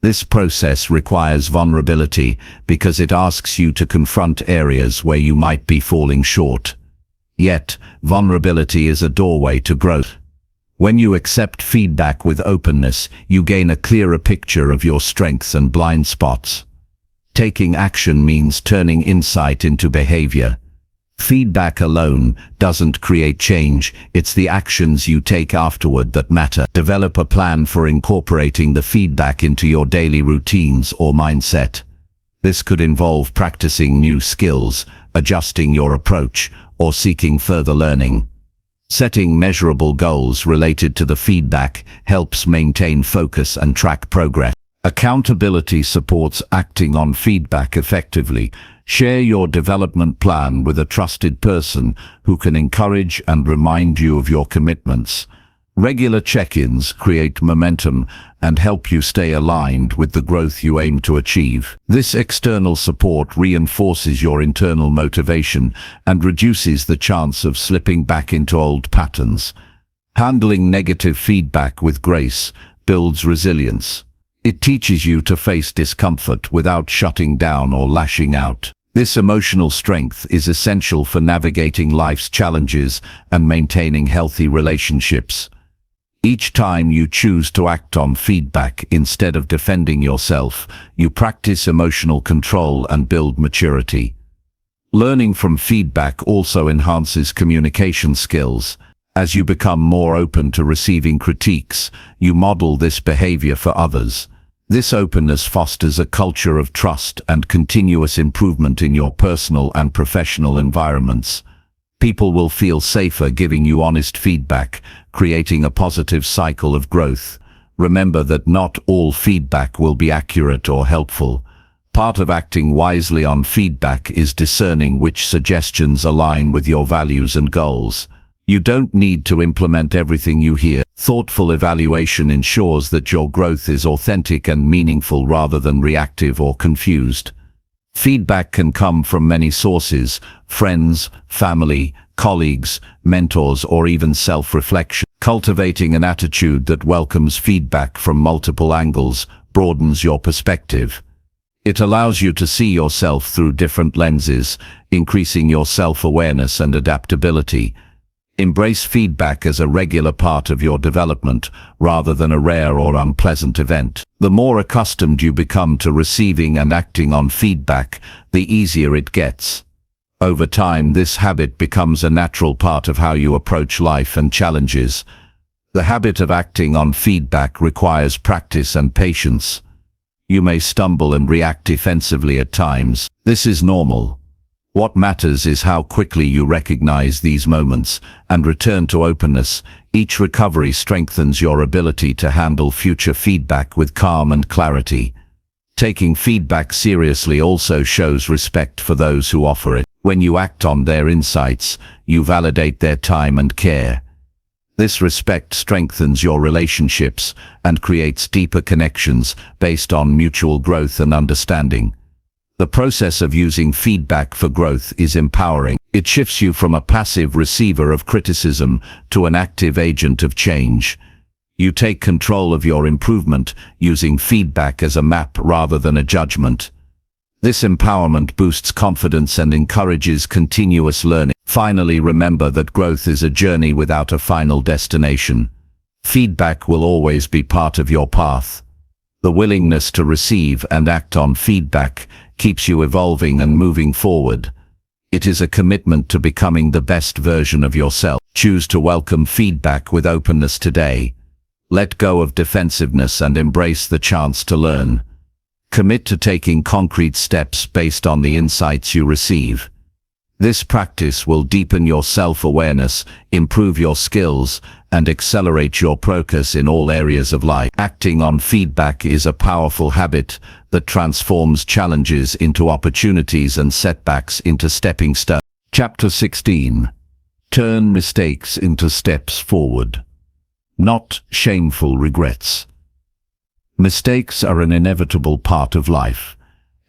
This process requires vulnerability because it asks you to confront areas where you might be falling short. Yet, vulnerability is a doorway to growth. When you accept feedback with openness, you gain a clearer picture of your strengths and blind spots. Taking action means turning insight into behavior. Feedback alone doesn't create change, it's the actions you take afterward that matter. Develop a plan for incorporating the feedback into your daily routines or mindset. This could involve practicing new skills, adjusting your approach, or seeking further learning. Setting measurable goals related to the feedback helps maintain focus and track progress. Accountability supports acting on feedback effectively. Share your development plan with a trusted person who can encourage and remind you of your commitments. Regular check-ins create momentum and help you stay aligned with the growth you aim to achieve. This external support reinforces your internal motivation and reduces the chance of slipping back into old patterns. Handling negative feedback with grace builds resilience. It teaches you to face discomfort without shutting down or lashing out. This emotional strength is essential for navigating life's challenges and maintaining healthy relationships. Each time you choose to act on feedback instead of defending yourself, you practice emotional control and build maturity. Learning from feedback also enhances communication skills. As you become more open to receiving critiques, you model this behavior for others. This openness fosters a culture of trust and continuous improvement in your personal and professional environments. People will feel safer giving you honest feedback, creating a positive cycle of growth. Remember that not all feedback will be accurate or helpful. Part of acting wisely on feedback is discerning which suggestions align with your values and goals. You don't need to implement everything you hear. Thoughtful evaluation ensures that your growth is authentic and meaningful rather than reactive or confused. Feedback can come from many sources: friends, family, colleagues, mentors, or even self-reflection. Cultivating an attitude that welcomes feedback from multiple angles broadens your perspective. It allows you to see yourself through different lenses, increasing your self-awareness and adaptability. Embrace feedback as a regular part of your development, rather than a rare or unpleasant event. The more accustomed you become to receiving and acting on feedback, the easier it gets. Over time, this habit becomes a natural part of how you approach life and challenges. The habit of acting on feedback requires practice and patience. You may stumble and react defensively at times. This is normal. What matters is how quickly you recognize these moments and return to openness. Each recovery strengthens your ability to handle future feedback with calm and clarity. Taking feedback seriously also shows respect for those who offer it. When you act on their insights, you validate their time and care. This respect strengthens your relationships and creates deeper connections based on mutual growth and understanding. The process of using feedback for growth is empowering. It shifts you from a passive receiver of criticism to an active agent of change. You take control of your improvement, using feedback as a map rather than a judgment. This empowerment boosts confidence and encourages continuous learning. Finally, remember that growth is a journey without a final destination. Feedback will always be part of your path. The willingness to receive and act on feedback keeps you evolving and moving forward. It is a commitment to becoming the best version of yourself. Choose to welcome feedback with openness today. Let go of defensiveness and embrace the chance to learn. Commit to taking concrete steps based on the insights you receive. This practice will deepen your self-awareness, improve your skills, and accelerate your progress in all areas of life. Acting on feedback is a powerful habit that transforms challenges into opportunities and setbacks into stepping stones. Chapter 16. Turn mistakes into steps forward, not shameful regrets. Mistakes are an inevitable part of life.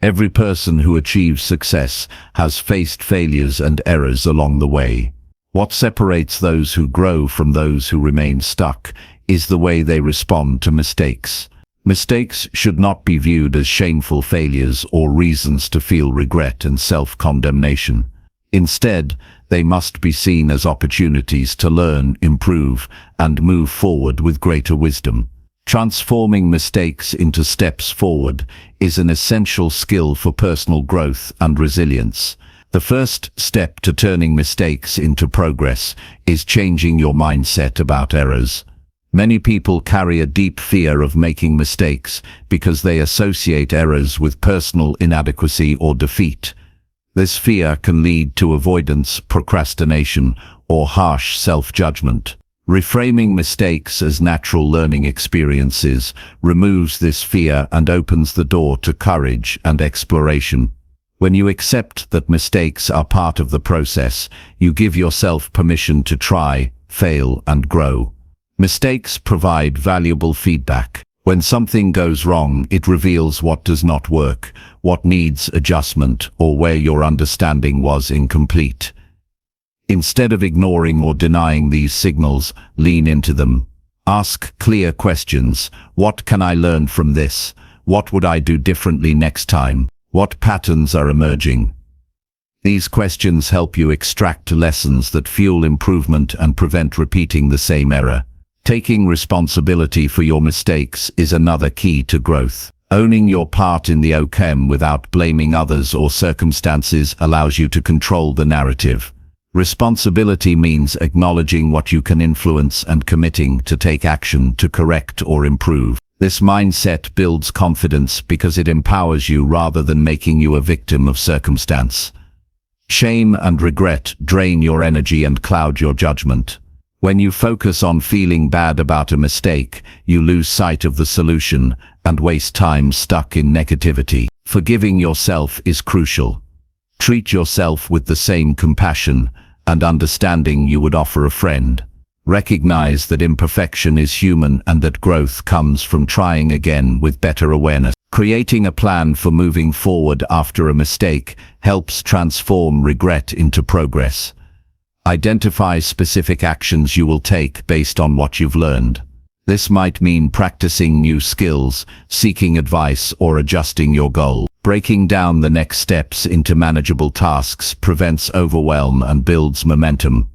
Every person who achieves success has faced failures and errors along the way. What separates those who grow from those who remain stuck is the way they respond to mistakes. Mistakes should not be viewed as shameful failures or reasons to feel regret and self-condemnation. Instead, they must be seen as opportunities to learn, improve, and move forward with greater wisdom. Transforming mistakes into steps forward is an essential skill for personal growth and resilience. The first step to turning mistakes into progress is changing your mindset about errors. Many people carry a deep fear of making mistakes because they associate errors with personal inadequacy or defeat. This fear can lead to avoidance, procrastination, or harsh self-judgment. Reframing mistakes as natural learning experiences removes this fear and opens the door to courage and exploration. When you accept that mistakes are part of the process, you give yourself permission to try, fail, and grow. Mistakes provide valuable feedback. When something goes wrong, it reveals what does not work, what needs adjustment, or where your understanding was incomplete. Instead of ignoring or denying these signals, lean into them. Ask clear questions. What can I learn from this? What would I do differently next time? What patterns are emerging? These questions help you extract lessons that fuel improvement and prevent repeating the same error. Taking responsibility for your mistakes is another key to growth. Owning your part in the outcome without blaming others or circumstances allows you to control the narrative. Responsibility means acknowledging what you can influence and committing to take action to correct or improve. This mindset builds confidence because it empowers you rather than making you a victim of circumstance. Shame and regret drain your energy and cloud your judgment. When you focus on feeling bad about a mistake, you lose sight of the solution and waste time stuck in negativity. Forgiving yourself is crucial. Treat yourself with the same compassion and understanding you would offer a friend. Recognize that imperfection is human and that growth comes from trying again with better awareness. Creating a plan for moving forward after a mistake helps transform regret into progress. Identify specific actions you will take based on what you've learned. This might mean practicing new skills, seeking advice, or adjusting your goal. Breaking down the next steps into manageable tasks prevents overwhelm and builds momentum.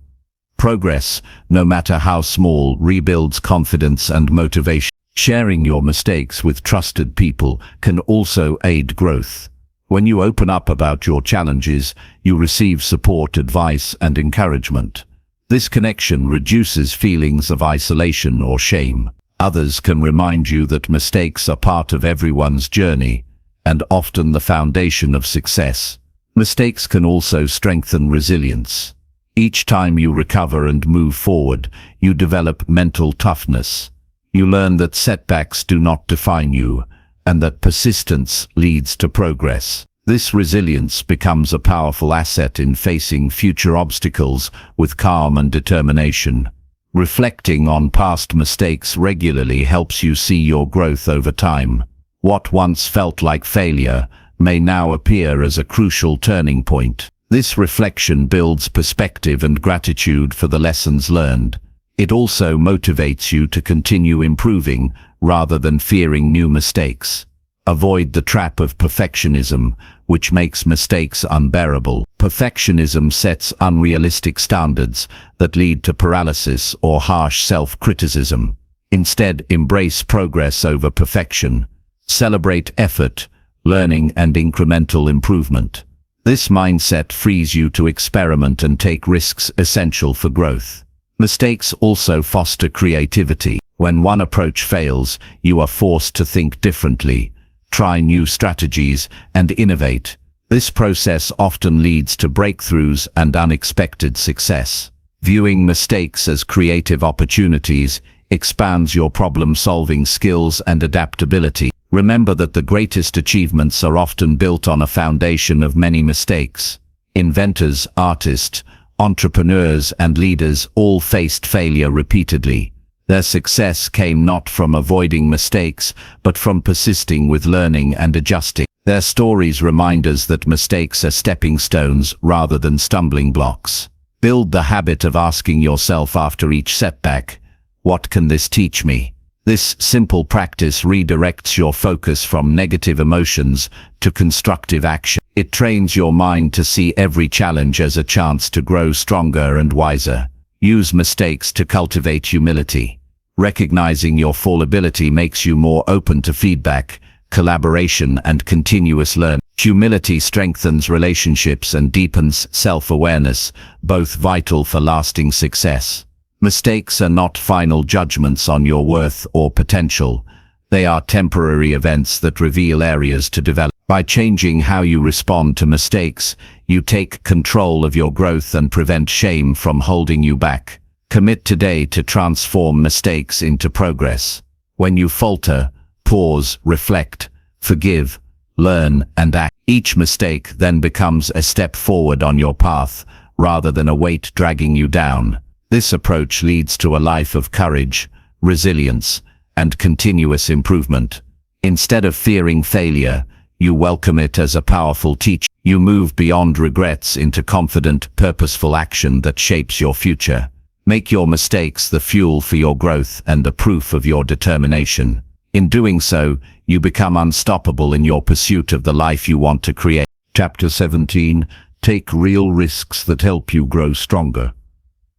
Progress, no matter how small, rebuilds confidence and motivation. Sharing your mistakes with trusted people can also aid growth. When you open up about your challenges, you receive support, advice, and encouragement. This connection reduces feelings of isolation or shame. Others can remind you that mistakes are part of everyone's journey, and often the foundation of success. Mistakes can also strengthen resilience. Each time you recover and move forward, you develop mental toughness. You learn that setbacks do not define you, and that persistence leads to progress. This resilience becomes a powerful asset in facing future obstacles with calm and determination. Reflecting on past mistakes regularly helps you see your growth over time. What once felt like failure may now appear as a crucial turning point. This reflection builds perspective and gratitude for the lessons learned. It also motivates you to continue improving rather than fearing new mistakes. Avoid the trap of perfectionism, which makes mistakes unbearable. Perfectionism sets unrealistic standards that lead to paralysis or harsh self-criticism. Instead, embrace progress over perfection. Celebrate effort, learning, and incremental improvement. This mindset frees you to experiment and take risks essential for growth. Mistakes also foster creativity. When one approach fails, you are forced to think differently, try new strategies, and innovate. This process often leads to breakthroughs and unexpected success. Viewing mistakes as creative opportunities expands your problem-solving skills and adaptability. Remember that the greatest achievements are often built on a foundation of many mistakes. Inventors, artists, entrepreneurs, and leaders all faced failure repeatedly. Their success came not from avoiding mistakes, but from persisting with learning and adjusting. Their stories remind us that mistakes are stepping stones rather than stumbling blocks. Build the habit of asking yourself after each setback, "What can this teach me?" This simple practice redirects your focus from negative emotions to constructive action. It trains your mind to see every challenge as a chance to grow stronger and wiser. Use mistakes to cultivate humility. Recognizing your fallibility makes you more open to feedback, collaboration, and continuous learning. Humility strengthens relationships and deepens self-awareness, both vital for lasting success. Mistakes are not final judgments on your worth or potential. They are temporary events that reveal areas to develop. By changing how you respond to mistakes, you take control of your growth and prevent shame from holding you back. Commit today to transform mistakes into progress. When you falter, pause, reflect, forgive, learn, and act. Each mistake then becomes a step forward on your path, rather than a weight dragging you down. This approach leads to a life of courage, resilience, and continuous improvement. Instead of fearing failure, you welcome it as a powerful teacher. You move beyond regrets into confident, purposeful action that shapes your future. Make your mistakes the fuel for your growth and the proof of your determination. In doing so, you become unstoppable in your pursuit of the life you want to create. Chapter 17. Take real risks that help you grow stronger.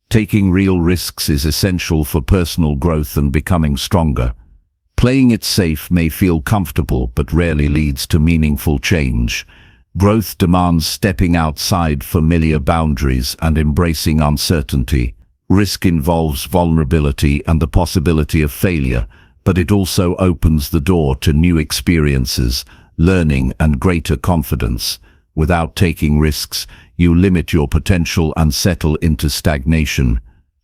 Taking real risks is essential for personal growth and becoming stronger. Playing it safe may feel comfortable but rarely leads to meaningful change. Growth demands stepping outside familiar boundaries and embracing uncertainty. Risk involves vulnerability and the possibility of failure, but it also opens the door to new experiences, learning, and greater confidence. Without taking risks, you limit your potential and settle into stagnation.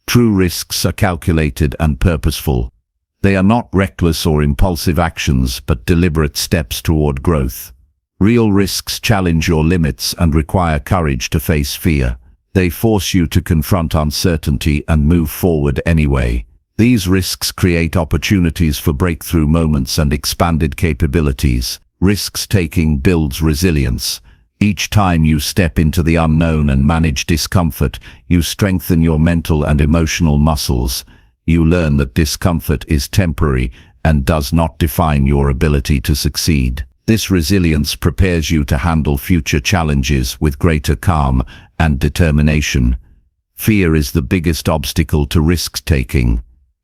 True risks are calculated and purposeful. They are not reckless or impulsive actions, but deliberate steps toward growth. Real risks challenge your limits and require courage to face fear. They force you to confront uncertainty and move forward anyway. These risks create opportunities for breakthrough moments and expanded capabilities. Risk-taking builds resilience. Each time you step into the unknown and manage discomfort, you strengthen your mental and emotional muscles. You learn that discomfort is temporary and does not define your ability to succeed. This resilience prepares you to handle future challenges with greater calm and determination. Fear is the biggest obstacle to risk-taking.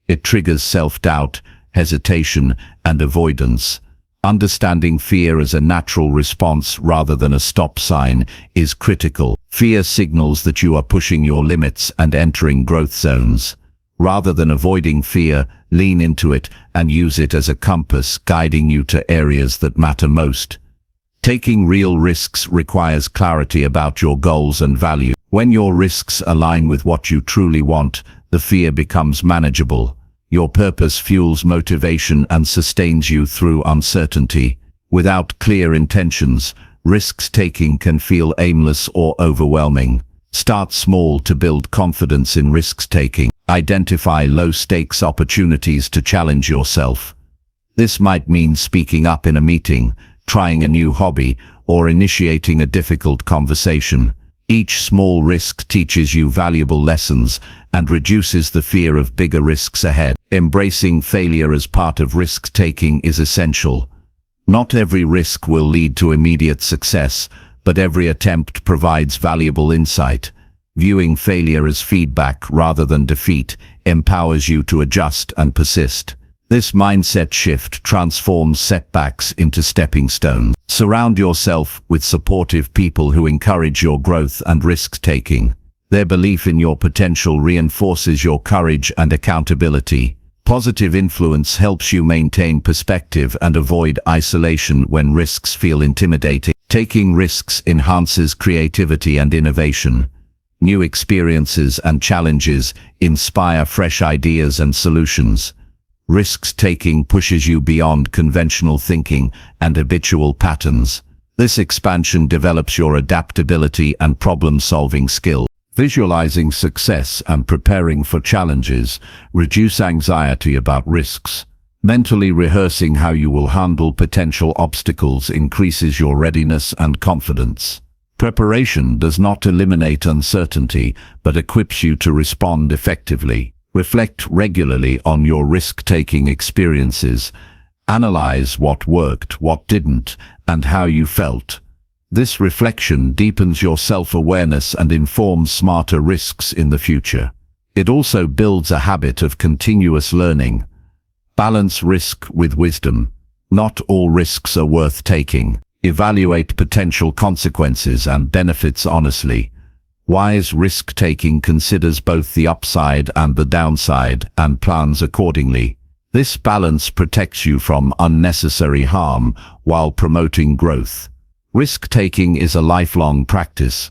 It triggers self-doubt, hesitation, and avoidance. Understanding fear as a natural response rather than a stop sign is critical. Fear signals that you are pushing your limits and entering growth zones. Rather than avoiding fear, lean into it and use it as a compass guiding you to areas that matter most. Taking real risks requires clarity about your goals and values. When your risks align with what you truly want, the fear becomes manageable. Your purpose fuels motivation and sustains you through uncertainty. Without clear intentions, risk-taking can feel aimless or overwhelming. Start small to build confidence in risk-taking. Identify low-stakes opportunities to challenge yourself. This might mean speaking up in a meeting, trying a new hobby, or initiating a difficult conversation. Each small risk teaches you valuable lessons and reduces the fear of bigger risks ahead. Embracing failure as part of risk-taking is essential. Not every risk will lead to immediate success, but every attempt provides valuable insight. Viewing failure as feedback rather than defeat empowers you to adjust and persist. This mindset shift transforms setbacks into stepping stones. Surround yourself with supportive people who encourage your growth and risk-taking. Their belief in your potential reinforces your courage and accountability. Positive influence helps you maintain perspective and avoid isolation when risks feel intimidating. Taking risks enhances creativity and innovation. New experiences and challenges inspire fresh ideas and solutions. Risk-taking pushes you beyond conventional thinking and habitual patterns. This expansion develops your adaptability and problem-solving skills. Visualizing success and preparing for challenges reduce anxiety about risks. Mentally rehearsing how you will handle potential obstacles increases your readiness and confidence. Preparation does not eliminate uncertainty, but equips you to respond effectively. Reflect regularly on your risk-taking experiences. Analyze what worked, what didn't, and how you felt. This reflection deepens your self-awareness and informs smarter risks in the future. It also builds a habit of continuous learning. Balance risk with wisdom. Not all risks are worth taking. Evaluate potential consequences and benefits honestly. Wise risk-taking considers both the upside and the downside and plans accordingly. This balance protects you from unnecessary harm while promoting growth. Risk-taking is a lifelong practice.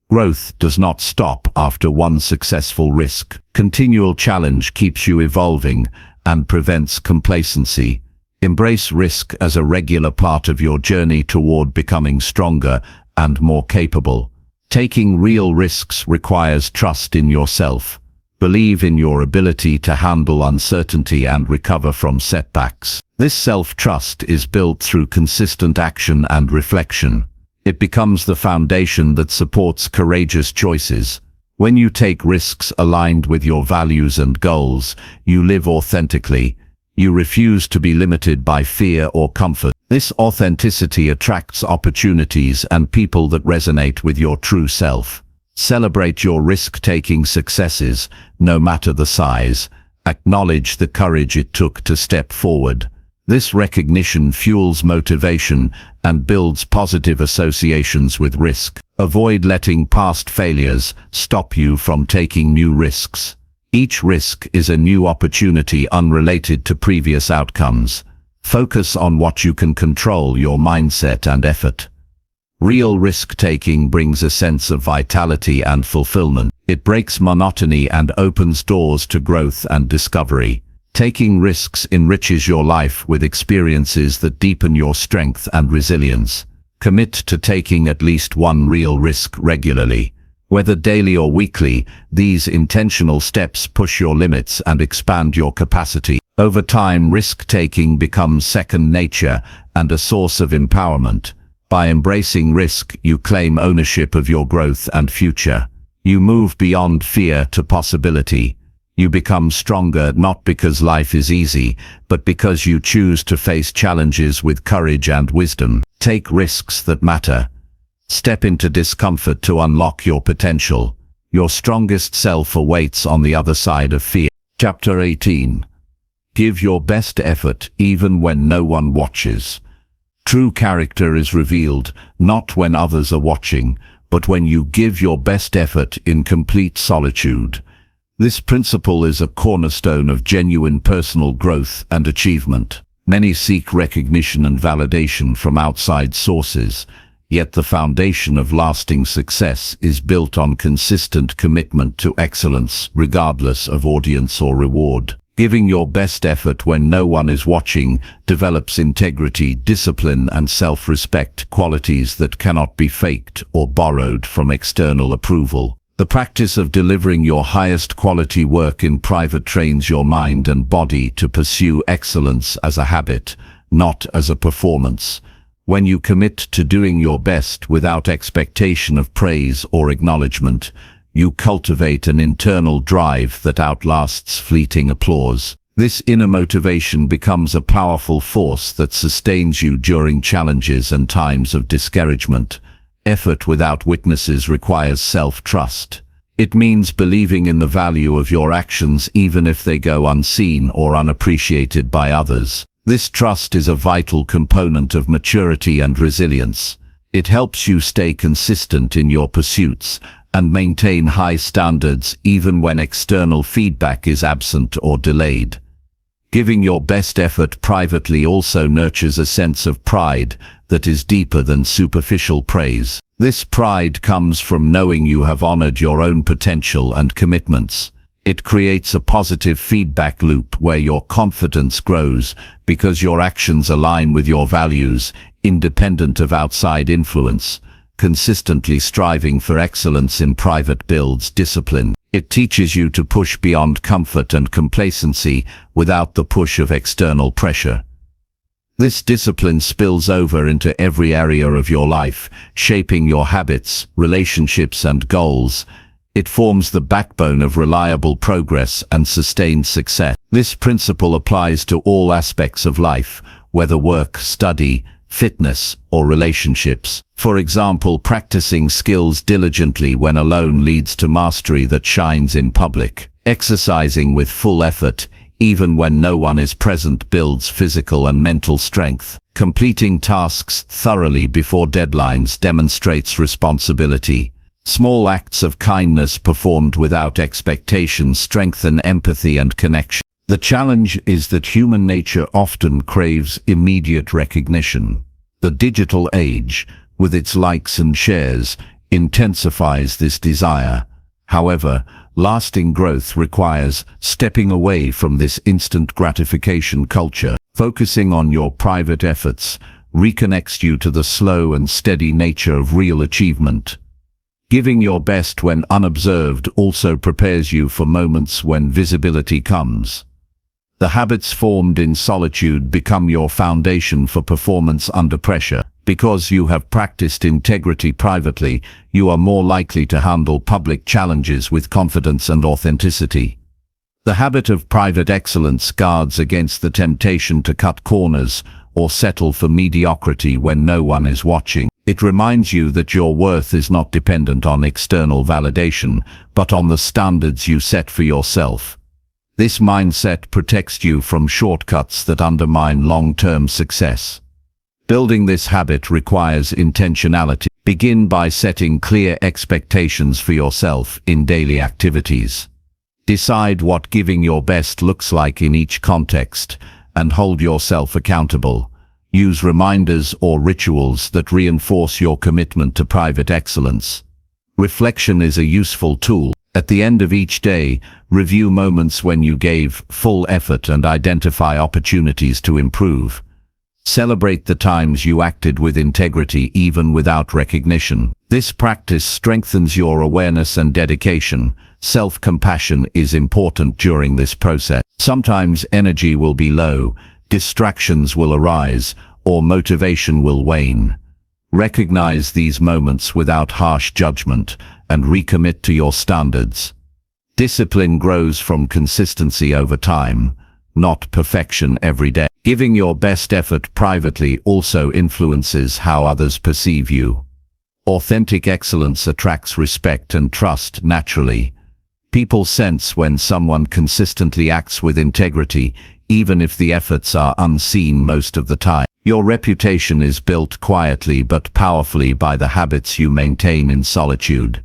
Growth does not stop after one successful risk. Continual challenge keeps you evolving and prevents complacency. Embrace risk as a regular part of your journey toward becoming stronger and more capable. Taking real risks requires trust in yourself. Believe in your ability to handle uncertainty and recover from setbacks. This self-trust is built through consistent action and reflection. It becomes the foundation that supports courageous choices. When you take risks aligned with your values and goals, you live authentically. You refuse to be limited by fear or comfort. This authenticity attracts opportunities and people that resonate with your true self. Celebrate your risk-taking successes, no matter the size. Acknowledge the courage it took to step forward. This recognition fuels motivation and builds positive associations with risk. Avoid letting past failures stop you from taking new risks. Each risk is a new opportunity unrelated to previous outcomes. Focus on what you can control, your mindset and effort. Real risk-taking brings a sense of vitality and fulfillment. It breaks monotony and opens doors to growth and discovery. Taking risks enriches your life with experiences that deepen your strength and resilience. Commit to taking at least one real risk regularly. Whether daily or weekly, these intentional steps push your limits and expand your capacity. Over time, risk-taking becomes second nature and a source of empowerment. By embracing risk, you claim ownership of your growth and future. You move beyond fear to possibility. You become stronger not because life is easy, but because you choose to face challenges with courage and wisdom. Take risks that matter. Step into discomfort to unlock your potential. Your strongest self awaits on the other side of fear. Chapter 18. Give your best effort even when no one watches. True character is revealed not when others are watching, but when you give your best effort in complete solitude. This principle is a cornerstone of genuine personal growth and achievement. Many seek recognition and validation from outside sources, yet the foundation of lasting success is built on consistent commitment to excellence, regardless of audience or reward. Giving your best effort when no one is watching develops integrity, discipline, and self-respect, qualities that cannot be faked or borrowed from external approval. The practice of delivering your highest quality work in private trains your mind and body to pursue excellence as a habit, not as a performance. When you commit to doing your best without expectation of praise or acknowledgement, you cultivate an internal drive that outlasts fleeting applause. This inner motivation becomes a powerful force that sustains you during challenges and times of discouragement. Effort without witnesses requires self-trust. It means believing in the value of your actions even if they go unseen or unappreciated by others. This trust is a vital component of maturity and resilience. It helps you stay consistent in your pursuits and maintain high standards even when external feedback is absent or delayed. Giving your best effort privately also nurtures a sense of pride that is deeper than superficial praise. This pride comes from knowing you have honored your own potential and commitments. It creates a positive feedback loop where your confidence grows because your actions align with your values, independent of outside influence. Consistently striving for excellence in private builds discipline. It teaches you to push beyond comfort and complacency without the push of external pressure. This discipline spills over into every area of your life, shaping your habits, relationships, and goals. It forms the backbone of reliable progress and sustained success. This principle applies to all aspects of life, whether work, study, fitness, or relationships. For example, practicing skills diligently when alone leads to mastery that shines in public. Exercising with full effort, even when no one is present, builds physical and mental strength. Completing tasks thoroughly before deadlines demonstrates responsibility. Small acts of kindness performed without expectation strengthen empathy and connection. The challenge is that human nature often craves immediate recognition. The digital age, with its likes and shares, intensifies this desire. However, lasting growth requires stepping away from this instant gratification culture. Focusing on your private efforts reconnects you to the slow and steady nature of real achievement. Giving your best when unobserved also prepares you for moments when visibility comes. The habits formed in solitude become your foundation for performance under pressure. Because you have practiced integrity privately, you are more likely to handle public challenges with confidence and authenticity. The habit of private excellence guards against the temptation to cut corners or settle for mediocrity when no one is watching. It reminds you that your worth is not dependent on external validation, but on the standards you set for yourself. This mindset protects you from shortcuts that undermine long-term success. Building this habit requires intentionality. Begin by setting clear expectations for yourself in daily activities. Decide what giving your best looks like in each context, and hold yourself accountable. Use reminders or rituals that reinforce your commitment to private excellence. Reflection is a useful tool. At the end of each day, review moments when you gave full effort and identify opportunities to improve. Celebrate the times you acted with integrity even without recognition. This practice strengthens your awareness and dedication. Self-compassion is important during this process. Sometimes energy will be low, distractions will arise, or motivation will wane. Recognize these moments without harsh judgment and recommit to your standards. Discipline grows from consistency over time, not perfection every day. Giving your best effort privately also influences how others perceive you. Authentic excellence attracts respect and trust naturally. People sense when someone consistently acts with integrity, even if the efforts are unseen most of the time. Your reputation is built quietly but powerfully by the habits you maintain in solitude.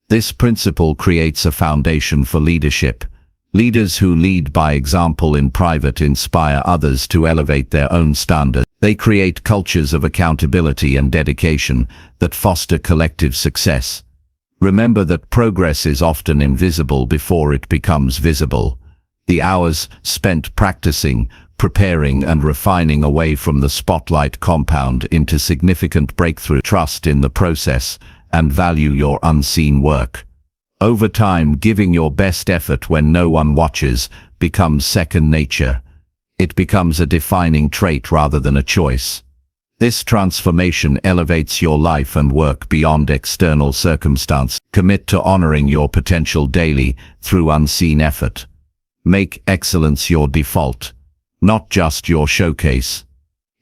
This principle creates a foundation for leadership. Leaders who lead by example in private inspire others to elevate their own standards. They create cultures of accountability and dedication that foster collective success. Remember that progress is often invisible before it becomes visible. The hours spent practicing, preparing, and refining away from the spotlight compound into significant breakthrough. Trust in the process and value your unseen work. Over time, giving your best effort when no one watches becomes second nature. It becomes a defining trait rather than a choice. This transformation elevates your life and work beyond external circumstance. Commit to honoring your potential daily through unseen effort. Make excellence your default, not just your showcase.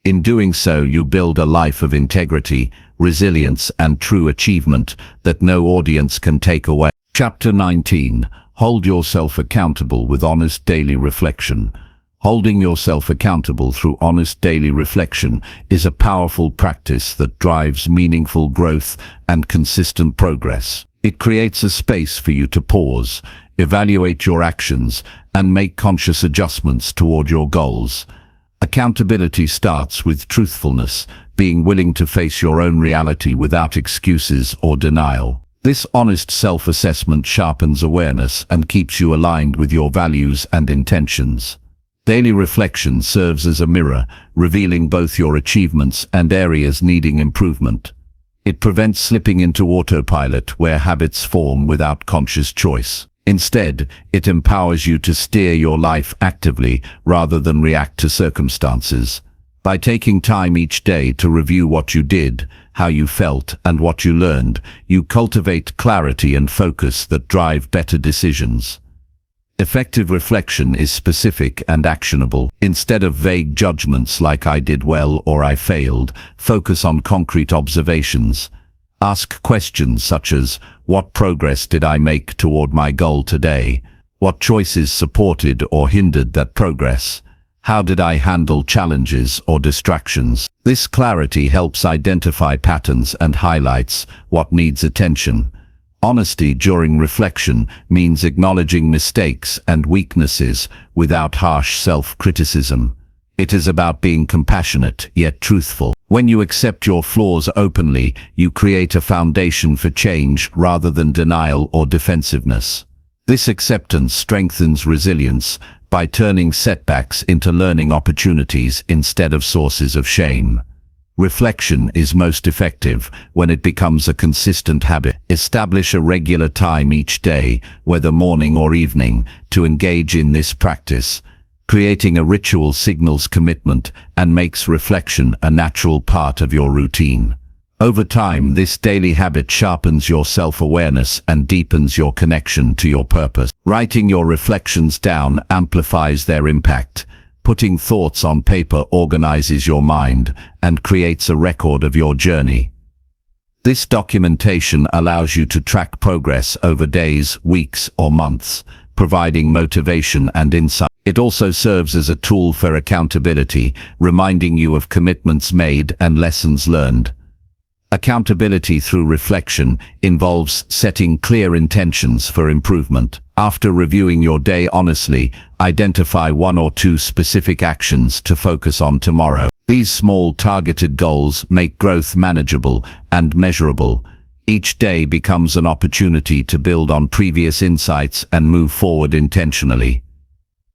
In doing so, you build a life of integrity, resilience, and true achievement that no audience can take away. Chapter 19. Hold yourself accountable with honest daily reflection. Holding yourself accountable through honest daily reflection is a powerful practice that drives meaningful growth and consistent progress. It creates a space for you to pause, evaluate your actions, and make conscious adjustments toward your goals. Accountability starts with truthfulness, being willing to face your own reality without excuses or denial. This honest self-assessment sharpens awareness and keeps you aligned with your values and intentions. Daily reflection serves as a mirror, revealing both your achievements and areas needing improvement. It prevents slipping into autopilot where habits form without conscious choice. Instead, it empowers you to steer your life actively rather than react to circumstances. By taking time each day to review what you did, how you felt, and what you learned, you cultivate clarity and focus that drive better decisions. Effective reflection is specific and actionable. Instead of vague judgments like "I did well" or "I failed," focus on concrete observations. Ask questions such as, what progress did I make toward my goal today? What choices supported or hindered that progress? How did I handle challenges or distractions? This clarity helps identify patterns and highlights what needs attention. Honesty during reflection means acknowledging mistakes and weaknesses without harsh self-criticism. It is about being compassionate yet truthful. When you accept your flaws openly, you create a foundation for change rather than denial or defensiveness. This acceptance strengthens resilience by turning setbacks into learning opportunities instead of sources of shame. Reflection is most effective when it becomes a consistent habit. Establish a regular time each day, whether morning or evening, to engage in this practice. Creating a ritual signals commitment and makes reflection a natural part of your routine. Over time, this daily habit sharpens your self-awareness and deepens your connection to your purpose. Writing your reflections down amplifies their impact. Putting thoughts on paper organizes your mind and creates a record of your journey. This documentation allows you to track progress over days, weeks, or months, providing motivation and insight. It also serves as a tool for accountability, reminding you of commitments made and lessons learned. Accountability through reflection involves setting clear intentions for improvement. After reviewing your day honestly, identify one or two specific actions to focus on tomorrow. These small targeted goals make growth manageable and measurable. Each day becomes an opportunity to build on previous insights and move forward intentionally.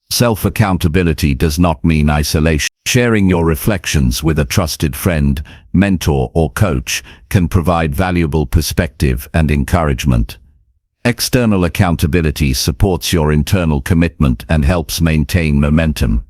Self-accountability does not mean isolation. Sharing your reflections with a trusted friend, mentor, or coach can provide valuable perspective and encouragement. External accountability supports your internal commitment and helps maintain momentum.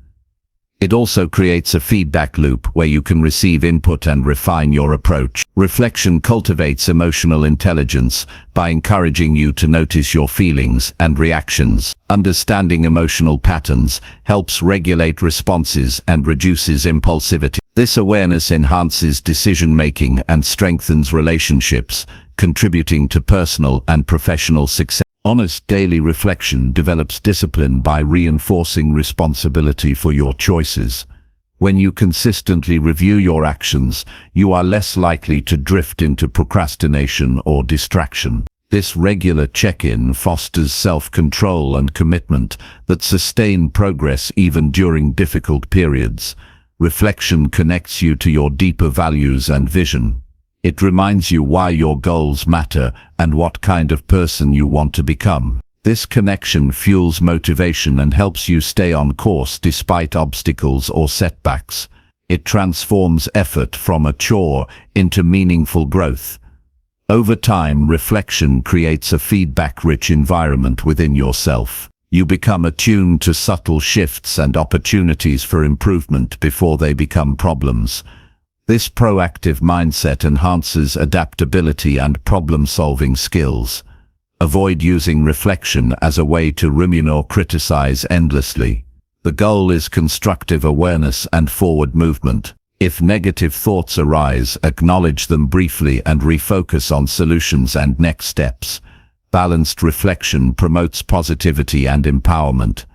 It also creates a feedback loop where you can receive input and refine your approach. Reflection cultivates emotional intelligence by encouraging you to notice your feelings and reactions. Understanding emotional patterns helps regulate responses and reduces impulsivity. This awareness enhances decision-making and strengthens relationships, contributing to personal and professional success. Honest daily reflection develops discipline by reinforcing responsibility for your choices. When you consistently review your actions, you are less likely to drift into procrastination or distraction. This regular check-in fosters self-control and commitment that sustain progress even during difficult periods. Reflection connects you to your deeper values and vision. It reminds you why your goals matter and what kind of person you want to become. This connection fuels motivation and helps you stay on course despite obstacles or setbacks. It transforms effort from a chore into meaningful growth. Over time, reflection creates a feedback-rich environment within yourself. You become attuned to subtle shifts and opportunities for improvement before they become problems. This proactive mindset enhances adaptability and problem-solving skills. Avoid using reflection as a way to ruminate or criticize endlessly. The goal is constructive awareness and forward movement. If negative thoughts arise, acknowledge them briefly and refocus on solutions and next steps. Balanced reflection promotes positivity and empowerment.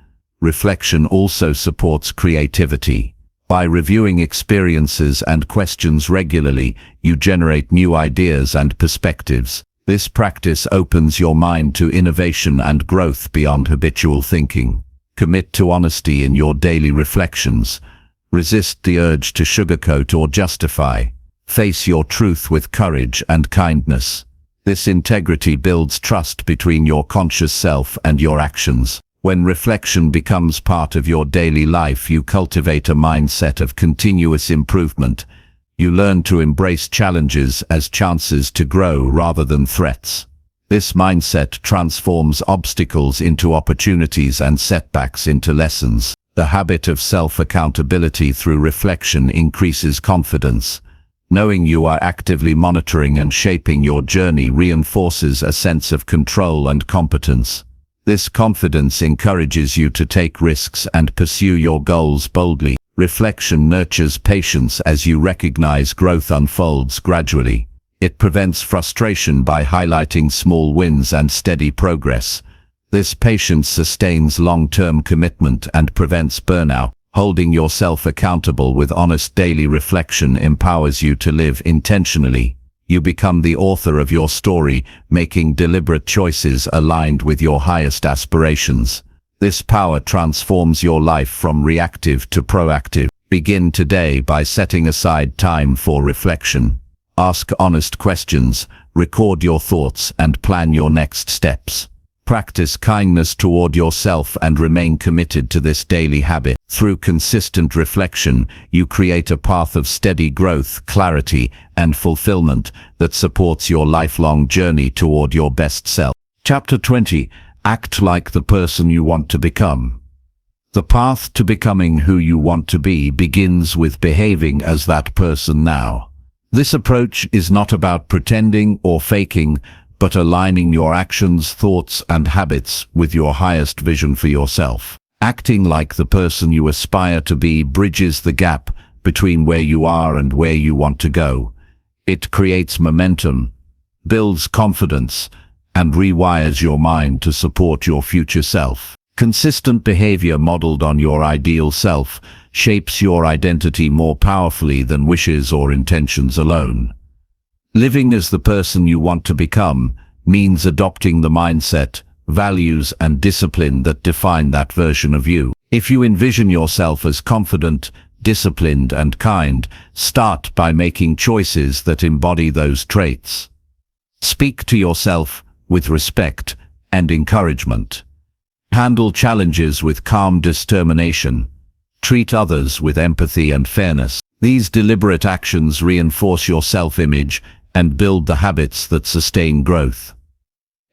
Reflection also supports creativity. By reviewing experiences and questions regularly, you generate new ideas and perspectives. This practice opens your mind to innovation and growth beyond habitual thinking. Commit to honesty in your daily reflections. Resist the urge to sugarcoat or justify. Face your truth with courage and kindness. This integrity builds trust between your conscious self and your actions. When reflection becomes part of your daily life, you cultivate a mindset of continuous improvement. You learn to embrace challenges as chances to grow rather than threats. This mindset transforms obstacles into opportunities and setbacks into lessons. The habit of self-accountability through reflection increases confidence. Knowing you are actively monitoring and shaping your journey reinforces a sense of control and competence. This confidence encourages you to take risks and pursue your goals boldly. Reflection nurtures patience as you recognize growth unfolds gradually. It prevents frustration by highlighting small wins and steady progress. This patience sustains long-term commitment and prevents burnout. Holding yourself accountable with honest daily reflection empowers you to live intentionally. You become the author of your story, making deliberate choices aligned with your highest aspirations. This power transforms your life from reactive to proactive. Begin today by setting aside time for reflection. Ask honest questions, record your thoughts, and plan your next steps. Practice kindness toward yourself and remain committed to this daily habit. Through consistent reflection, you create a path of steady growth, clarity, and fulfillment that supports your lifelong journey toward your best self. Chapter 20. Act like the person you want to become. The path to becoming who you want to be begins with behaving as that person now. This approach is not about pretending or faking, but aligning your actions, thoughts, and habits with your highest vision for yourself. Acting like the person you aspire to be bridges the gap between where you are and where you want to go. It creates momentum, builds confidence, and rewires your mind to support your future self. Consistent behavior modeled on your ideal self shapes your identity more powerfully than wishes or intentions alone. Living as the person you want to become means adopting the mindset, values, and discipline that define that version of you. If you envision yourself as confident, disciplined, and kind, start by making choices that embody those traits. Speak to yourself with respect and encouragement. Handle challenges with calm determination. Treat others with empathy and fairness. These deliberate actions reinforce your self-image and build the habits that sustain growth.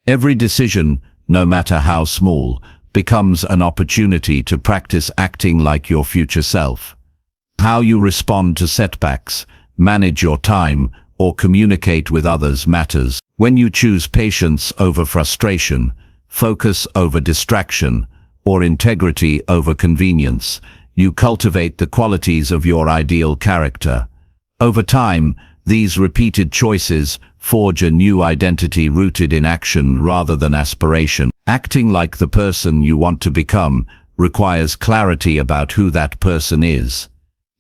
Every decision, no matter how small, becomes an opportunity to practice acting like your future self. How you respond to setbacks, manage your time, or communicate with others matters. When you choose patience over frustration, focus over distraction, or integrity over convenience, you cultivate the qualities of your ideal character. Over time, these repeated choices forge a new identity rooted in action rather than aspiration. Acting like the person you want to become requires clarity about who that person is.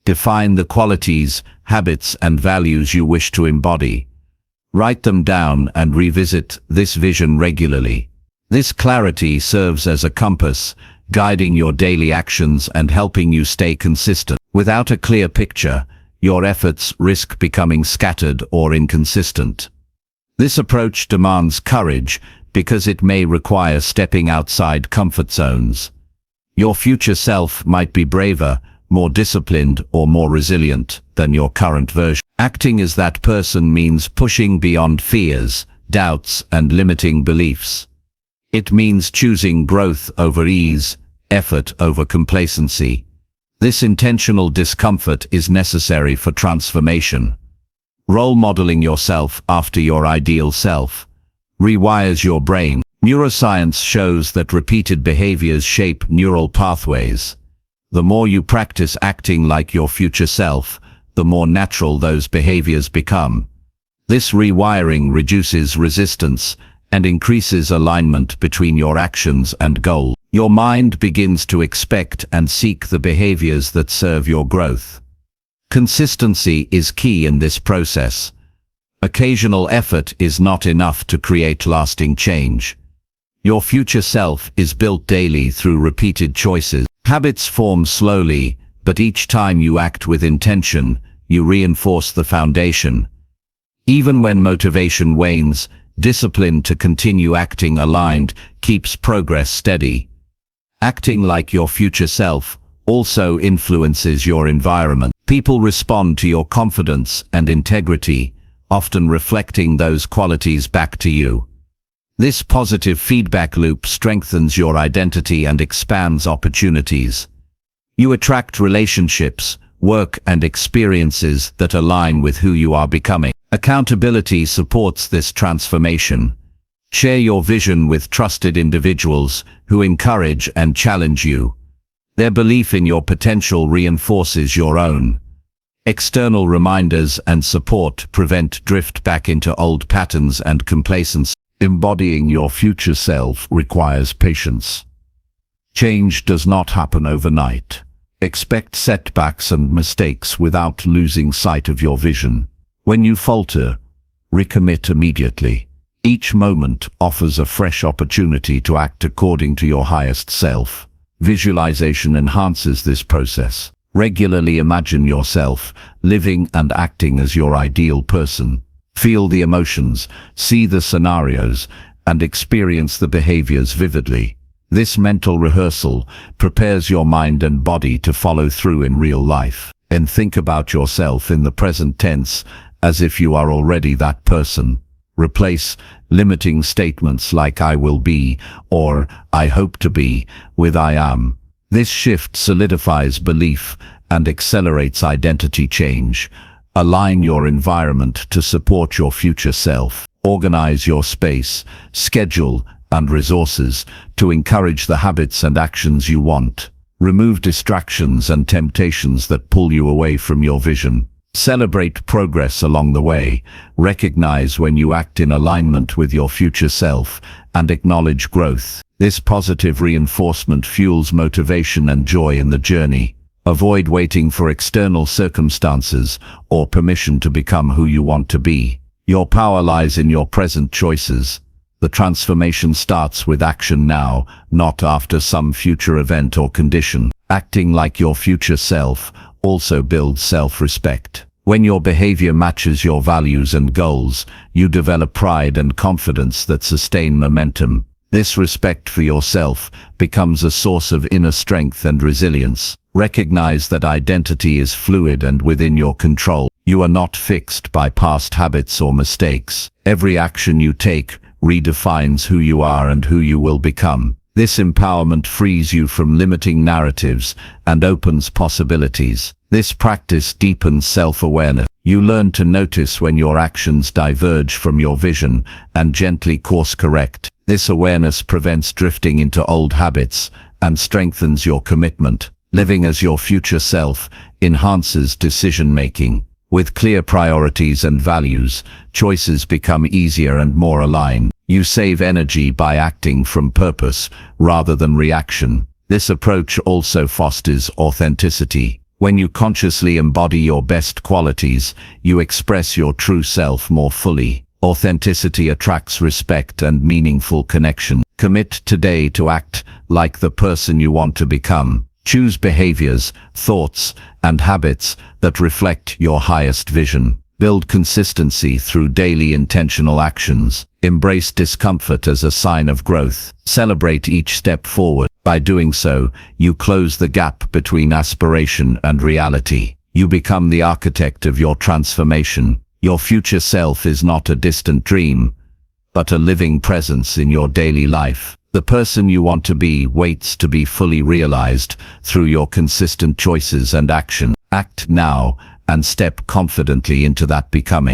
Define the qualities, habits, and values you wish to embody. Write them down and revisit this vision regularly. This clarity serves as a compass, guiding your daily actions and helping you stay consistent. Without a clear picture, your efforts risk becoming scattered or inconsistent. This approach demands courage because it may require stepping outside comfort zones. Your future self might be braver, more disciplined, or more resilient than your current version. Acting as that person means pushing beyond fears, doubts, and limiting beliefs. It means choosing growth over ease, effort over complacency. This intentional discomfort is necessary for transformation. Role modeling yourself after your ideal self rewires your brain. Neuroscience shows that repeated behaviors shape neural pathways. The more you practice acting like your future self, the more natural those behaviors become. This rewiring reduces resistance and increases alignment between your actions and goals. Your mind begins to expect and seek the behaviors that serve your growth. Consistency is key in this process. Occasional effort is not enough to create lasting change. Your future self is built daily through repeated choices. Habits form slowly, but each time you act with intention, you reinforce the foundation. Even when motivation wanes, discipline to continue acting aligned keeps progress steady. Acting like your future self also influences your environment. People respond to your confidence and integrity, often reflecting those qualities back to you. This positive feedback loop strengthens your identity and expands opportunities. You attract relationships, work, and experiences that align with who you are becoming. Accountability supports this transformation. Share your vision with trusted individuals who encourage and challenge you. Their belief in your potential reinforces your own. External reminders and support prevent drift back into old patterns and complacency. Embodying your future self requires patience. Change does not happen overnight. Expect setbacks and mistakes without losing sight of your vision. When you falter, recommit immediately. Each moment offers a fresh opportunity to act according to your highest self. Visualization enhances this process. Regularly imagine yourself living and acting as your ideal person. Feel the emotions, see the scenarios, and experience the behaviors vividly. This mental rehearsal prepares your mind and body to follow through in real life. And think about yourself in the present tense as if you are already that person. Replace limiting statements like "I will be" or "I hope to be" with "I am." This shift solidifies belief and accelerates identity change. Align your environment to support your future self. Organize your space, schedule, and resources to encourage the habits and actions you want. Remove distractions and temptations that pull you away from your vision. Celebrate progress along the way. Recognize when you act in alignment with your future self and acknowledge growth. This positive reinforcement fuels motivation and joy in the journey. Avoid waiting for external circumstances or permission to become who you want to be. Your power lies in your present choices. The transformation starts with action now, not after some future event or condition. Acting like your future self also builds self-respect. When your behavior matches your values and goals, you develop pride and confidence that sustain momentum. This respect for yourself becomes a source of inner strength and resilience. Recognize that identity is fluid and within your control. You are not fixed by past habits or mistakes. Every action you take redefines who you are and who you will become. This empowerment frees you from limiting narratives and opens possibilities. This practice deepens self-awareness. You learn to notice when your actions diverge from your vision and gently course-correct. This awareness prevents drifting into old habits and strengthens your commitment. Living as your future self enhances decision-making. With clear priorities and values, choices become easier and more aligned. You save energy by acting from purpose rather than reaction. This approach also fosters authenticity. When you consciously embody your best qualities, you express your true self more fully. Authenticity attracts respect and meaningful connection. Commit today to act like the person you want to become. Choose behaviors, thoughts, and habits that reflect your highest vision. Build consistency through daily intentional actions. Embrace discomfort as a sign of growth. Celebrate each step forward. By doing so, you close the gap between aspiration and reality. You become the architect of your transformation. Your future self is not a distant dream, but a living presence in your daily life. The person you want to be waits to be fully realized through your consistent choices and action. Act now and step confidently into that becoming.